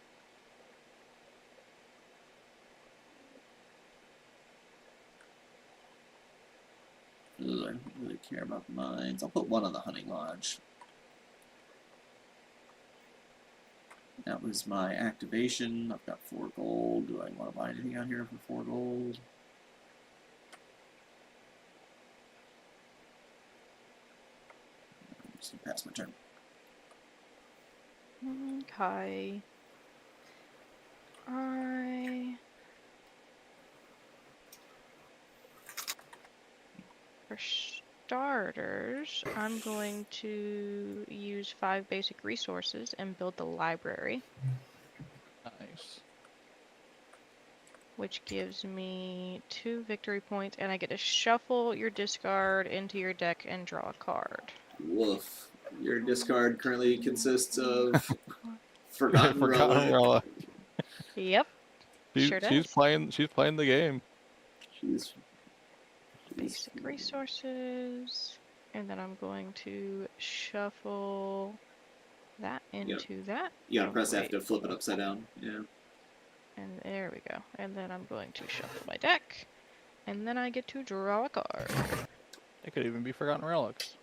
Ugh, I don't really care about the mines. I'll put 1 on the hunting lodge. That was my activation. I've got 4 gold. Do I want to buy anything out here for 4 gold? I'm just gonna pass my turn. Okay. For starters, I'm going to use 5 basic resources and build the library, Nice. which gives me 2 victory points, and I get to shuffle your discard into your deck and draw a card. Woof. Your discard currently consists of Forgotten Relic. Relic. Yep. Sure She's does. playing the game. She's Basic resources, and then I'm going to shuffle that into that. You gotta press F Wait. to flip it upside down. Yeah. And there we go. And then I'm going to shuffle my deck, and then I get to draw a card. It could even be Forgotten Relics.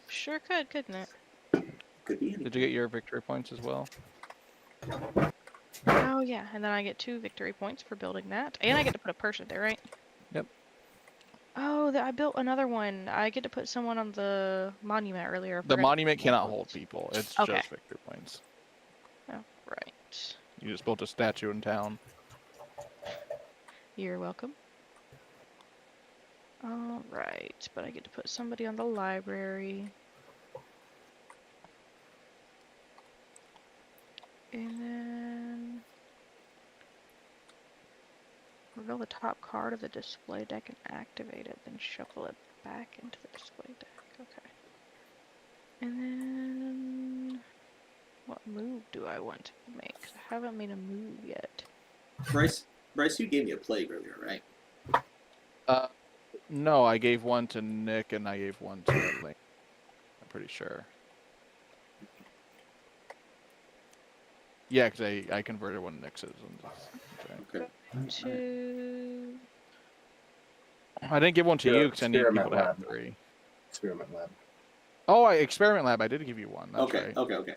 Sure could, couldn't it? Could be anything. Did you get your victory points as well? Oh yeah, and then I get 2 victory points for building that, and I get to put a person there, right? Yep. Oh, I built another one. I get to put someone on the monument earlier. I The forgot to monument put cannot points. hold people. It's Okay. just victory points. Oh, right. You just built a statue in town. You're welcome. Alright, but I get to put somebody on the library. And then reveal the top card of the display deck and activate it, then shuffle it back into the display deck. Okay. And then what move do I want to make? 'Cause I haven't made a move yet. Bryce, you gave me a plague earlier, right? No, I gave one to Nick and I gave one to Link. I'm pretty sure. Yeah, because I converted one of Nick's citizens. Okay. I didn't give one to you because I need Experiment people to have lab. 3. Experiment lab. Oh, Experiment Lab. I did give you one. That's Okay. right. Okay.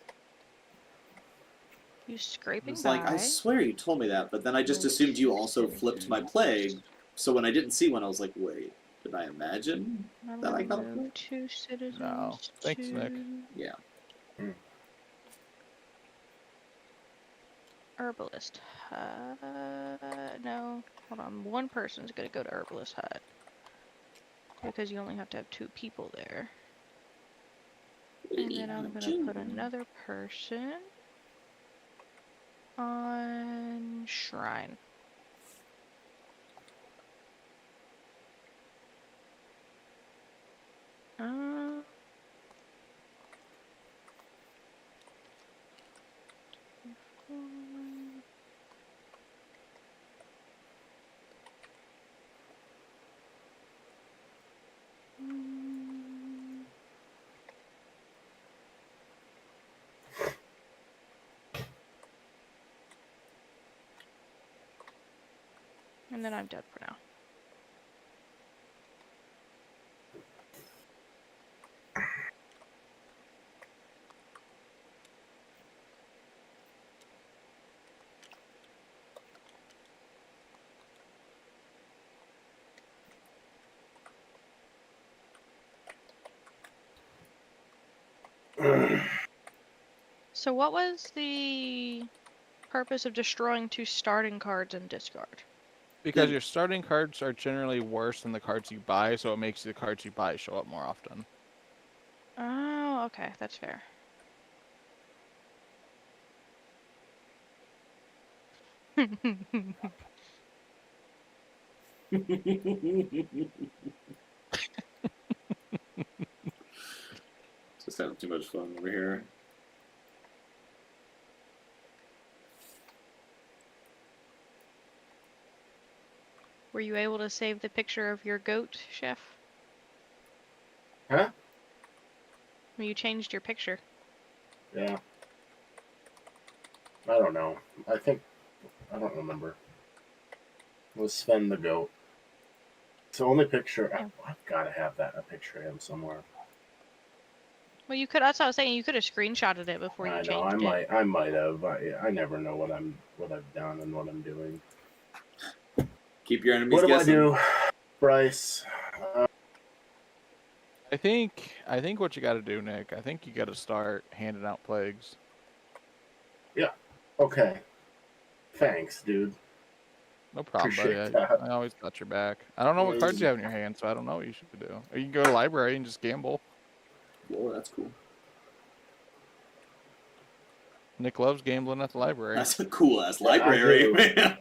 You I scraping was by. like, I swear you told me that, but then I just assumed you also flipped my plague. So when I didn't see one, I was like, wait, did I imagine I'm that I gonna got a move plague? 2 citizens. No. Thanks, Nick. Yeah. Herbalist hut. No, hold on. One person's gonna go to Herbalist hut because you only have to have 2 people there. And then I'm gonna put another person on Shrine. And then I'm dead for now. So what was the purpose of destroying 2 starting cards and discard? Because your starting cards are generally worse than the cards you buy, so it makes the cards you buy show up more often. Oh, okay, that's fair. Just having too much fun over here. Were you able to save the picture of your goat, Chef? Huh? When you changed your picture. Yeah. I don't know. I don't remember. It was Sven the goat. It's the only picture. Yeah. I've got to have a picture of him somewhere. Well, you could. That's what I was saying. You could have screenshotted it before you I changed know. it. I might have. I never know what I've done and what I'm doing. Keep your enemies What do guessing. I do, Bryce? I think what you got to do, Nick. I think you got to start handing out plagues. Okay. Thanks, dude. No problem, buddy. Appreciate that. I always got your back. I don't know what cards you have in your hand, so I don't know what you should do. Or you can go to the library and just gamble. Whoa, that's cool. Nick loves gambling at the library. That's a cool ass library, man.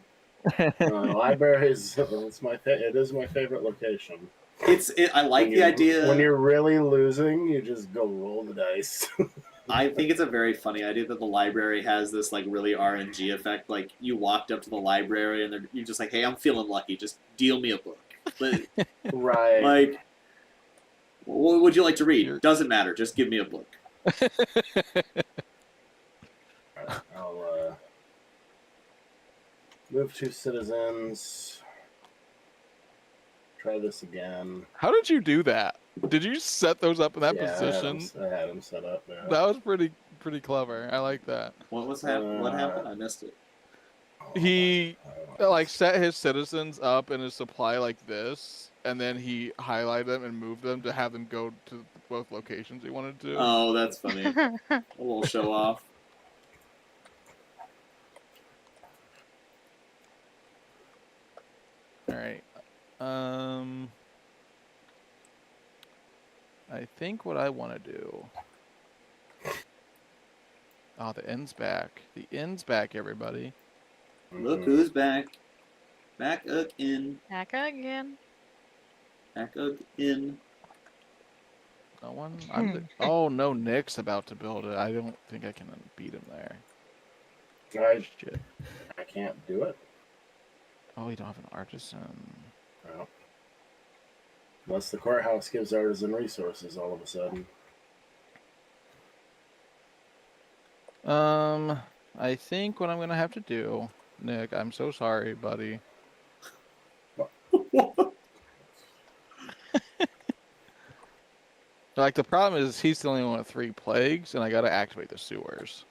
Library is it is my favorite location. I like the idea. When you're really losing, you just go roll the dice. I think it's a very funny idea that the library has this like really RNG effect. Like you walked up to the library and you're just like, "Hey, I'm feeling lucky. Just deal me a book." But Right. like, what would you like to read? Doesn't matter. Just give me a book. I'll move 2 citizens. Try this again. How did you do that? Did you set those up in that position? I had them set up. Yeah. That was pretty clever. I like that. What happened? I missed it. He like set his citizens up in his supply like this, and then he highlighted them and moved them to have them go to both locations he wanted to. Oh, that's funny. A little show off. All right. I think what I want to do. Oh, the inn's back. The inn's back, everybody. Look who's back. Back again. Back again. Back again. No one. Oh no, Nick's about to build it. I don't think I can beat him there. Shit. I can't do it. Oh, we don't have an artisan. No. Unless the courthouse gives artisan resources all of a sudden. I think what I'm gonna have to do, Nick. I'm so sorry, buddy. Like the problem is he's the only one with 3 plagues, and I gotta activate the sewers.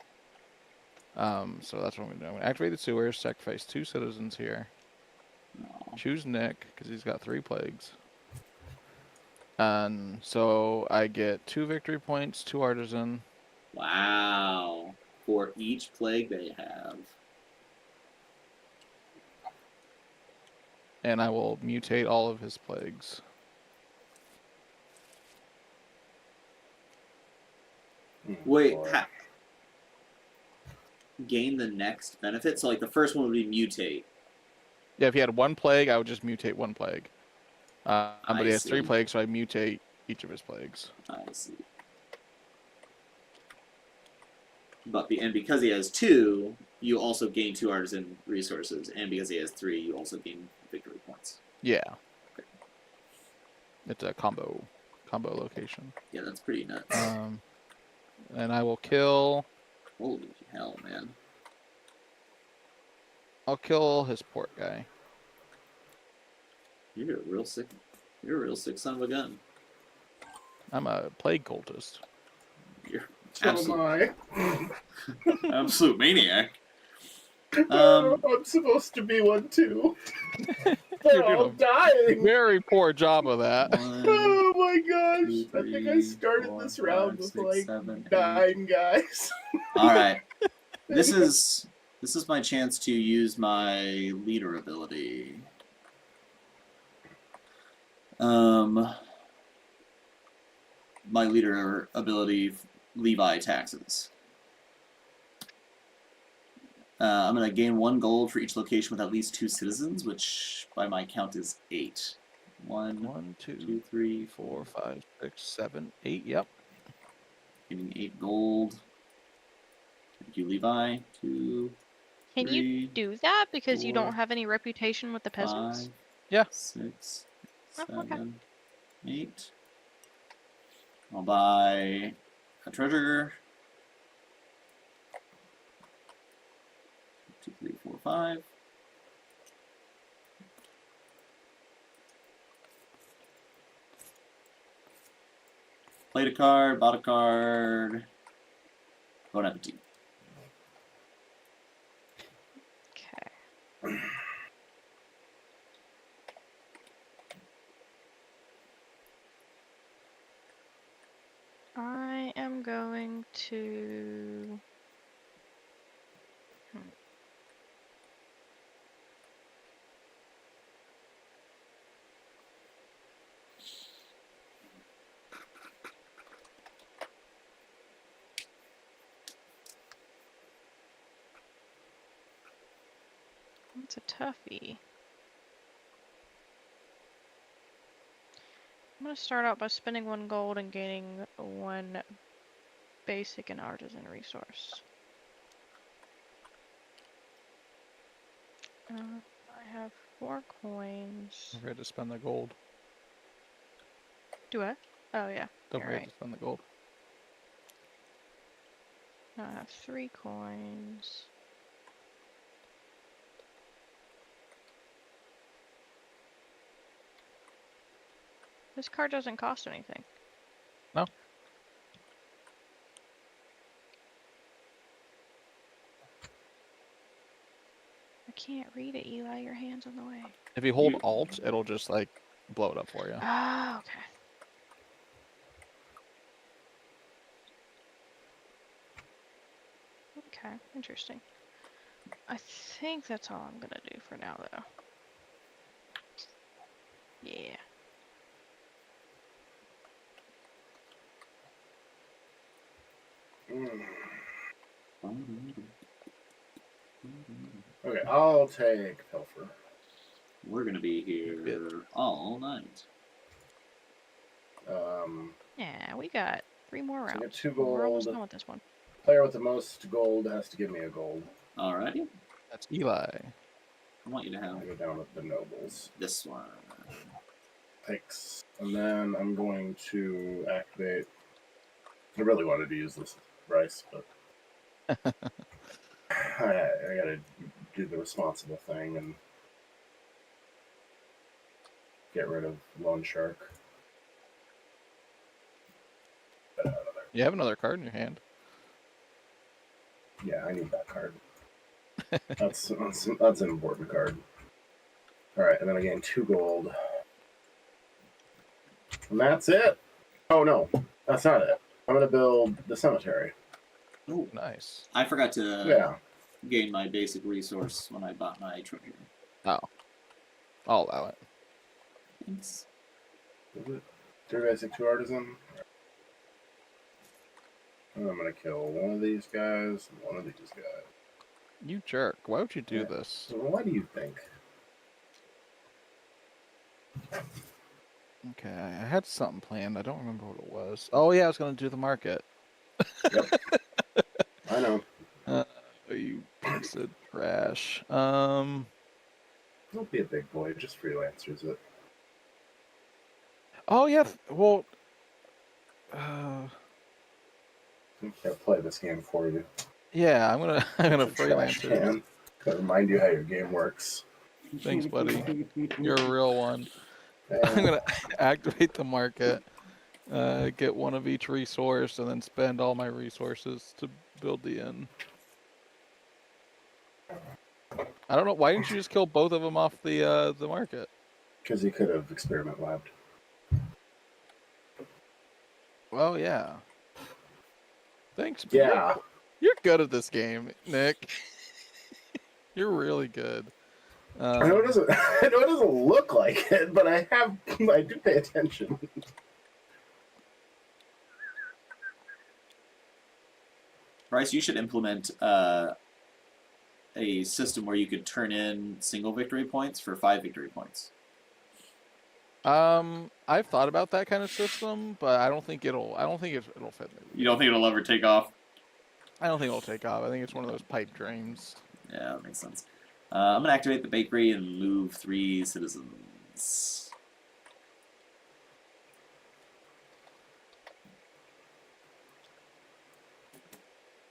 So that's what I'm gonna do. I'm gonna activate the sewers, sacrifice 2 citizens here. Choose Nick because he's got 3 plagues. And so I get 2 victory points, 2 artisan. Wow. For each plague they have. And I will mutate all of his plagues. Wait, gain the next benefit? So like the first one would be mutate. Yeah, if he had 1 plague, I would just mutate 1 plague. But he has 3 see. plagues, so I mutate each of his plagues. I see. And because he has 2, you also gain 2 artisan resources, and because he has 3, you also gain victory points. Yeah. Okay. It's a combo location. Yeah, that's pretty nuts. And I will kill. Holy hell, man! I'll kill his port guy. You're a real sick son of a gun. I'm a plague cultist. You're absolute maniac. I'm supposed to be one too. They're all dying. Very poor job of that. 1, Oh my gosh! 2, 3, I think I started 4, this round 5, with 6, like 7, 9 guys. All right, this is my chance to use my leader ability. My leader ability, Levi taxes. I'm going to gain 1 gold for each location with at least 2 citizens, which by my count is 8. 1, 2, 2, 3, 4, 5, 6, 7, 8. Yep. Giving 8 gold. Thank you, Levi. 2, Can 3, you do that because you 4, don't have any reputation with the peasants? 5, Yeah. 6, Oh, 7, okay. 8. I'll buy a treasure. 2, 3, 4, 5. Played a card, bought a card. Bon appetit. Okay. I am going to. That's a toughie. I'm going to start out by spending 1 gold and gaining 1 basic and artisan resource. I have 4 coins. Don't forget to spend the gold. Do I? Oh yeah. Don't You're forget right. to spend the gold. Now I have 3 coins. This card doesn't cost anything. No. I can't read it, Eli. Your hand's on the way. If you hold Alt, it'll just like blow it up for you. Ah, okay. Okay, interesting. I think that's all I'm gonna do for now, though. Yeah. Okay, I'll take Pilfer. We're gonna be here all night. Yeah, we got 3 more So I rounds. get 2 We're almost gold. done with this one. Player with the most gold has to give me a gold. Alrighty. That's Eli. I want you to have I go down with the nobles. this one. Thanks. And then I'm going to activate. I really wanted to use this Bryce, but I gotta do the responsible thing and get rid of Lone Shark. Get out of there. You have another card in your hand. Yeah, I need that card. That's an important card. Alright, and then I gain 2 gold. And that's it! Oh no, that's not it. I'm gonna build the cemetery. Oh, Nice. I forgot to Yeah. gain my basic resource when I bought my treasure. Oh. I'll allow it. Thanks. Is it 3 basic, 2 artisan? And I'm gonna kill one of these guys and one of these guys. You jerk. Why would you do Yeah. this? So what do you think? Okay, I had something planned. I don't remember what it was. Oh yeah, I was gonna do the market. Yep. I know. You piece of trash. Don't be a big boy, just freelancers it. Oh yeah. Well. I can't play this game for you. Yeah, I'm gonna It's a trash freelance it. can. Gotta remind you how your game works. Thanks, buddy. You're a real one. I'm And gonna activate the market, get one of each resource, and then spend all my resources to build the inn. I don't know. Why didn't you just kill both of them off the market? because he could have experiment labbed. Well, yeah. Thanks. Yeah. You're good at this game, Nick. You're really good. I know it doesn't. I know it doesn't look like it, but I do pay attention. Bryce, you should implement a system where you could turn in single victory points for 5 victory points. I've thought about that kind of system, but I don't think it'll fit. You don't think it'll ever take off? I don't think it'll take off. I think it's one of those pipe dreams. Yeah, that makes sense. I'm gonna activate the bakery and move 3 citizens.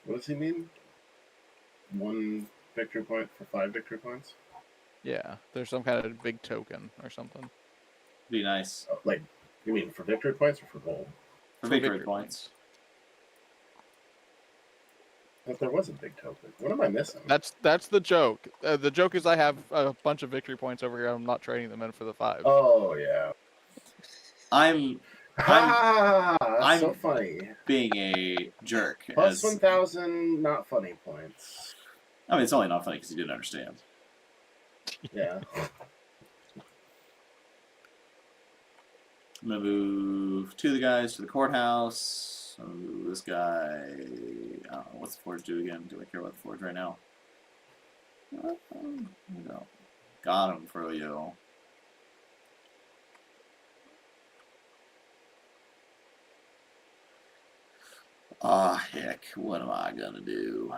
What does he mean? 1 victory point for 5 victory points? Yeah, there's some kind of big token or something. Be nice. Oh, like, you mean for victory points or for gold? For victory points. I thought there was a big token. What am I missing? That's the joke. The joke is I have a bunch of victory points over here. I'm not trading them in for the 5. Oh yeah. I'm so funny. being a jerk. Plus as, 1,000 not funny points. I mean, it's only not funny because you didn't understand. Yeah. I'm gonna move 2 of the guys to the courthouse. I'm gonna move this guy. I don't know, what's the forge do again? Do I care about the forge right now? No. Got him, Froyo. Ah, heck, what am I gonna do?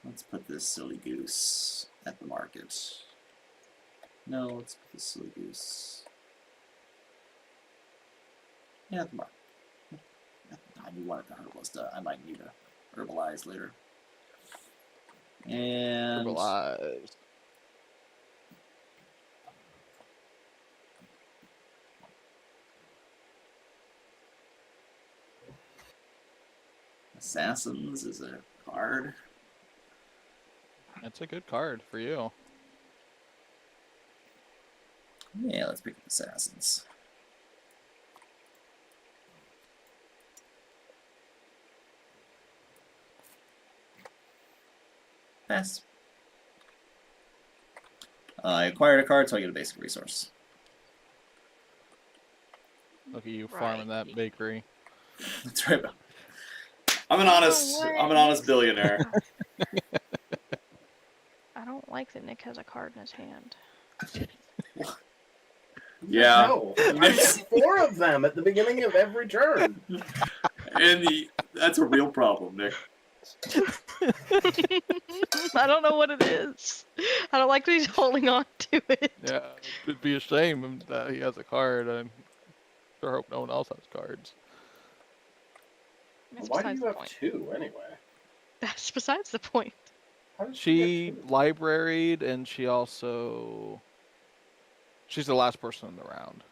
Let's put this silly goose at the market. No, let's put this silly goose. Yeah, at the market. I knew wanted the herbalist. I might need to herbalize later. And Herbalize. Assassins is a card. That's a good card for you. Yeah, let's pick up Assassins. Pass. I acquired a card, so I get a basic resource. Look at you farming that bakery. That's right. I'm an honest billionaire. I don't like that Nick has a card in his hand. Yeah. No, I have 4 of them at the beginning of every turn. And that's a real problem, Nick. I don't know what it is. I don't like that he's holding on to it. Yeah, it'd be a shame that he has a card. I sure hope no one else has cards. That's Why do besides you the have point. 2 anyway? That's besides the point. How did She get 2? libraried, and she's the last person in the round.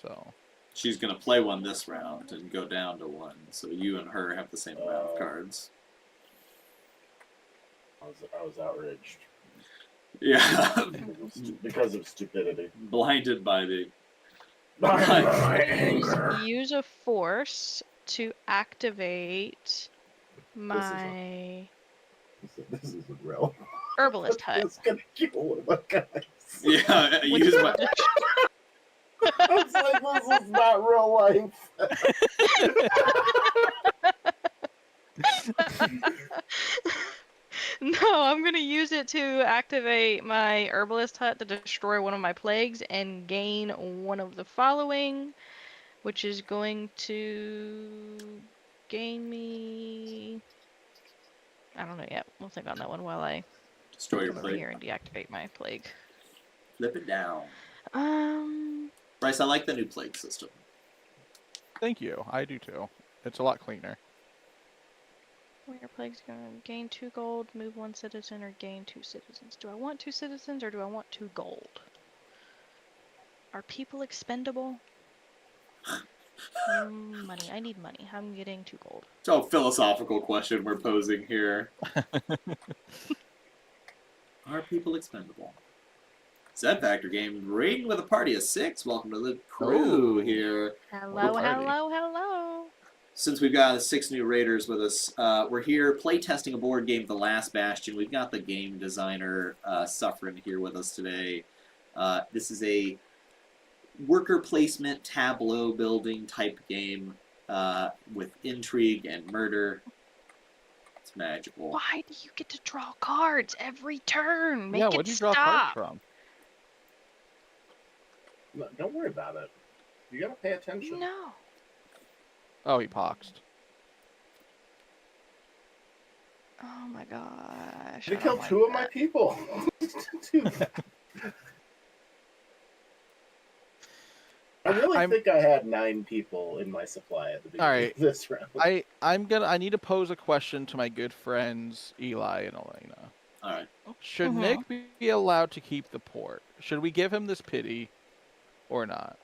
So She's gonna play one this round and go down to 1. So you and her have the same amount of cards. I was outraged. Yeah. Because of stupidity. Blinded by the My anger. Use a force to activate my This isn't real. herbalist hut. It's gonna kill one of my guys. Yeah, Which use is my I was like, this is not real life. No, I'm gonna use it to activate my herbalist hut to destroy one of my plagues and gain one of the following, which is going to gain me. I don't know yet. We'll think on that one while I destroy your come over plate. here and deactivate my plague. Flip it down. Um, Bryce, I like the new plague system. thank you. I do too. It's a lot cleaner. Winter plague's gonna gain 2 gold, move 1 citizen, or gain 2 citizens. Do I want 2 citizens or do I want 2 gold? Are people expendable? Money. I need money. I'm getting 2 gold. It's a philosophical question we're posing here. Are people expendable? Z Factor game raiding with a party of 6. Welcome to the crew here. Hello, party. hello, hello. since we've got 6 new raiders with us, we're here playtesting a board game, The Last Bastion. We've got the game designer Suffren here with us today. This is a worker placement, tableau building type game with intrigue and murder. It's magical. Why do you get to draw cards every turn? Make Yeah, it where do you draw stop. cards from? No, don't worry about it. You gotta pay attention. No. Oh, he poxed. Oh my gosh. You I don't killed like 2 of my that. people. Do that. I really think I had 9 people in my supply at the beginning of this round. I need to pose a question to my good friends Eli and Elena. All right. Should Nick be allowed to keep the port? Should we give him this pity or not?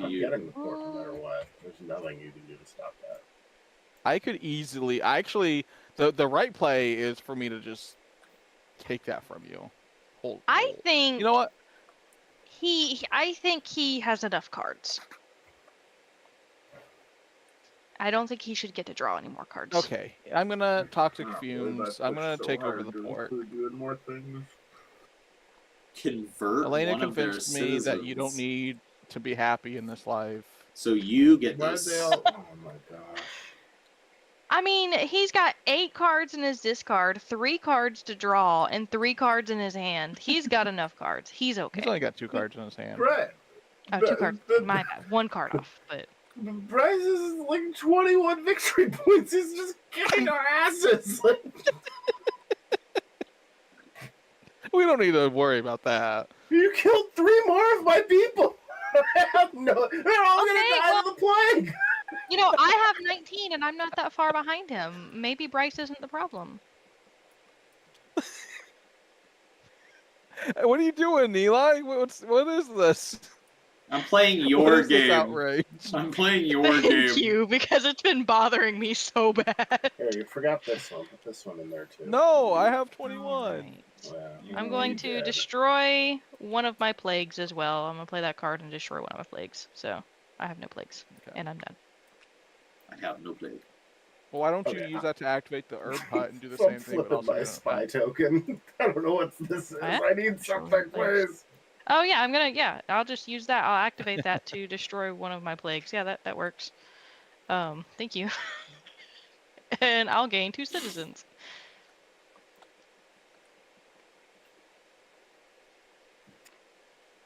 I'm getting the port no matter what. There's nothing you can do to stop that. I could easily... Actually, the right play is for me to just take that from you. I think... You know what? I think he has enough cards. I don't think he should get to draw any more cards. Okay, I'm gonna Toxic Fumes. I'm gonna take over the port. Doing more things. Convert Elena one of their convinced me that you don't citizens. need to be happy in this life. So you get Why this. they all... Oh my gosh. I mean, he's got 8 cards in his discard, 3 cards to draw, and 3 cards in his hand. He's got enough cards. He's okay. He's only got 2 cards in his hand. Right. Oh, 2 cards. My bad. 1 card off, but... Bryce is like 21 victory points. He's just kicking our asses. Like, We don't need to worry about that. you killed 3 more of my people. No, they're all gonna die of the plague. You know, I have 19, and I'm not that far behind him. Maybe Bryce isn't the problem. What are you doing, Eli? What is this? I'm playing What your is this game. outrage? I'm playing your Thank game. you, because it's been bothering me so bad. Here, you forgot this one. Put this one in there too. No, I have 21. Alright. Yeah, I'm going to did. destroy one of my plagues as well. I'm going to play that card and destroy one of my plagues. So, I have no plagues. Okay. And I'm done. I have no plague. Well, why don't you Okay. use that to activate the herb hut and do the So I'm same thing? But flipping also my do an spy effect? token. I don't know what this is. What? I need something, please. Oh, yeah, I'm going to, I'll just use that. I'll activate that to destroy one of my plagues. Yeah, that works. Thank you. And I'll gain 2 citizens.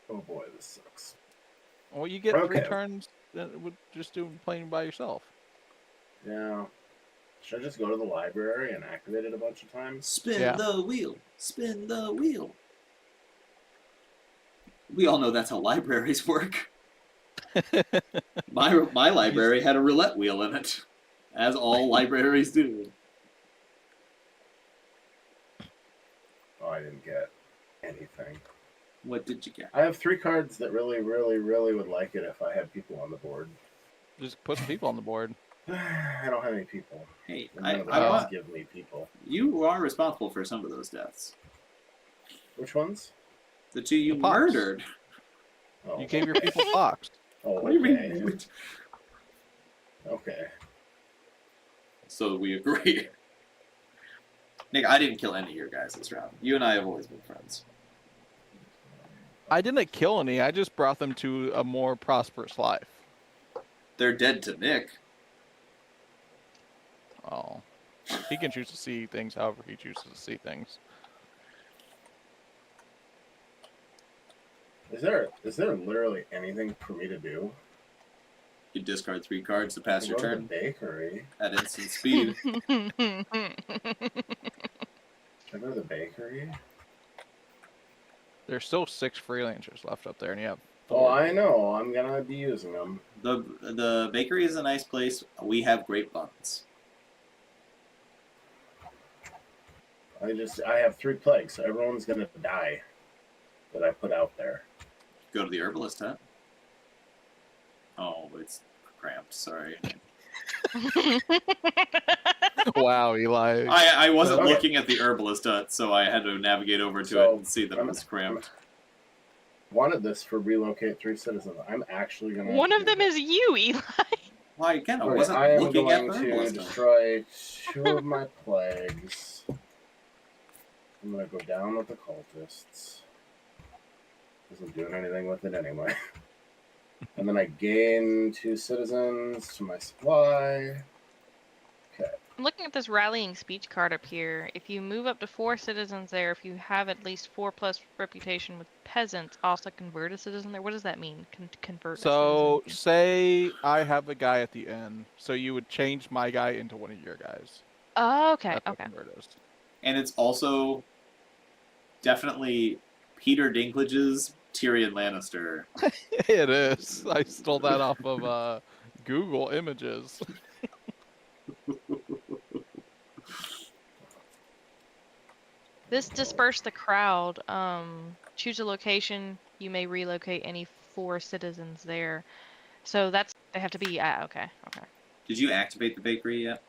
Oh boy, this sucks. Well, you get 3 Okay. turns with just doing playing by yourself. Yeah. Should I just go to the library and activate it a bunch of times? Spin Yeah. the wheel. Spin the wheel. We all know that's how libraries work. My library had a roulette wheel in it, as all libraries do. Oh, I didn't get anything. What did you get? I have 3 cards that really, really, really would like it if I had people on the board. Just put some people on the board. I don't have any people. Hey, And I none of the I guys want give me people. you are responsible for some of those deaths. Which ones? The 2 you The pox. murdered. Oh, You gave your people fox. oh, What do you okay. mean? Okay. So we agree. Nick, I didn't kill any of your guys this round. You and I have always been friends. I didn't kill any. I just brought them to a more prosperous life. They're dead to Nick. Oh, he can choose to see things however he chooses to see things. Is there literally anything for me to do? You discard 3 cards to pass I your go to the turn bakery. at instant speed. Should I go to the bakery? There's still 6 freelancers left up there, and you have Oh, 4. I know. I'm gonna be using them. The bakery is a nice place. We have great buns. I have 3 plagues, so everyone's gonna die that I put out there. Go to the herbalist hut. Oh, it's cramped. Sorry. Wow, Eli. I wasn't Okay. looking at the herbalist hut, so I had to navigate over to So, it and see that it was cramped. Wanted this for relocate 3 citizens. I'm actually gonna. One of do them that. is you, Eli. Well, again, I Okay, wasn't I am looking at going the to herbalist. destroy 2 of my plagues. I'm going to go down with the cultists. Isn't doing anything with it anyway. And then I gain 2 citizens to my supply. Okay. I'm looking at this rallying speech card up here. If you move up to 4 citizens there, if you have at least 4+ reputation with peasants, also convert a citizen there. What does that mean? Convert So a citizen? say I have a guy at the end, so you would change my guy into one of your guys. Oh, okay, That's what okay. convert is. And it's also definitely Peter Dinklage's Tyrion Lannister. It is. I stole that off of Google Images. This disperse the crowd. Choose a location. You may relocate any 4 citizens there. So they have to be okay. Did you activate the bakery yet?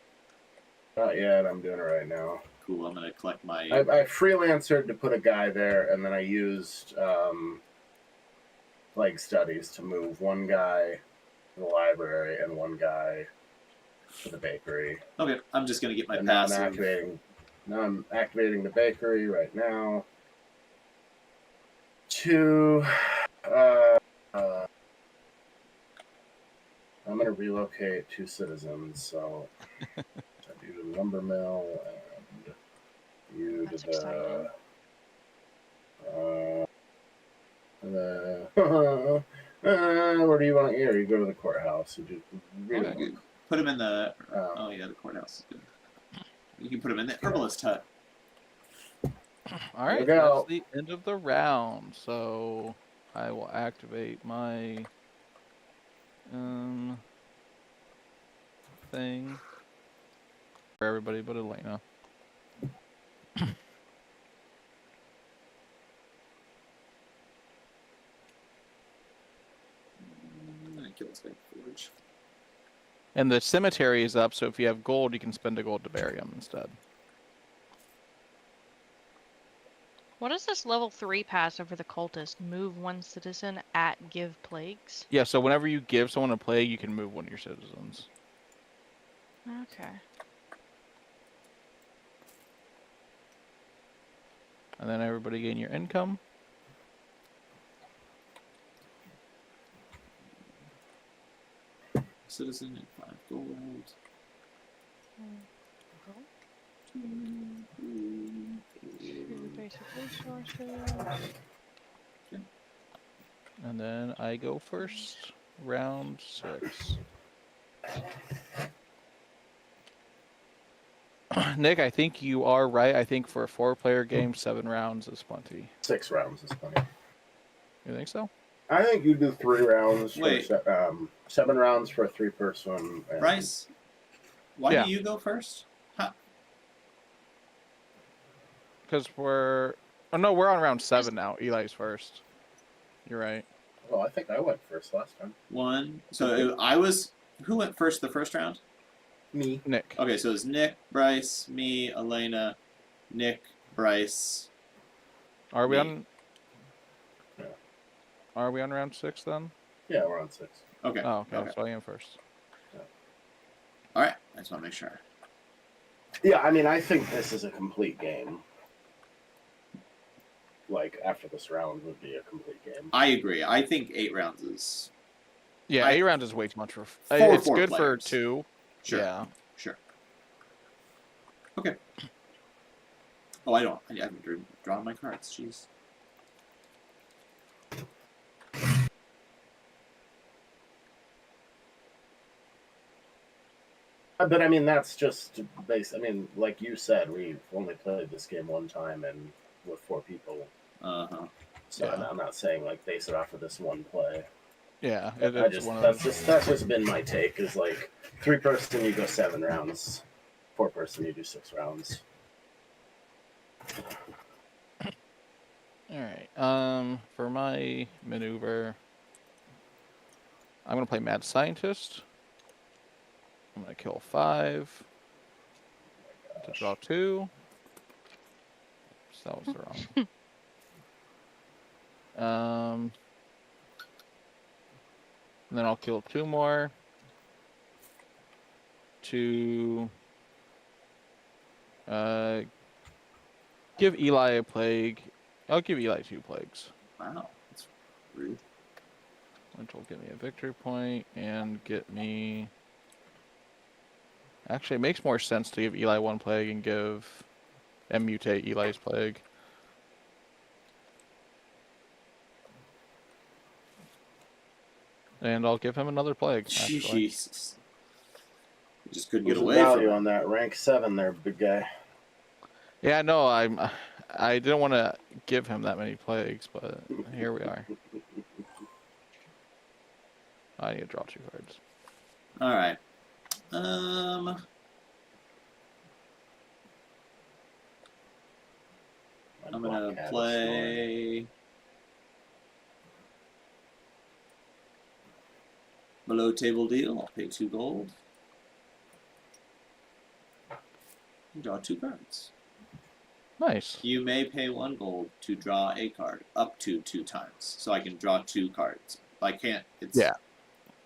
Not yet. I'm doing it right now. Cool. I'm gonna collect my. I freelancered to put a guy there, and then I used plague studies to move one guy to the library and one guy to the bakery. Okay, I'm just gonna get my And now passive. I'm activating the bakery right now. To I'm gonna relocate 2 citizens, so I do the lumber mill and you That's to exciting. where do you want to hear? You go to the courthouse. You do really Okay. Put him in the. Oh yeah, the courthouse is good. You can put him in the herbalist hut. All right, that's the end of the round. So I will activate my thing for everybody but Elena. Kill this guy forge. And the cemetery is up, so if you have gold, you can spend a gold to bury him instead. What is this level 3 pass over the cultist? Move 1 citizen at give plagues? Yeah, so whenever you give someone a plague, you can move one of your citizens. Okay. And then everybody gain your income. Citizen and 5 gold. Two basic resources. Okay. And then I go first. Round 6. Nick, I think you are right. I think for a 4-player game, 7 rounds is plenty. 6 rounds is plenty. You think so? I think you do 3 rounds. Wait. For 7 rounds for a 3-person. Bryce, why do you go first? Because we're... Oh, no, we're on round 7 now. Eli's first. You're right. Well, I think I went first last time. 1. So I was... Who went first the first round? Me. Nick. Okay, so it's Nick, Bryce, me, Elena, Nick, Bryce. Are we me. on... Yeah. Are we on round 6 then? Yeah, we're on 6. Okay. Oh, okay. So I am first. Yeah. Alright, I just want to make sure. Yeah, I mean, I think this is a complete game. Like, after this round would be a complete game. I agree. I think 8 rounds is... Yeah, 8 rounds is way too much for... For it's 4 good players. for 2. Sure. Yeah. Sure. Okay. Oh, I haven't drawn my cards. Jeez. But I mean, that's just base. I mean, like you said, we've only played this game one time and with 4 people. Uh-huh. So Yeah. I'm not saying like base it off of this one play. Yeah, that's just been my take. Is like 3-person you go 7 rounds, 4-person you do 6 rounds. All right. For my maneuver, I'm gonna play Mad Scientist. I'm gonna kill 5 to draw 2. So that was the wrong. And then I'll kill 2 more. to give Eli a plague. I'll give Eli 2 plagues, Wow, that's rude. which will get me a victory point and get me. Actually, it makes more sense to give Eli 1 plague and mutate Eli's plague. And I'll give him another plague. Actually. Jesus. You just couldn't What's get the away from value it. on that? Rank 7 there, big guy. Yeah, no, I didn't want to give him that many plagues, but here we are. I need to draw 2 cards. All right. I'm gonna play below table deal. I'll pay 2 gold. Draw 2 cards. Nice. You may pay 1 gold to draw a card up to 2 times. So I can draw 2 cards. If I can't, it's Yeah.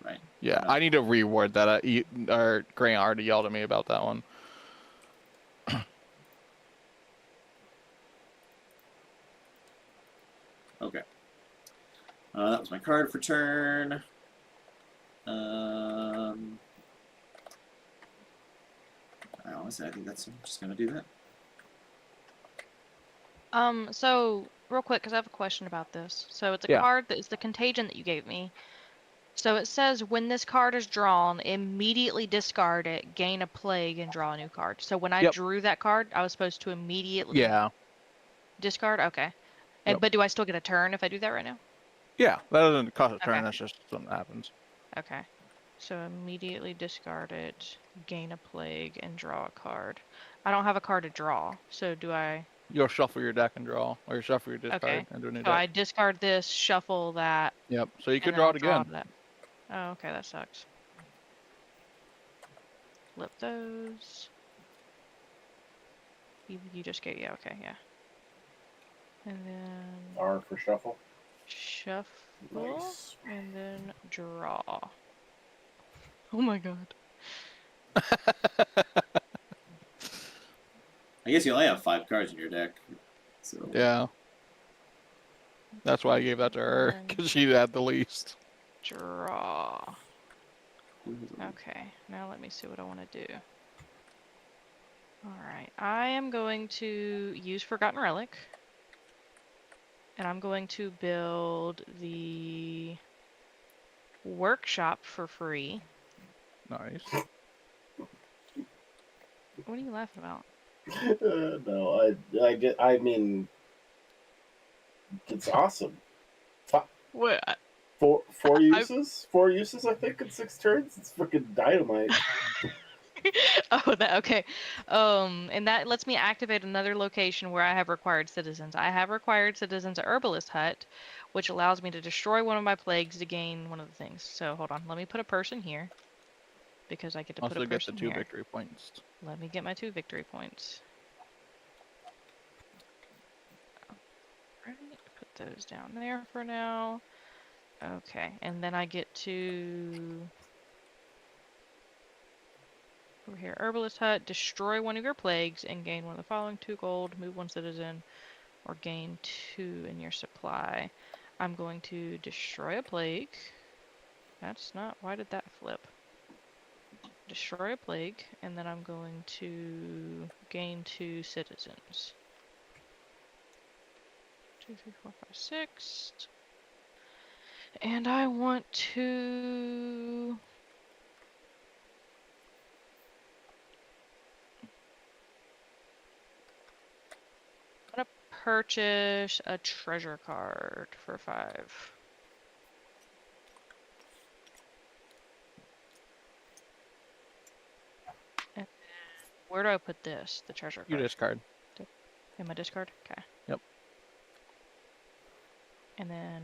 Right. Yeah, I need to reward that. Or Grant already yelled at me about that one. Okay. That was my card for turn. Honestly, I think I'm just gonna do that. So real quick, because I have a question about this. So it's a Yeah. card that is the contagion that you gave me. So it says when this card is drawn, immediately discard it, gain a plague, and draw a new card. So when I drew that card, I was supposed to immediately discard? Okay. And but do I still get a turn if I do that right now? Yeah, that doesn't cost a turn, Okay. that's just something that happens. Okay. So immediately discard it, gain a plague, and draw a card. I don't have a card to draw, so do I... You'll shuffle your deck and draw, or you shuffle your discard and do a new so deck. I discard this, shuffle that. Yep, so you could and draw I'll it again. That. Oh, okay, that sucks. Flip those. You just get, yeah, okay, yeah. And then... R for shuffle. Shuffle. Nice. And then draw. Oh my god. I guess you only have 5 cards in your deck. So Yeah. That's why I gave that to her, because she had the least. Draw. Okay, now let me see what I want to do. Alright, I am going to use Forgotten Relic. And I'm going to build the workshop for free. Nice. What are you laughing about? No, I mean, it's awesome. What? Four uses? 4 uses, I think, in 6 turns? It's freaking dynamite. Oh, that okay. And that lets me activate another location where I have required citizens. I have required citizens at Herbalist Hut, which allows me to destroy one of my plagues to gain one of the things. So hold on, let me put a person here. Because I get to put a person here. Also get the 2 victory points. Let me get my 2 victory points. Alright, put those down there for now. Okay, and then I get to... over here, Herbalist Hut, destroy one of your plagues and gain one of the following 2 gold, move 1 citizen, or gain 2 in your supply. I'm going to destroy a plague. That's not... why did that flip? Destroy a plague, and then I'm going to gain 2 citizens. 2, 3, 4, 5, 6. And I want to... I'm gonna purchase a treasure card for 5. And where do I put this? The treasure card? You discard. In my discard? Okay. Yep. And then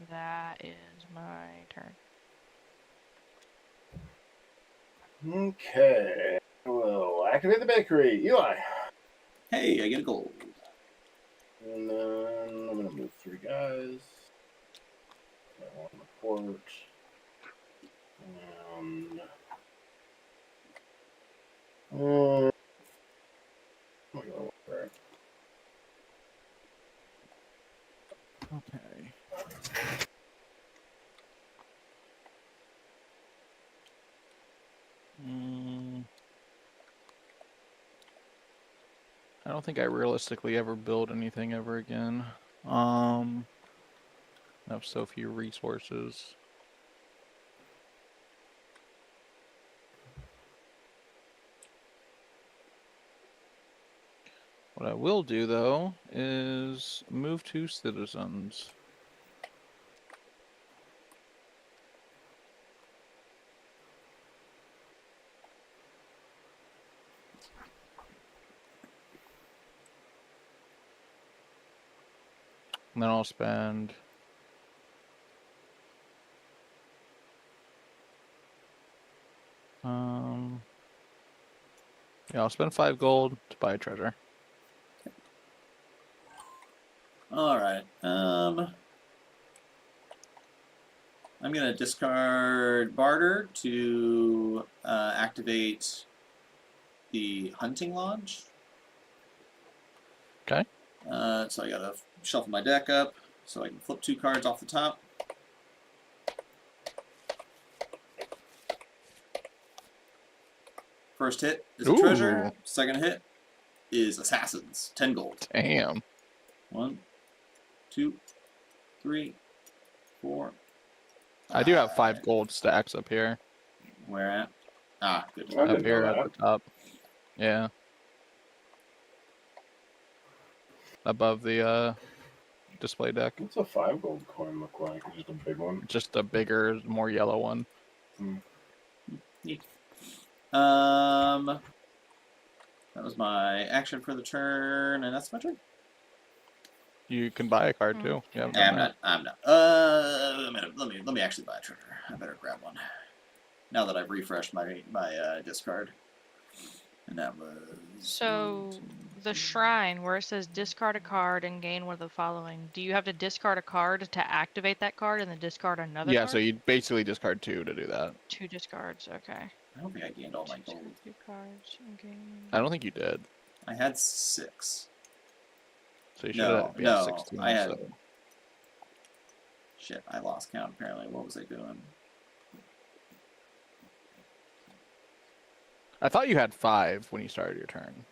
that is my turn. Okay. Well, activate the bakery. Eli. hey, I get a gold. And then I'm going to move 3 guys. Got 1 report. And I don't think I realistically ever build anything ever again. I have so few resources. What I will do, though, is move 2 citizens. And then I'll spend... Yeah, I'll spend 5 gold to buy a treasure. All right. I'm gonna discard barter to activate the hunting lodge. Okay. So I gotta shuffle my deck up so I can flip 2 cards off the top. First hit is a treasure. Ooh. Second hit is assassins. 10 gold. Damn. 1, 2, 3, 4. I do have 5 gold stacks up here. Where at? Ah, good. I Up didn't here know at that. the top. Yeah. Above the display deck. What's a 5 gold coin look like? Just a big one? Just a bigger, more yellow one. Neat. That was my action for the turn, and that's my turn. You can buy a card too. Yeah, I'm not. Let me actually buy a treasure. I better grab one. Now that I've refreshed my discard. And that was... So, the shrine, where it says discard a card and gain one of the following, do you have to discard a card to activate that card and then discard another Yeah, card? so you basically discard 2 to do that. 2 discards, okay. I don't think I gained all my gold. 2 cards and gain... I don't think you did. I had 6. So you should No, have no, 16. I had... So. Shit, I lost count apparently. What was I doing? I thought you had 5 when you started your turn.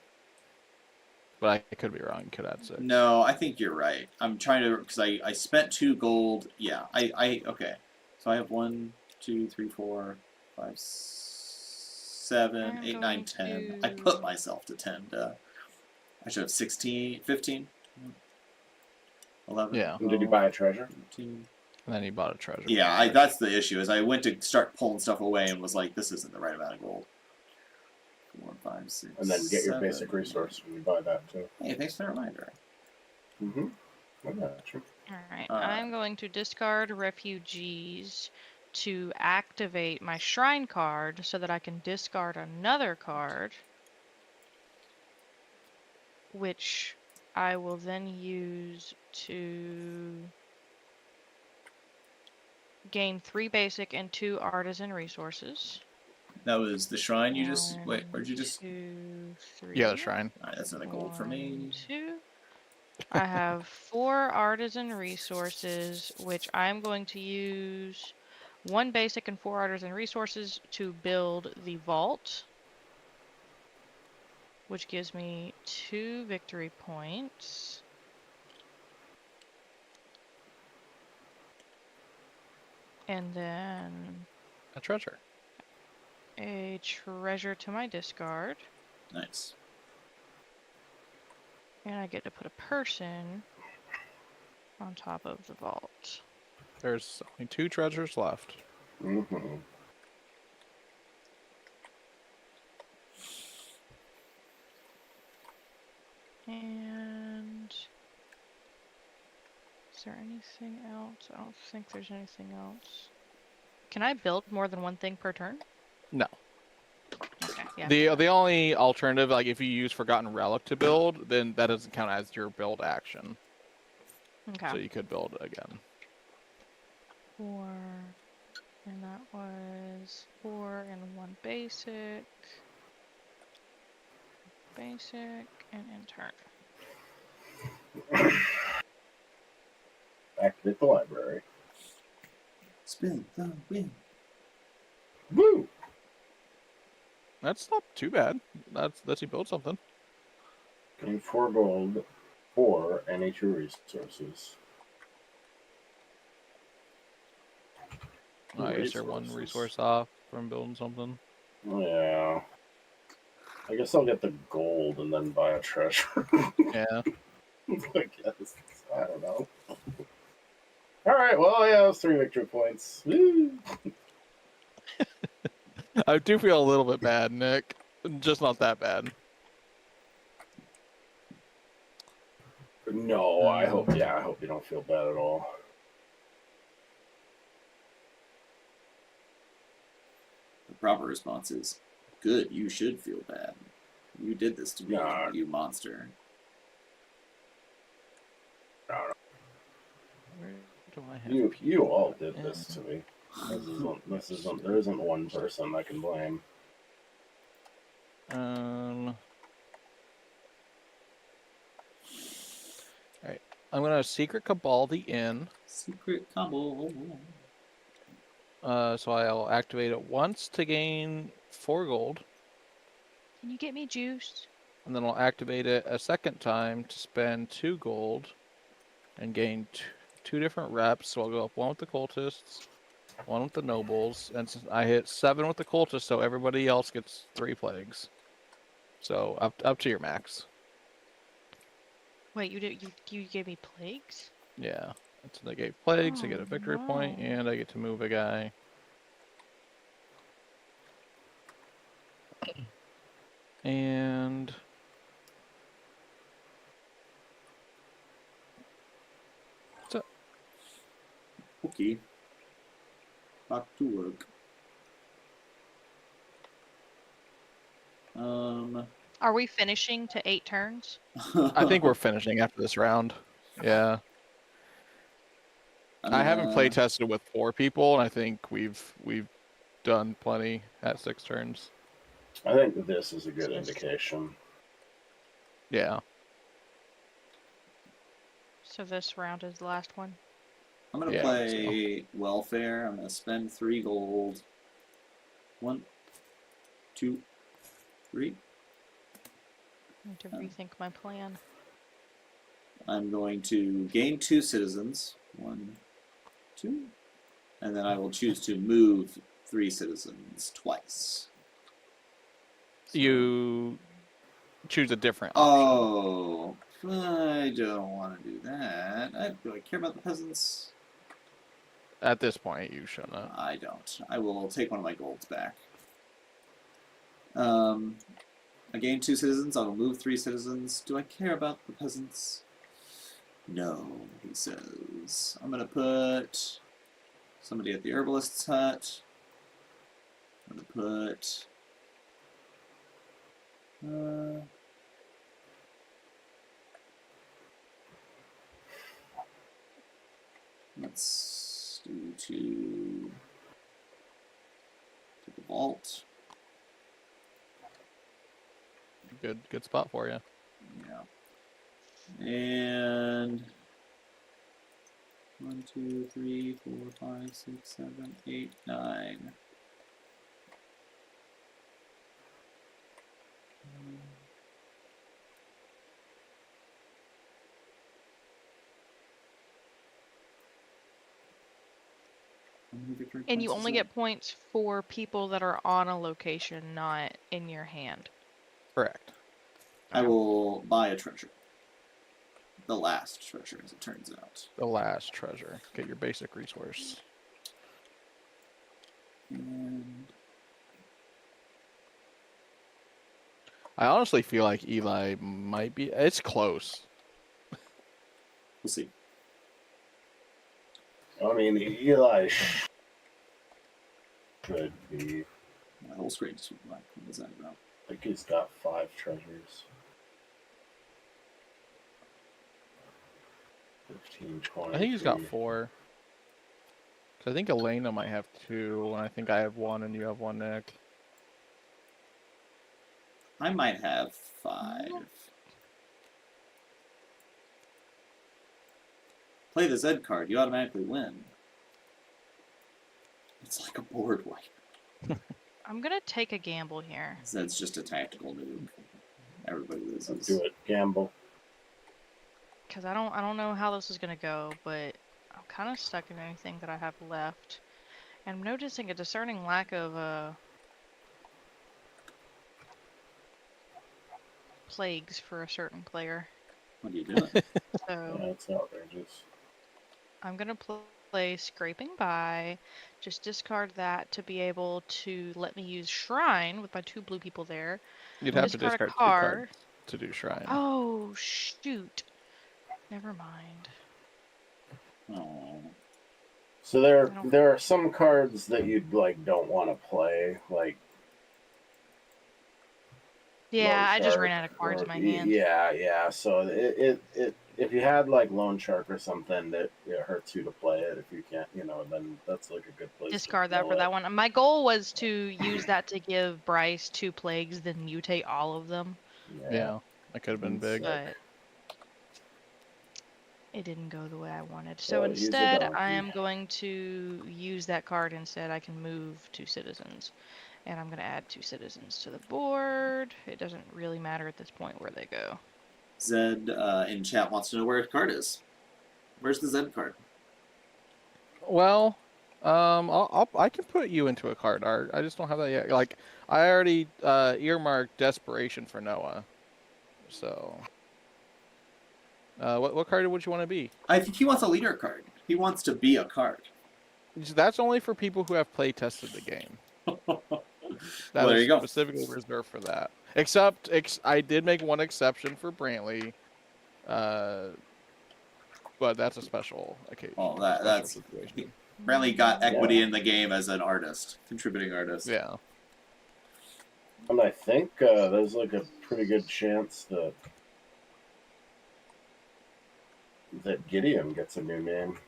But I could be wrong. You could add 6. No, I think you're right. I'm trying to... Because I spent 2 gold. Yeah, okay. So I have 1, 2, 3, 4, 5, 7, 8, 9, 10. I put myself to 10. I should have 16, 15, 11. Yeah. And did you buy a treasure? 13. And then you bought a treasure. Yeah, that's the issue. Is I went to start pulling stuff away and was like, this isn't the right amount of gold. 4, 5, 6. And then get your 7. basic resource when you buy that too. Hey, thanks for the reminder. Mm-hmm. I got you. Alright, I'm going to discard refugees to activate my shrine card so that I can discard another card, which I will then use to gain 3 basic and 2 artisan resources. That was the shrine you just... Wait, where'd you 1, just... 2, 3. Yeah, the shrine. Alright, that's another gold for me. 1, 2. I have 4 artisan resources, which I'm going to use 1 basic and 4 artisan resources to build the vault, which gives me 2 victory points. And then A treasure. a treasure to my discard. Nice. And I get to put a person on top of the vault. There's only 2 treasures left. Mm-hmm. And is there anything else? I don't think there's anything else. Can I build more than 1 thing per turn? No. Okay, yeah. The only alternative, like if you use Forgotten Relic to build, then that doesn't count as your build action. Okay. So you could build again. 4, and that was 4 and 1 basic. Basic and intern. Activate the library. Spin the wheel. Woo! That's not too bad. That's you build something. Gain 4 gold or any 2 resources. I guess they're one resource off from building something. Yeah. I guess I'll get the gold and then buy a treasure. Yeah. I guess. I don't know. Alright, well, yeah, that's 3 victory points. Woo! I do feel a little bit bad, Nick. Just not that bad. No, I hope you don't feel bad at all. The proper response is, good, you should feel bad. You did this to me, Nah. you monster. Where do I have You all did this to me. There isn't one person I can blame. Alright. I'm gonna secret cabal the inn. Secret combo. So I'll activate it once to gain 4 gold. Can you get me juice? And then I'll activate it a second time to spend 2 gold and gain 2 different reps. So I'll go up 1 with the cultists, 1 with the nobles, and since I hit 7 with the cultists, so everybody else gets 3 plagues. So up to your max. Wait, you gave me plagues? Yeah. So I gave plagues, I get a Oh, victory point, no. and I get to move a guy. And Okay. Back to work. Are we finishing to 8 turns? I think we're finishing after this round. Yeah. I haven't play tested with 4 people, and I think we've done plenty at 6 turns. I think this is a good indication. Yeah. So this round is the last one? I'm going to play welfare. I'm going to spend 3 gold. 1, 2, 3. I need to rethink my plan. I'm going to gain 2 citizens. 1, 2. And then I will choose to move 3 citizens twice. So you choose a different option. Oh, I don't want to do that. Do I care about the peasants? At this point, you shouldn't. I don't. I will take one of my golds back. I gain 2 citizens. I will move 3 citizens. Do I care about the peasants? No, he says. I'm going to put somebody at the herbalist's hut. I'm going to put... let's do to the vault. Good spot for you. Yeah. And 1, 2, 3, 4, 5, 6, 7, 8, 9. And you only get points for people that are on a location, not in your hand. Correct. I will buy a treasure. The last treasure, as it turns out. The last treasure. Get your basic resource. And I honestly feel like Eli might be... It's close. we'll see. I mean, Eli should be. My whole screen just went blank. What was that about? I think he's got 5 treasures. 15, 20. I think he's got 4. Because I think Elena might have 2, and I think I have 1, and you have 1, Nick. I might have 5. Play the Z card, you automatically win. It's like a board wipe. I'm gonna take a gamble here. Zed's just a tactical nuke. Everybody loses. Let's do it. Gamble. Because I don't know how this is gonna go, but I'm kind of stuck in anything that I have left. And I'm noticing a discerning lack of plagues for a certain player. What are you doing? So That's outrageous. I'm gonna play Scraping By, just discard that to be able to let me use Shrine with my 2 blue people there. You'd have to Discard a discard 2 card. cards to do Shrine. Oh shoot! Never mind. Oh. So I don't- there are some cards that you'd like don't want to play, like Yeah, Loan I just Shark ran out of cards or- in my hand. Yeah. So it if you had like Loan Shark or something that it hurts you to play it. If you can't, then that's like a good place. Discard to that for mill that it. one. My goal was to use that to give Bryce 2 plagues, then mutate all of them, Yeah, that could have been big. but it didn't go the way I wanted. So Well, use a instead, donkey. I am going to use that card instead. I can move 2 citizens, and I'm going to add 2 citizens to the board. It doesn't really matter at this point where they go. Zed in chat wants to know where his card is. Where's the Zed card? Well, I can put you into a card art. I just don't have that yet. Like, I already earmarked Desperation for Noah. So, what card would you want to be? I think he wants a leader card. He wants to be a card. That's only for people who have play tested the game. Well, That there is you go. specifically reserved for that. Except, I did make one exception for Brantley. But that's a special occasion. Oh, special that's situation. Brantley got equity in the game as an artist, contributing artist. Yeah. And I think there's like a pretty good chance that Gideon gets a new name.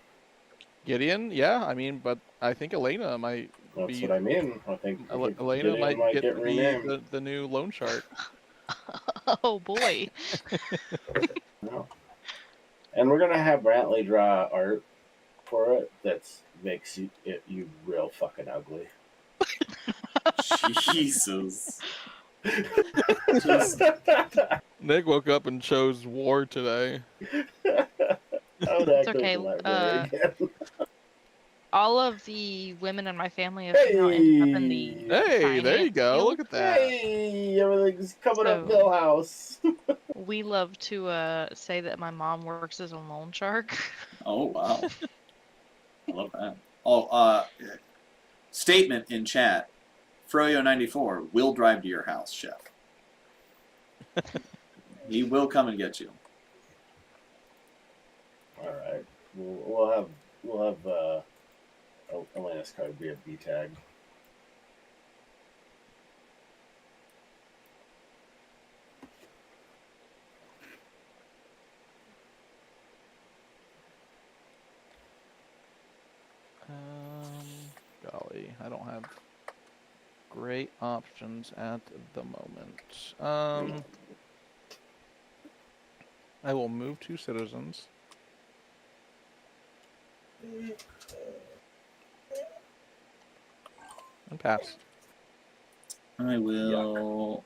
Gideon, yeah, I mean, but I think Elena might That's be. what I mean. I think Elena Gideon might get renamed. the new loan shark. Oh boy. No. And we're gonna have Brantley draw art for it that makes you real fucking ugly. Jesus. Just, Nick woke up and chose war today. I would It's act okay, like the library again. All of the women in my family have now ended up in the Hey, there you finance go. field. Look at that. Hey, everything's coming up So- Millhouse. We love to say that my mom works as a loan shark. oh, wow. I love that. Oh, statement in chat. Froyo94 will drive to your house, chef. He will come and get you. All right, we'll have Elena's card be a B tag. Golly, I don't have great options at the moment. I will move 2 citizens. And pass. I will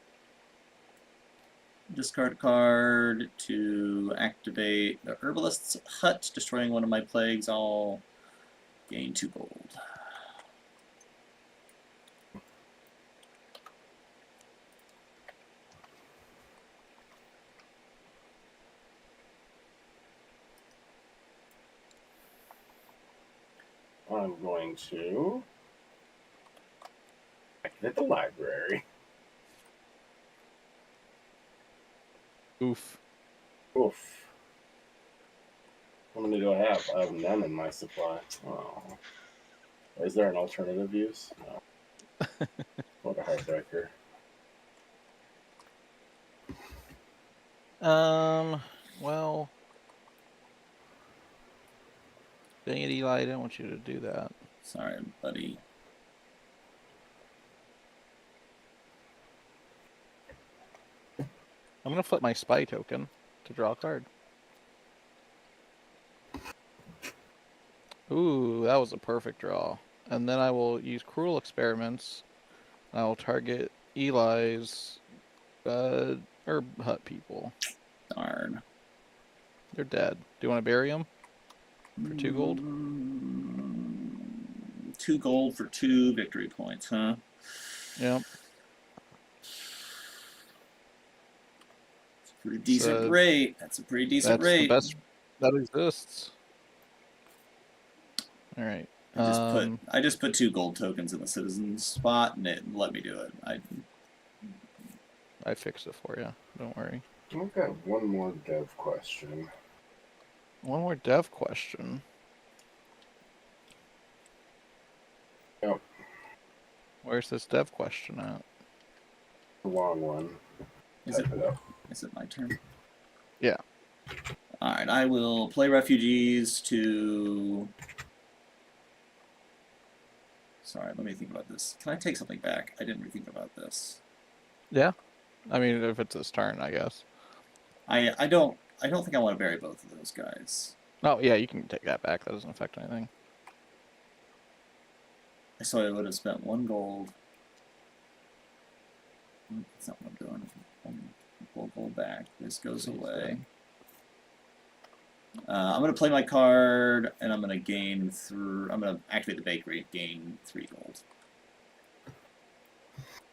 discard a card to activate the Herbalist's Hut, destroying one of my plagues. I'll gain 2 gold. I'm going to at the library. Oof. Oof. How many do I have? I have none in my supply. Oh. Is there an alternative use? No. What a heartbreaker. Well. Dang it, Eli, I didn't want you to do that. Sorry, buddy. I'm gonna flip my spy token to draw a card. Ooh, that was a perfect draw. And then I will use Cruel Experiments. I will target Eli's herb hut people. Darn. They're dead. Do you want to bury them for 2 gold? 2 gold for 2 victory points, huh? Yep. It's a pretty decent rate. That's a pretty decent That's rate. the best that exists. All right. I just put 2 gold tokens in the citizen spot, and it let me do it. I fixed it for you. Don't worry. I've got one more dev question. One more dev question. Yep. Where's this dev question at? A long one. Is Type it up. it my turn? Yeah. Alright, I will play refugees to... Sorry, let me think about this. Can I take something back? I didn't think about this. Yeah. I mean, if it's his turn, I guess. I don't think I want to bury both of those guys. Oh, yeah, you can take that back. That doesn't affect anything. So I would have spent 1 gold. That's not what I'm doing. Pull gold back. This goes away. I'm going to play my card, and I'm going to gain through... I'm going to activate the bakery, gain 3 gold.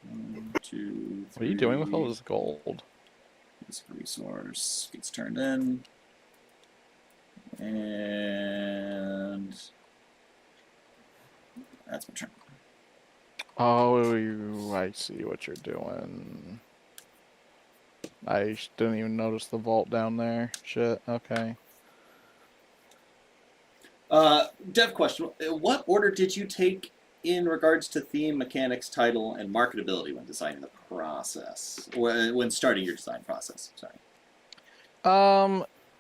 1, 2, 3. What are you doing with all this gold? This resource gets turned in. And... That's my turn. Oh, I see what you're doing. I didn't even notice the vault down there. Shit, okay. Dev question. What order did you take in regards to theme, mechanics, title, and marketability when designing the process? Or when starting your design process, sorry.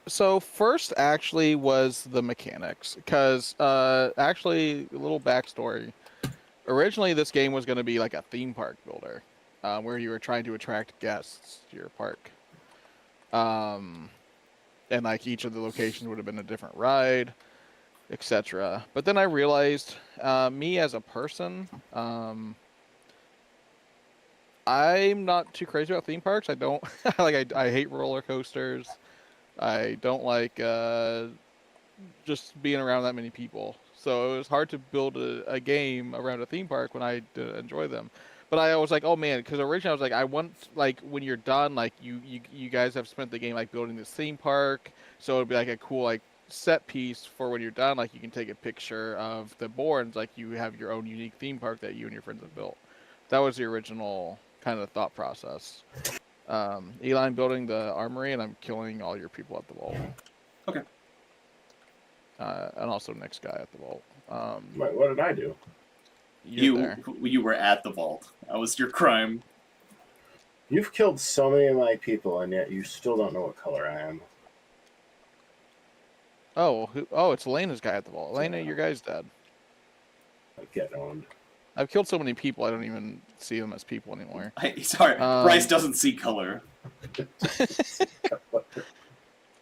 So first actually was the mechanics. Because, actually, a little backstory. Originally, this game was going to be like a theme park builder. Where you were trying to attract guests to your park. And like each of the locations would have been a different ride, etc. But then I realized, me as a person, I'm not too crazy about theme parks. I don't I hate roller coasters. I don't like just being around that many people. So it was hard to build a game around a theme park when I didn't enjoy them. But I was like, oh man, because originally I was like, I want, like, when you're done, like, you guys have spent the game, like, building this theme park, so it'd be, like, a cool, like, set piece for when you're done, like, you can take a picture of the boards, like, you have your own unique theme park that you and your friends have built. That was the original kind of thought process. Eli, I'm building the armory, and I'm killing all your people at the vault. Okay. And also next guy at the vault. Wait, what did I do? You were at the vault. That was your crime. You've killed so many of my people, and yet you still don't know what color I am. Oh, it's Elena's guy at the vault. Elena, your guy's dead. I get owned. I've killed so many people, I don't even see them as people anymore. Sorry, Bryce doesn't see color.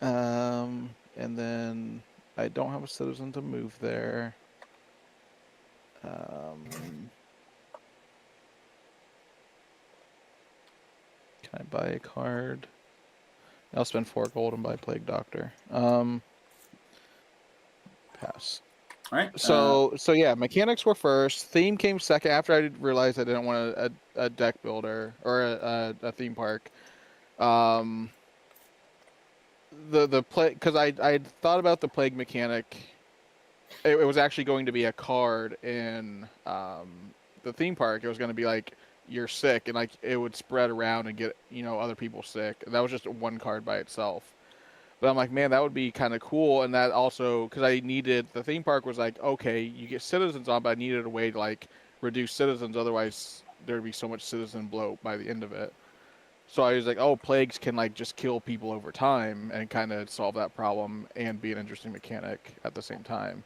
And then I don't have a citizen to move there. Can I buy a card? I'll spend 4 gold and buy Plague Doctor. Pass. All right. So yeah, mechanics were first. Theme came second after I realized I didn't want a deck builder or a theme park. The plague, because I thought about the plague mechanic. It was actually going to be a card in the theme park. It was going to be like, you're sick, and like it would spread around and get other people sick. That was just one card by itself. But I'm like, man, that would be kind of cool. And that also, because I needed, the theme park was like, okay, you get citizens on, but I needed a way to like reduce citizens. Otherwise, there'd be so much citizen bloat by the end of it. So I was like, oh, plagues can like just kill people over time and kind of solve that problem and be an interesting mechanic at the same time.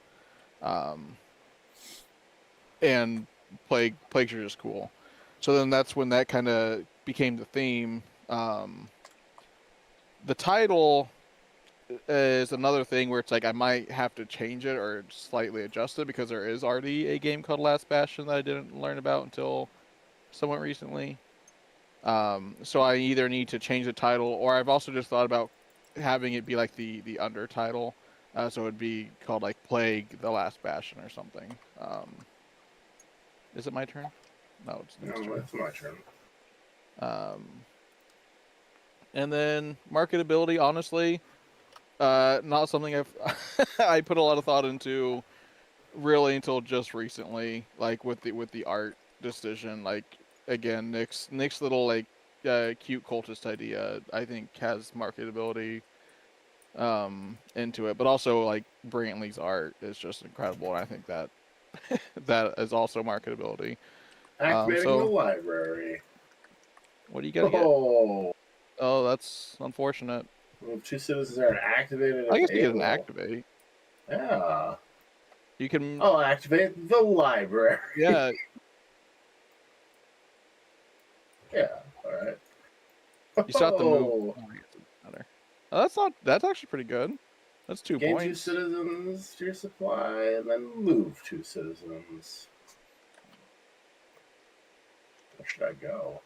And plagues are just cool. So then that's when that kind of became the theme. The title is another thing where it's like I might have to change it or slightly adjust it because there is already a game called Last Bastion that I didn't learn about until somewhat recently. So I either need to change the title, or I've also just thought about having it be like the under title. So it'd be called like Plague: The Last Bastion or something. Is it my turn? No, it's Nick's No, turn. it's my turn. And then marketability, honestly, not something I put a lot of thought into really until just recently, like with the art decision. Like again, Nick's little like cute cultist idea, I think has marketability into it, but also like Brantley's art is just incredible, and I think that that is also marketability. Activating the So library. what do you gotta get? Oh, Oh, that's unfortunate. move 2 citizens are activated. I If guess you get an able. activate. Yeah. You can. I'll activate the library. Yeah. Yeah. All right. You still have to move. Oh. Oh, I guess it doesn't matter. Oh, that's not. That's actually pretty good. That's 2 Gain points. 2 citizens to your supply, and then move 2 citizens. Where should I go?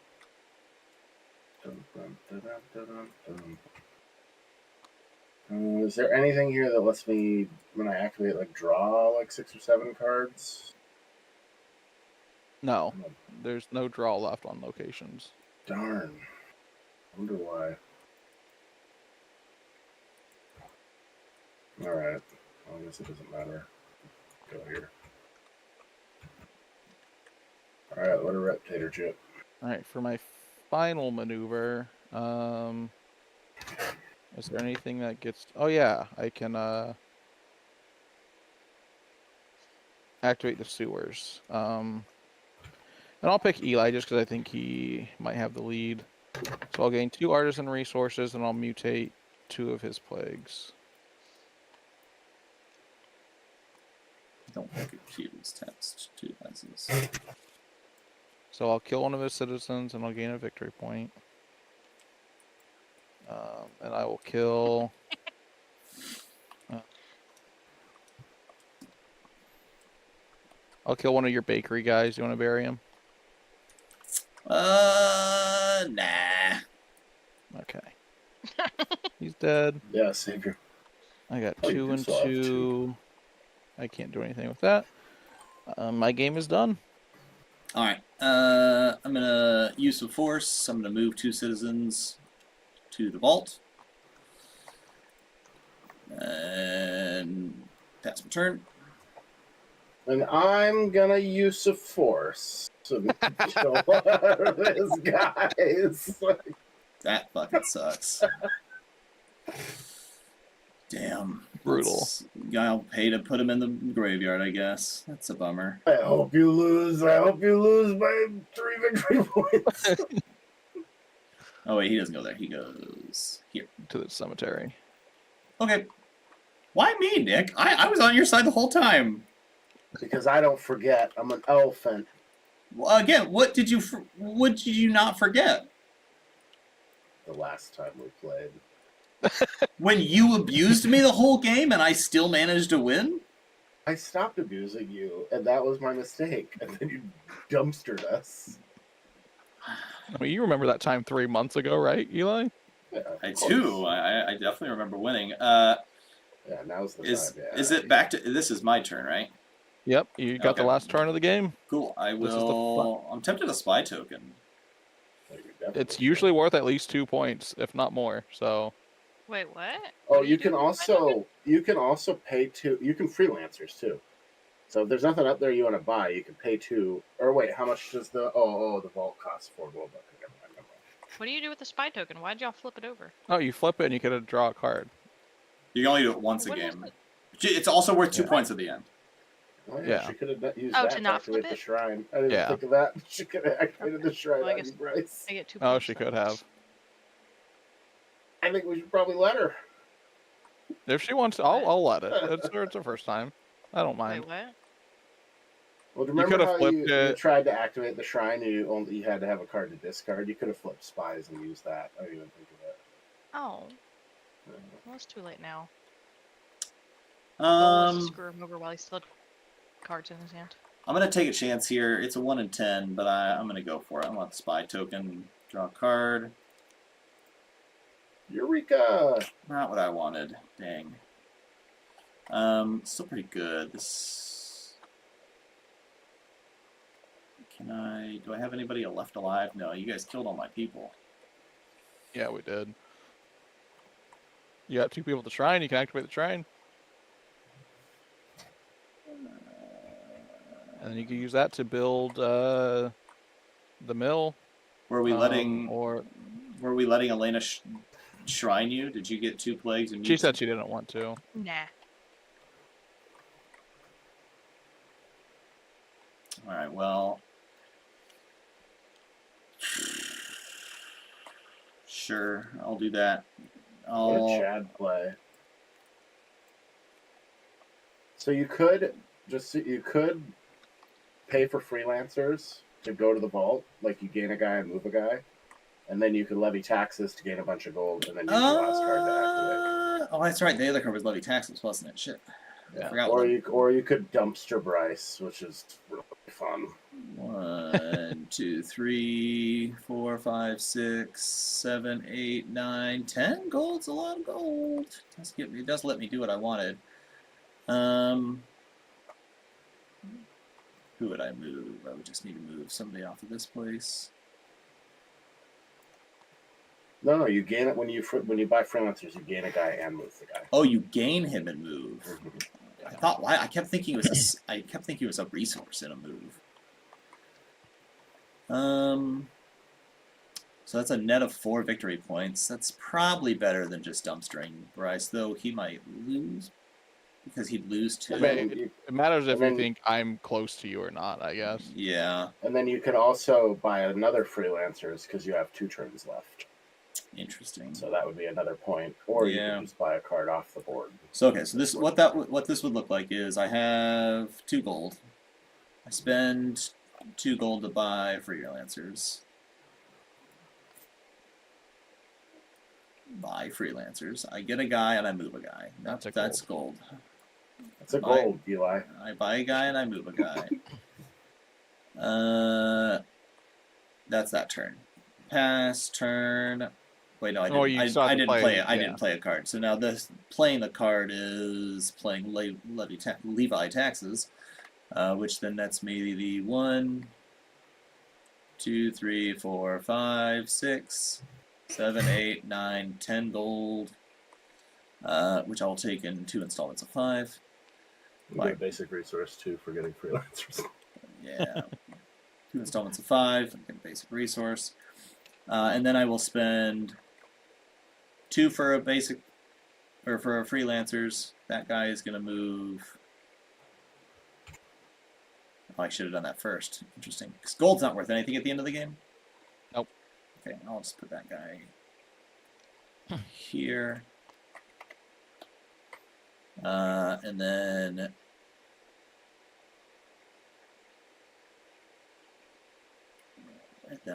Dun, dun, dun, dun, dun, dun. Is there anything here that lets me, when I activate, like draw like 6 or 7 cards? No, there's no draw left on locations. Darn. Wonder why. Alright. Well, I guess it doesn't matter. Go here. Alright, what a reptator chip. All right, for my final maneuver, is there anything that gets? Oh yeah, I can activate the sewers. And I'll pick Eli just because I think he might have the lead. So I'll gain 2 artisan resources, and I'll mutate 2 of his plagues. Don't look at Cube's text. 2 lenses. So I'll kill one of his citizens, and I'll gain a victory point. And I will kill. I'll kill one of your bakery guys. You want to bury him? Nah. Okay. He's dead. Yeah, Savior. I got Oh, you 2 do and still have 2. two. I can't do anything with that. My game is done. All right. I'm gonna use some force. I'm gonna move 2 citizens to the vault, and that's my turn. And I'm gonna use a force to kill one of his guys. That fucking sucks. Damn. Brutal. I'll pay to put him in the graveyard, I guess. That's a bummer. I hope you lose. I hope you lose by 3 victory points. Oh wait, he doesn't go there. He goes here. To the cemetery. Okay. Why me, Nick? I was on your side the whole time. Because I don't forget. I'm an elephant. Well, again, what did you not forget? The last time we played. When you abused me the whole game and I still managed to win? I stopped abusing you, and that was my mistake. And then you dumpstered us. I mean, you remember that time 3 months ago, right, Eli? Yeah, I of course. do. I definitely remember winning. Yeah, now's the Is time. Yeah. is it back to? This is my turn, right? Yep, you got the Okay. last turn of the game. Cool. I This is the will. I'm tempted to spy token. It's usually worth at least 2 points, if not more. So Wait, what? Oh, What do you do can with my token? also pay 2. You can freelancers too. So if there's nothing up there you want to buy, you can pay 2. Or wait, how much does the the vault cost? 4 gold. Okay, never mind. What do you do with the spy token? Why'd y'all flip it over? oh, you flip it and you get to draw a card. You can only do it once a When was game. it? It's also worth 2 Yeah. points at the end. Oh yeah, Yeah. she could have used Oh, that to to not activate flip the it? shrine. I didn't Yeah. think of that. She could have activated the shrine Well, I on guess- you, Bryce. I get 2 Oh, points. she then. could have. I think we should probably let her. If she wants, I'll let it. It's her first time. I don't Wait, mind. what? Well, do you You remember could've how flipped you it. tried to activate the shrine and you had to have a card to discard? You could have flipped spies and used that. I didn't even think of it. Oh, well, it's too late now. Um, Goal is to screw him over while he still had cards in his hand. I'm gonna take a chance here. It's a 1 in 10, but I'm gonna go for it. I want the spy token. Draw a card. Eureka! Not what I wanted. Dang. Still pretty good. This. Can I? Do I have anybody left alive? No, you guys killed all my people. Yeah, we did. You got 2 people at the shrine. You can activate the shrine, and then you can use that to build the mill. Were we letting? Or Were we letting Elena shrine you? Did you get 2 plagues and she said she didn't want to. Nah. All right. Well. Sure, I'll do that. What did Chad play? So you could pay for freelancers to go to the vault, like you gain a guy and move a guy, and then you could levy taxes to gain a bunch of gold, and then use your last card to activate. Oh, that's right. The other card was levy taxes, wasn't it? Shit. Yeah. I forgot. Or you could dumpster Bryce, which is really fun. 1, 2, 3, 4, 5, 6, 7, 8, 9, 10 gold's a lot of gold. It does let me do what I wanted. Who would I move? I would just need to move somebody off of this place. No, you gain it when you buy freelancers. You gain a guy and move the guy. Oh, you gain him and move. Mm-hmm. I kept thinking it was a resource in a move. So that's a net of 4 victory points. That's probably better than just dumpstering Bryce, though he might lose because he'd lose 2. I mean, it matters if you think I'm close to you or not, I guess. Yeah. And then you can also buy another freelancers because you have 2 turns left. Interesting. So that would be another point, or you Yeah. can just buy a card off the board. So okay, so this what this would look like is I have 2 gold. I spend 2 gold to buy freelancers. Buy freelancers. I get a guy and I move a guy. That's gold. That's a gold, Eli. I buy a guy and I move a guy. That's that turn. Pass turn. Wait, no, I didn't. I didn't play it. I didn't play a card. So now this playing the card is playing Levi taxes, which then nets me the 1, 2, 3, 4, 5, 6, 7, 8, 9, 10 gold, which I'll take in 2 installments of 5. You get a basic resource too for getting freelancers. Yeah, 2 installments of 5. I get a basic resource, and then I will spend 2 for a basic, or for a freelancers. That guy is going to move. Oh, I should have done that first. Interesting. Because gold's not worth anything at the end of the game. Nope. Okay, I'll just put that guy here. And then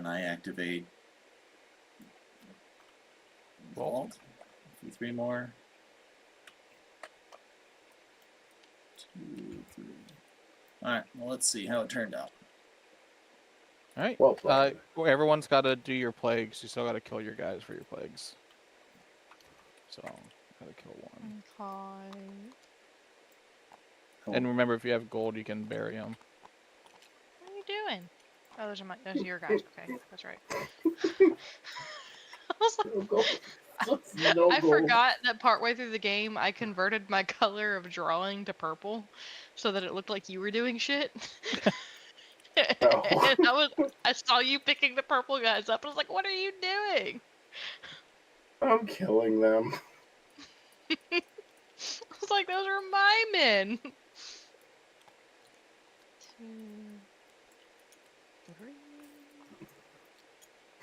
I activate Vault. 3 more. 2, 3. Alright, well, let's see how it turned out. Alright. Well played. Everyone's got to do your plagues. You still got to kill your guys for your plagues. So, got to kill 1. Okay. Cool. And remember, if you have gold, you can bury them. What are you doing? Oh, those are your guys. Okay, that's right. I was like, No gold. No I gold. forgot that partway through the game I converted my color of drawing to purple so that it looked like you were doing shit. Oh. And I saw you picking the purple guys up. I was like, what are you doing? I'm killing them. I was like, those are my men. 2,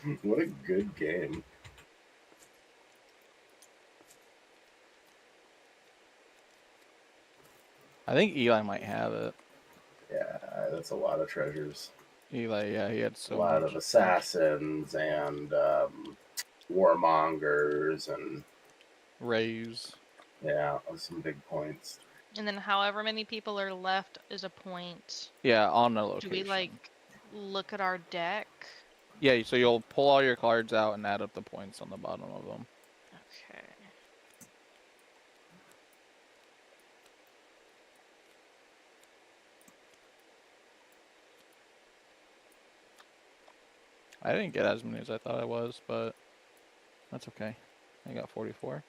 3. What a good game. I think Eli might have it. Yeah, that's a lot of treasures. Eli, yeah, he had A lot much. of assassins and warmongers and Rays. yeah, some big points. And then however many people are left is a point. Yeah, on the Do location. we like look at our deck Yeah, so you'll pull all your cards out and add up the points on the bottom of them. Okay. I didn't get as many as I thought I was, but that's okay. I got 44.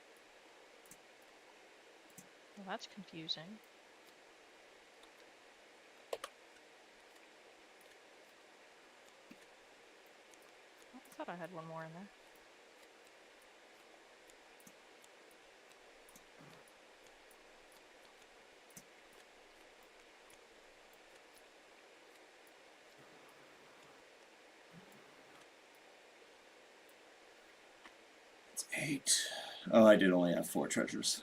Well, that's confusing. I thought I had one more in there. It's 8. Oh, I did only have 4 treasures.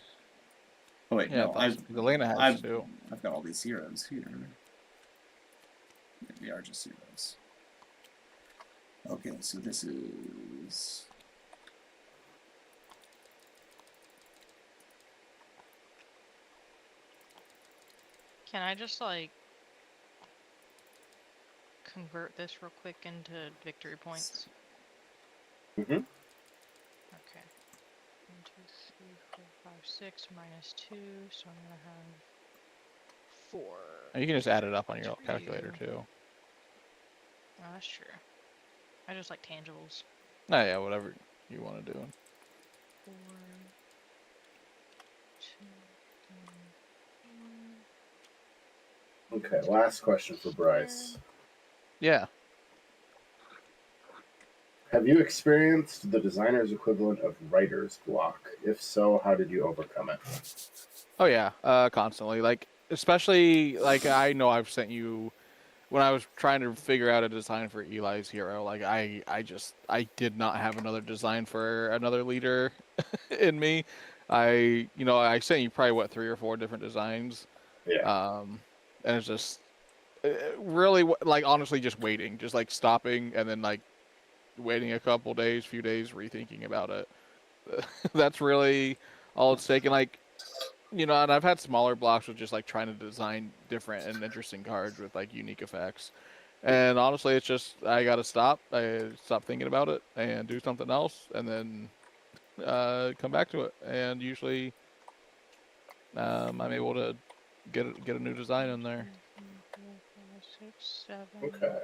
Oh wait, Yeah, no, Elena has 2. I've got all these zeros here. They are just zeros. Okay, so this is... Can I just, like, convert this real quick into victory points? Mm-hmm. Okay. 1, 2, 3, 4, 5, 6 minus 2, so I'm gonna have 4. You can just add it up on That's your for calculator you. too. Oh, that's true. I just like tangibles. Oh yeah, whatever you want to do. 4, 2, 3, 4. Okay, last question for Bryce. Yeah. Have you experienced the designer's equivalent of writer's block? If so, how did you overcome it? Oh yeah, constantly. Like, especially, like, I know I've sent you, when I was trying to figure out a design for Eli's hero, like, I did not have another design for another leader in me. I sent you probably, what, 3 or 4 different designs? Yeah. And it's just, really, like, honestly, just waiting. Just, like, stopping, and then, like, waiting a few days, rethinking about it. That's really all it's taken. Like, and I've had smaller blocks with just like trying to design different and interesting cards with like unique effects. And honestly, it's just I gotta stop. I stop thinking about it and do something else, and then come back to it. And usually, I'm able to get a new design in there. 2, 3, 4, 5, 6, 7. Okay.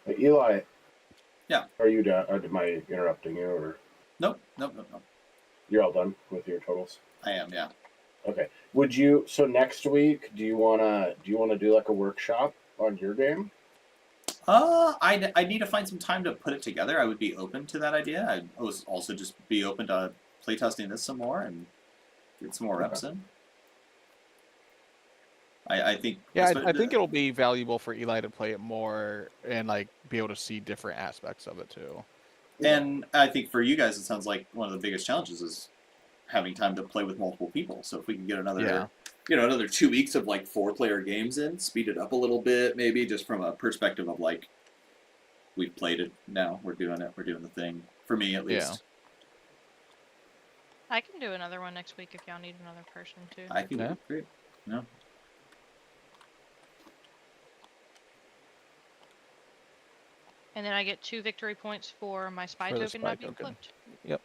Hey, Eli. Yeah. Are you done? Am I interrupting you, or Nope. you're all done with your totals? I am, yeah. Okay. Would you? So next week, do you wanna do like a workshop on your game? I need to find some time to put it together. I would be open to that idea. I'd also just be open to playtesting this some more and get some more reps in. I think... Yeah, I think it'll be valuable for Eli to play it more and like be able to see different aspects of it too. And I think for you guys, it sounds like one of the biggest challenges is having time to play with multiple people. So if we can get another, another 2 weeks of like 4-player games in, speed it up a little bit, maybe just from a perspective of like, we've played it now, we're doing it, we're doing the thing. For me, at least. I can do another one next week if y'all need another person too. I think it'd be great. Yeah. And then I get 2 victory points for my spy token not being flipped. Yep.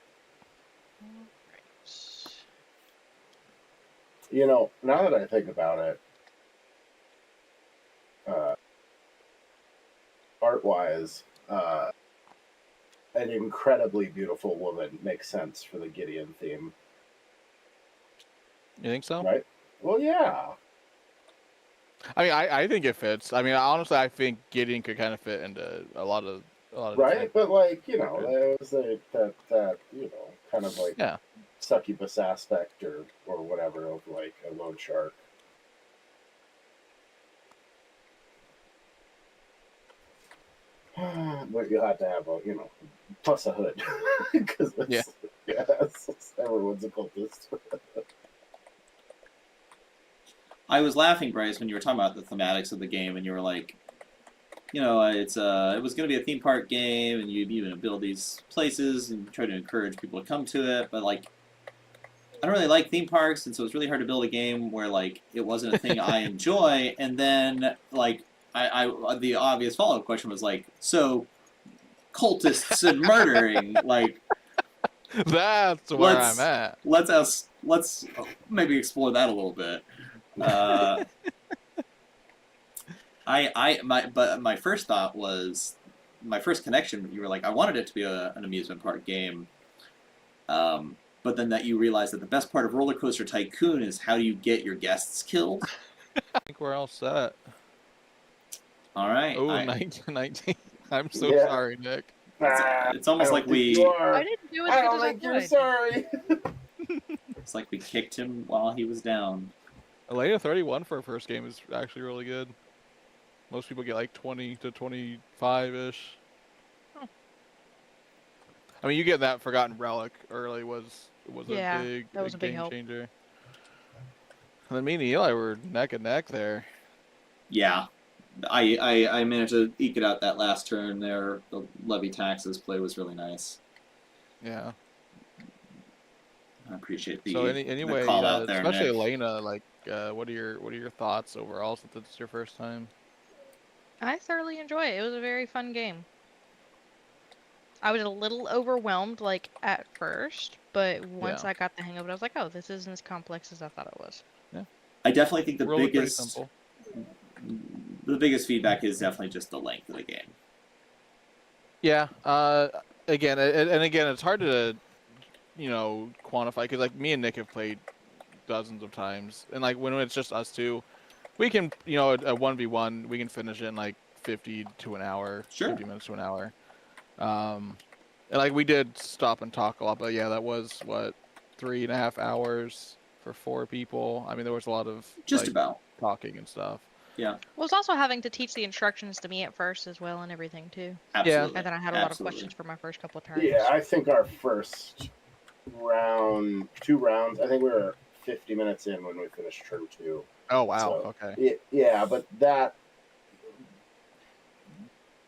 Alright. Now that I think about it, art-wise, an incredibly beautiful woman makes sense for the Gideon theme. You think so? Right? Well, yeah. I mean, I think it fits. I mean, honestly, I think Gideon could kind of fit into a lot of right, but like there was that kind of like succubus aspect or whatever of like a loan shark. But you have to have a plus a hood because everyone's a cultist. I was laughing, Bryce, when you were talking about the thematics of the game, and you were like, it was going to be a theme park game, and you'd even build these places and try to encourage people to come to it, but like, I don't really like theme parks, and so it's really hard to build a game where like it wasn't a thing I enjoy, and then like the obvious follow-up question was like, so cultists and murdering, like, That's where I'm at. let's maybe explore that a little bit. But my first thought was, my first connection, you were like, I wanted it to be an amusement park game. But then that you realize that the best part of Roller Coaster Tycoon is how do you get your guests killed. I think we're all set. All right. Oh, 19. I'm so Yeah. sorry, Nick. It's almost I like don't think we. you are. I didn't do as I good don't as I think you're could. sorry. It's like we kicked him while he was down. Elena 31 for a first game is actually really good. Most people get like 20 to 25-ish. Oh. I mean, you get that Forgotten Relic early was Yeah, a big, that was a big game help. changer. And then me and Eli were neck and neck there. Yeah. I managed to eke it out that last turn there. The levy taxes play was really nice. Yeah. I appreciate the, So anyway, the call out there, especially Nick. Elena, like, what are your thoughts overall since it's your first time? I thoroughly enjoy it. It was a very fun game. I was a little overwhelmed, like, at first, but once I got the hang of it, I was like, oh, this isn't as complex as I thought it was. I definitely think Really pretty simple. the biggest feedback is definitely just the length of the game. Yeah. Again, it's hard to, quantify because like me and Nick have played dozens of times, and like when it's just us two, we can, a 1v1, we can finish it in like 50 to an hour, Sure. 50 minutes to an hour. And like we did stop and talk a lot, but yeah, that was what 3.5 hours for 4 people. I mean, there was a lot of Just like, about talking and stuff. Yeah. Well, it's also having to teach the instructions to me at first as well and everything too. Absolutely. And then I had a lot of questions for my first couple of turns. Yeah, I think our first round, 2 rounds, I think we were 50 minutes in when we finished turn 2. Oh wow, So, okay. Yeah, but that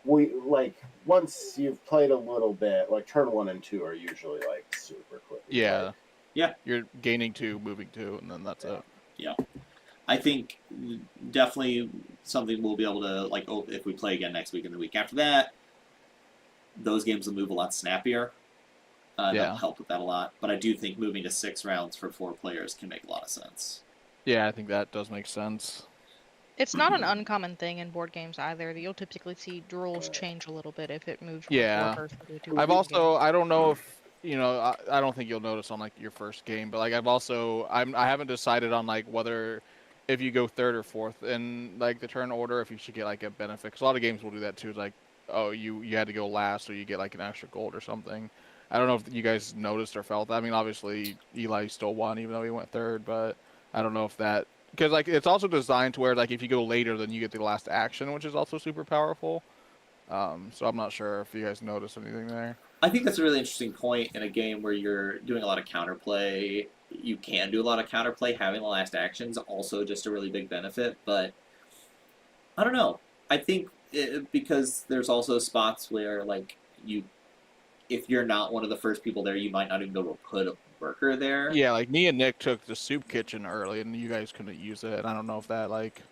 we like once you've played a little bit, like turn 1 and 2 are usually like super quick. Yeah. Like, Yeah. You're gaining 2, moving 2, and then that's it. Yeah. I think definitely something we'll be able to, like, if we play again next week and the week after that, those games will move a lot snappier. That'll help with that a lot. But I do think moving to 6 rounds for 4 players can make a lot of sense. Yeah, I think that does make sense. It's not an uncommon thing in board games either. That you'll typically see rules change a little bit if it moves from a 4-person to a 2-person I've also, game. I don't know if, I don't think you'll notice on like your first game, but like I haven't decided on like whether if you go 3rd or 4th in like the turn order, if you should get like a benefit. Because a lot of games will do that too. It's like, oh, you had to go last, so you get like an extra gold or something. I don't know if you guys noticed or felt that. I mean, obviously Eli still won even though he went 3rd, but I don't know if that, because like it's also designed to where like if you go later, then you get the last action, which is also super powerful. So I'm not sure if you guys noticed anything there. I think that's a really interesting point in a game where you're doing a lot of counterplay. You can do a lot of counterplay. Having the last action's also just a really big benefit, but I don't know. I think because there's also spots where like if you're not one of the first people there, you might not even be able to put a worker there. Yeah, like me and Nick took the soup kitchen early, and you guys couldn't use it. I don't know if that like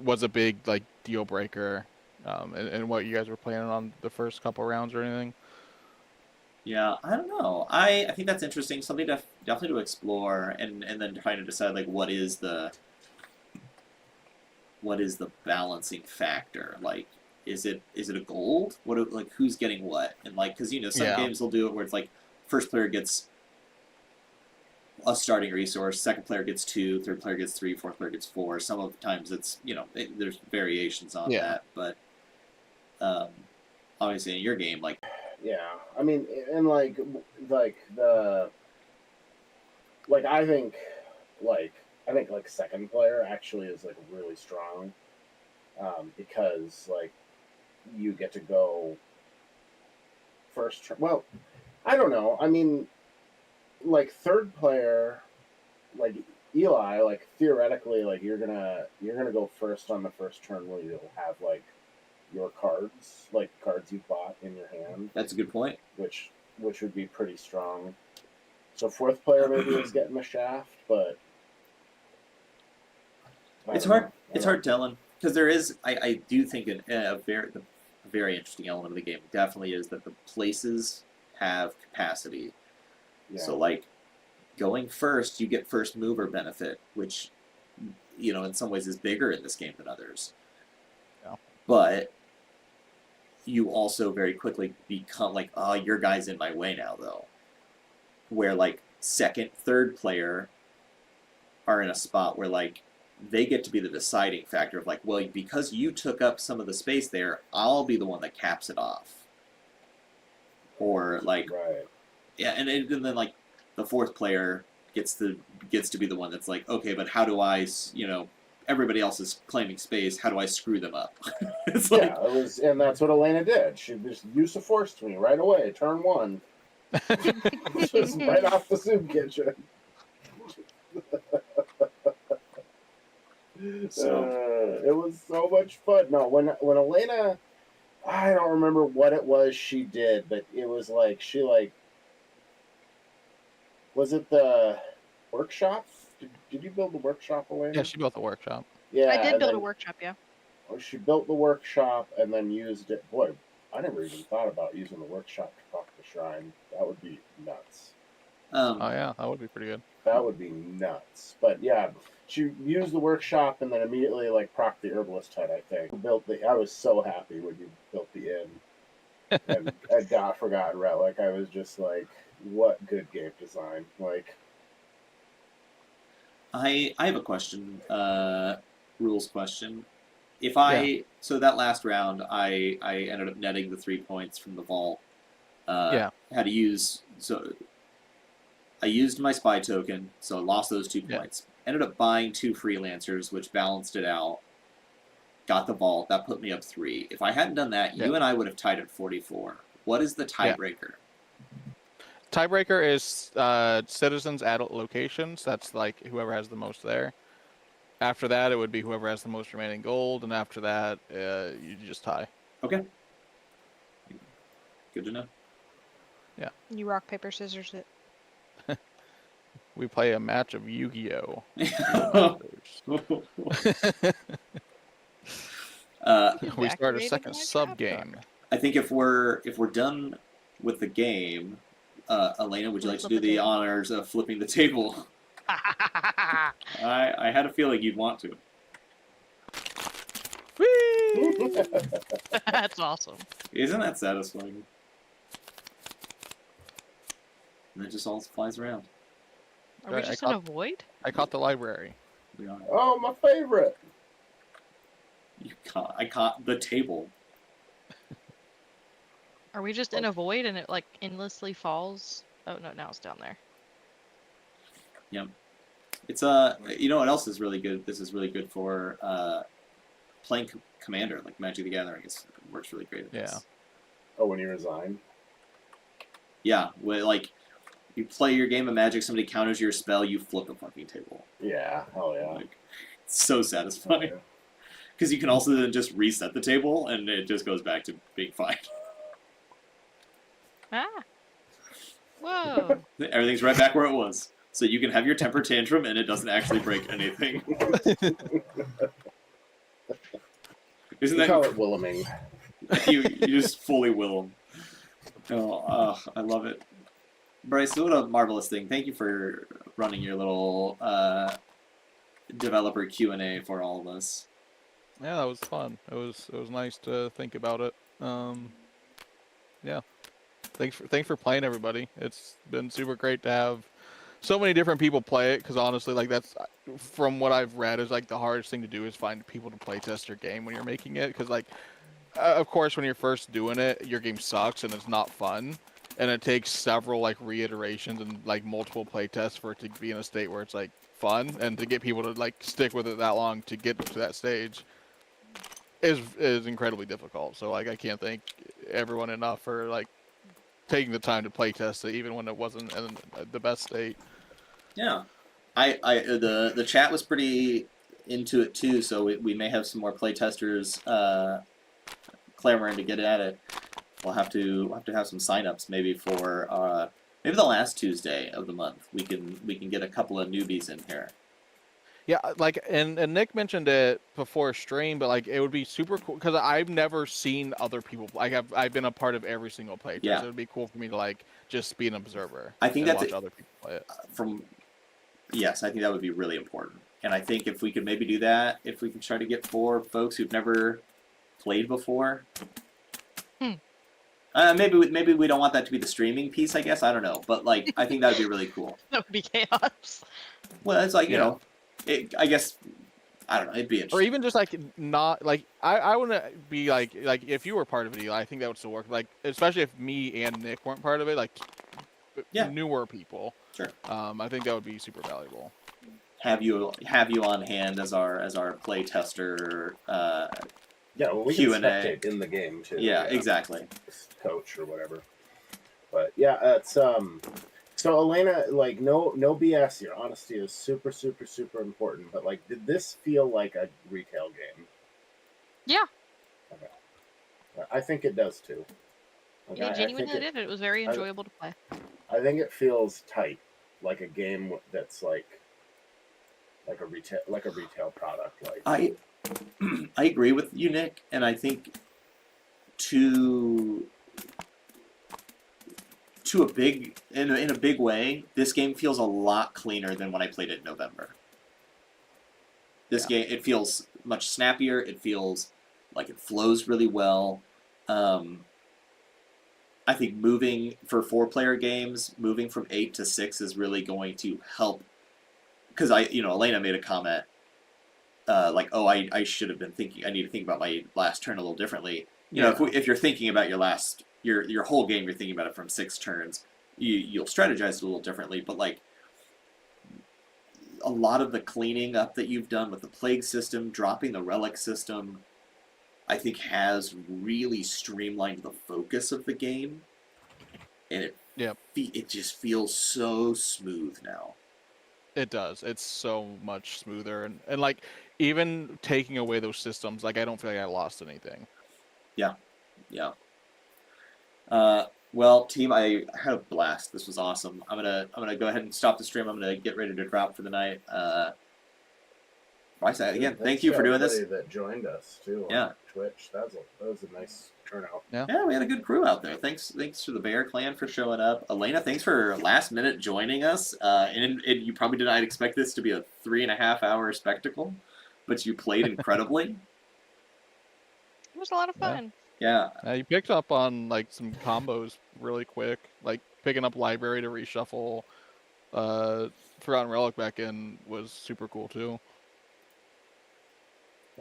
was a big like deal breaker, and what you guys were planning on the first couple rounds or anything. Yeah, I don't know. I think that's interesting. Something definitely to explore, and then trying to decide like what is the balancing factor. Like, is it a gold? Like who's getting what? And like, because some games will do it where it's like first player gets a starting resource, second player gets 2, third player gets 3, fourth player gets 4. Some of the times it's there's variations on that, but obviously in your game, like. Yeah, I mean, and I think second player actually is like really strong, because like you get to go first. Well, I don't know. I mean, like third player, like Eli, like theoretically, like you're gonna go first on the first turn where you'll have like your cards, like cards you bought in your hand. That's a good point. Which would be pretty strong. So fourth player maybe is getting the shaft, but it's hard. It's hard telling. because there is, I do think a very interesting element of the game definitely is that the places have capacity. Yeah. So like going first, you get first mover benefit, which in some ways is bigger in this game than others. Yeah. But you also very quickly become like, oh, your guy's in my way now, though. Where like second, third player are in a spot where like they get to be the deciding factor of like, well, because you took up some of the space there, I'll be the one that caps it off. Or like, Right. yeah, and then like the fourth player gets to be the one that's like, okay, but how do I, everybody else is claiming space. How do I screw them up? It's like, Yeah, it was, and that's what Elena did. She just used the force to me right away. Turn 1, just right off the soup kitchen. So It was so much fun. No, when Elena, I don't remember what it was she did, but it was like she like, was it the workshop? Did you build the workshop, Elena? Yeah, she built the workshop. Yeah, I did and build a then- workshop, yeah. Or she built the workshop and then used it. Boy, I never even thought about using the workshop to talk the shrine. That would be nuts. Oh yeah, that would be pretty good. That would be nuts. But yeah, she used the workshop and then immediately like proc the herbalist hut. I think I was so happy when you built the inn and at Forgotten Relic. I was just like, what good game design! Like, I have a question, rules question. If so that last round, I ended up netting the 3 points from the vault. Yeah. Had to use I used my spy token, so I lost those 2 Yeah. points. Ended up buying 2 freelancers, which balanced it out. Got the vault, that put me up 3. If I hadn't done that, you and I would have tied at 44. What is the tiebreaker? Tiebreaker is citizens at locations. That's like whoever has the most there. After that, it would be whoever has the most remaining gold, and after that, you just tie. Okay. Good to know. You rock, paper, scissors it. We play a match of Yu-Gi-Oh. We start a Evacuated second my sub trap game. I think if we're done with the game, Elena, would you like to Flip do the the table. honors of flipping the table? I had a feeling you'd want to. Whee! That's awesome. Isn't that satisfying? And it just all flies around. Are we Right, just in a void? I caught the library. We are. oh, my favorite. I caught the table. Are we just in a void and it like endlessly falls? Oh no, now it's down there. It's you know what else is really good? This is really good for playing Commander, like Magic the Gathering. It works really great at this. Yeah. Oh, when you resign. Yeah, like you play your game of Magic, somebody counters your spell, you flip the fucking table. Yeah. Oh yeah. Like, it's so Oh, satisfying. yeah. Because you can also then just reset the table, and it just goes back to being fine. Ah. Whoa. Everything's right back where it was. So you can have your temper tantrum, and it doesn't actually break anything. Isn't We call that it Willeming. you just fully will them? Oh, I love it. Bryce, what a marvelous thing. Thank you for running your little developer Q&A for all of us. Yeah, that was fun. It was nice to think about it. Yeah. Thanks for playing, everybody. It's been super great to have so many different people play it, because honestly, like, that's, from what I've read, is like the hardest thing to do is find people to play test your game when you're making it, because like, of course, when you're first doing it, your game sucks and it's not fun, and it takes several like reiterations and like multiple play tests for it to be in a state where it's like fun, and to get people to like stick with it that long to get to that stage is incredibly difficult. So like, I can't thank everyone enough for like taking the time to play test it, even when it wasn't in the best state. Yeah, the chat was pretty into it too, so we may have some more playtesters clamoring to get at it. We'll have to have some signups maybe for maybe the last Tuesday of the month. We can get a couple of newbies in here. Yeah, like, and Nick mentioned it before stream, but like, it would be super cool because I've never seen other people. Like, I've been a part of every single playtest. Yeah. So it would be cool for me to like just be an observer. I think and that's watch it. other people play it. Yes, I think that would be really important. And I think if we could maybe do that, if we can try to get 4 folks who've never played before. Maybe we don't want that to be the streaming piece. I guess I don't know, but like I think that would be really cool. That would be chaos. Well, it's like you Yeah. know, I guess I don't know. It'd be Or interesting. even just like not like I want to be like if you were part of it, Eli, I think that would still work. Like especially if me and Nick weren't part of it, like Yeah. newer people. Sure. I think that would be super valuable. Have you on hand as our play tester? Yeah, well, we Q&A. can spectate in the game too. Yeah, exactly. Coach or whatever. But yeah, it's So Elena, like no BS. Your honesty is super important. But like, did this feel like a retail game? Yeah. Okay. I think it does too. Like, It genuinely did. It was very enjoyable to play. I think it feels tight, like a game that's like a retail product. Like I agree with you, Nick, and I think to a big in a big way, this game feels a lot cleaner than when I played it in November. This game, it feels much snappier. It feels like it flows really well. I think moving for 4-player games, moving from 8 to 6 is really going to help. Because Elena made a comment like, "Oh, I should have been thinking. I need to think about my last turn a little differently." You know, if you're thinking about your whole game, you're thinking about it from 6 turns. You'll strategize it a little differently, but like a lot of the cleaning up that you've done with the plague system, dropping the relic system, I think has really streamlined the focus of the game, and it just feels so smooth now. It does. It's so much smoother, and like even taking away those systems, like I don't feel like I lost anything. Yeah. Well, team, I had a blast. This was awesome. I'm gonna go ahead and stop the stream. I'm gonna get ready to drop for the night. I say again, thank you for doing this. That joined us too. Yeah. On Twitch. That was a nice turnout. Yeah, we had a good crew out there. Thanks to the Bear Clan for showing up. Elena, thanks for last minute joining us. And you probably did not expect this to be a 3.5-hour spectacle, but you played incredibly. It was a lot of fun. Yeah. You picked up on like some combos really quick, like picking up library to reshuffle. Forgotten Relic back in was super cool too.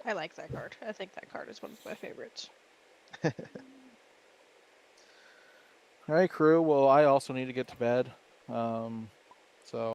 I like that card. I think that card is one of my favorites. All right, crew. Well, I also need to get to bed.